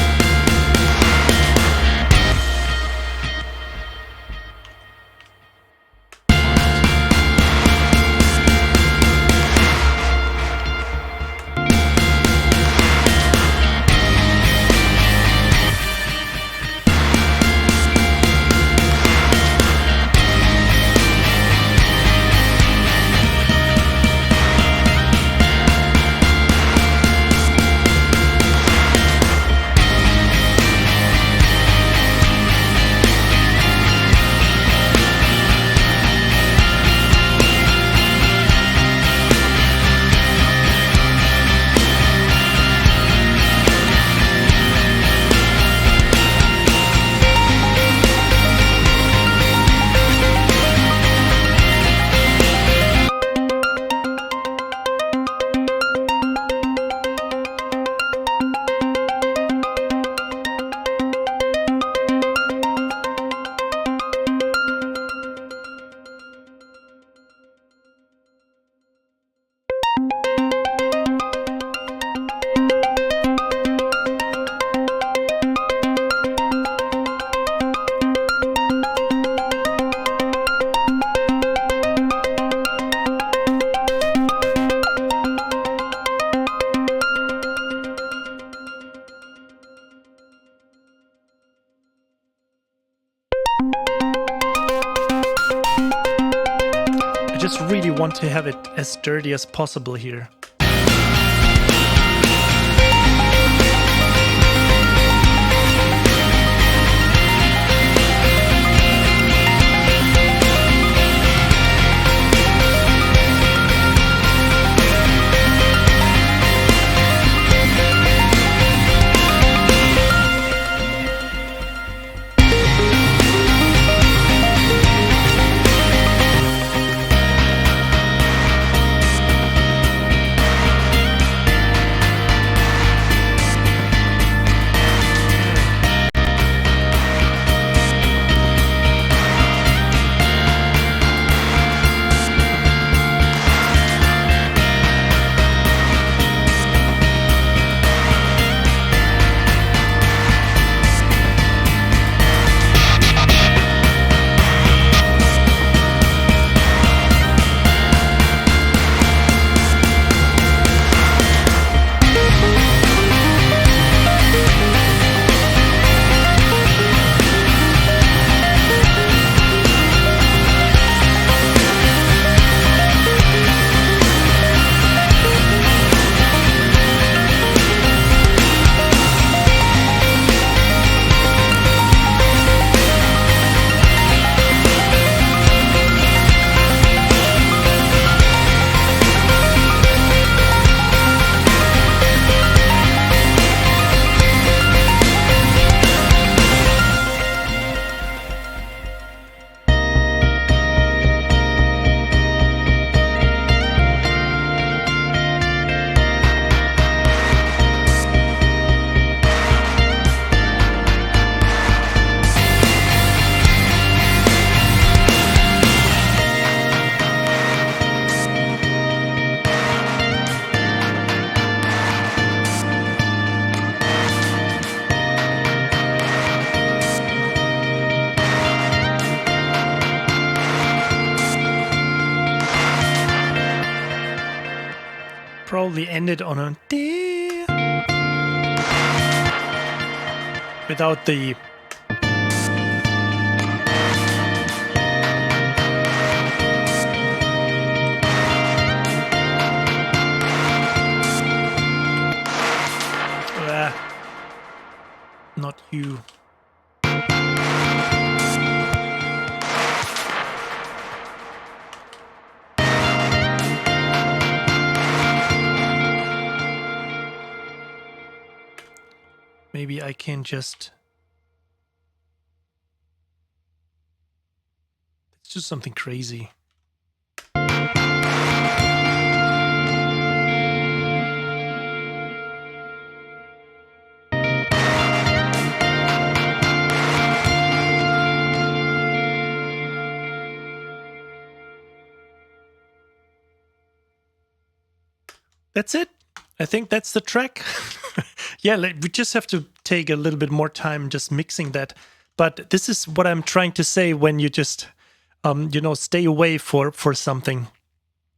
just really want to have it as sturdy as possible here. probably end it on a without the not you. Maybe I can just... Let's do something crazy. That's it. I think that's the track. Yeah, we just have to take a little bit more time just mixing that. But this is what I'm trying to say when you just, stay away for something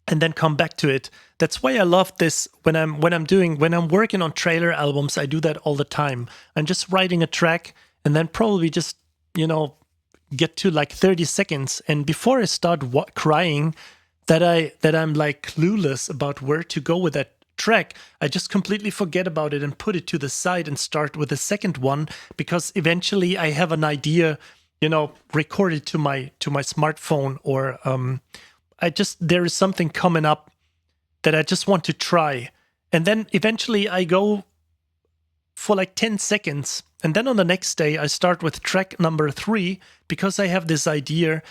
and then come back to it. That's why I love this when I'm working on trailer albums. I do that all the time. I'm just writing a track and then probably just, get to like 30 seconds. And before I start crying that I'm like clueless about where to go with that track, I just completely forget about it and put it to the side and start with the second one, because eventually I have an idea, recorded to my smartphone, or there is something coming up that I just want to try. And then eventually I go for like 10 seconds. And then on the next day, I start with track number 3 because I have this idea.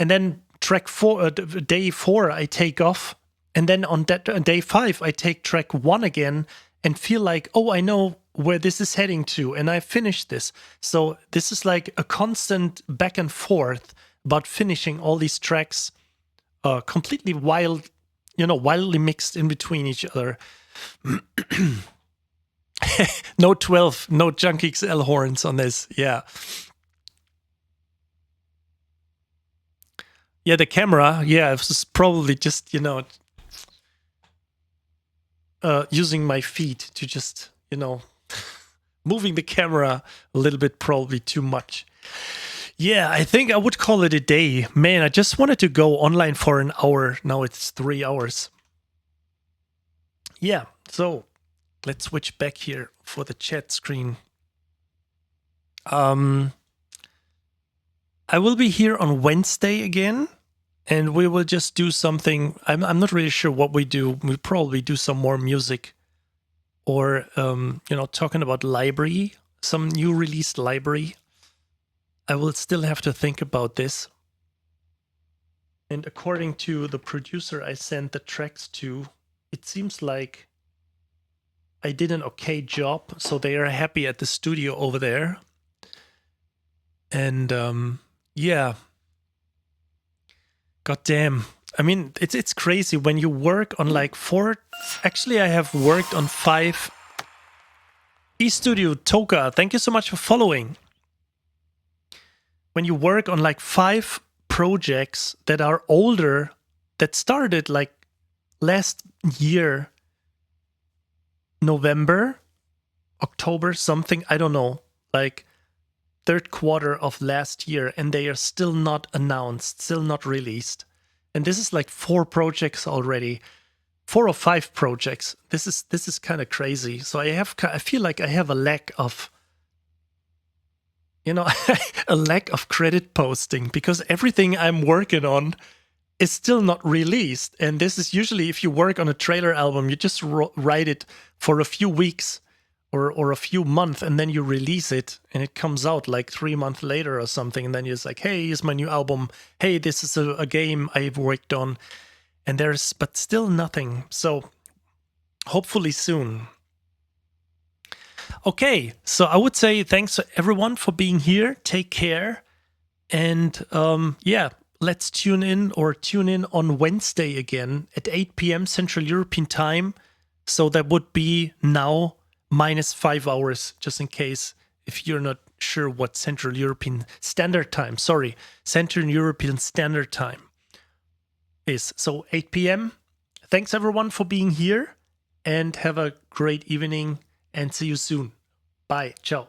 And then track 4, day 4, I take off. And then on that day 5, I take track 1 again and feel like, oh, I know where this is heading to. And I finished this. So this is like a constant back and forth about finishing all these tracks, completely wildly mixed in between each other. No 12, no Junk XL horns on this. Yeah. Yeah, the camera. Yeah, it was probably just, using my feet to just, moving the camera a little bit, probably too much. Yeah, I think I would call it a day. Man, I just wanted to go online for an hour. Now it's 3 hours. Yeah, so let's switch back here for the chat screen. I will be here on Wednesday again. And we will just do something. I'm not really sure what we do. We'll probably do some more music, or talking about library, some new released library. I will still have to think about this. And according to the producer I sent the tracks to, it seems like I did an okay job. So they are happy at the studio over there. And yeah. God damn. I mean, it's crazy when you work on like 4. Actually, I have worked on 5. eStudio Toka, thank you so much for following. When you work on like 5 projects that are older, that started like last year, November, October, something, I don't know, like 3rd quarter of last year, and they are still not announced, still not released. And this is like 4 projects already, 4 or 5 projects. This is kind of crazy. So I feel like I have a lack of, a lack of credit posting, because everything I'm working on is still not released. And this is usually, if you work on a trailer album, you just write it for a few weeks or a few months, and then you release it, and it comes out like 3 months later or something, and then you're just like, hey, here's my new album. Hey, this is a game I've worked on. And but still nothing. So hopefully soon. Okay, so I would say thanks to everyone for being here. Take care. And let's tune in on Wednesday again at 8 p.m. Central European Time. So that would be now -5 hours, just in case if you're not sure what Central European Standard Time is. So 8 p.m. Thanks everyone for being here. and have a great evening and see you soon. Bye. Ciao.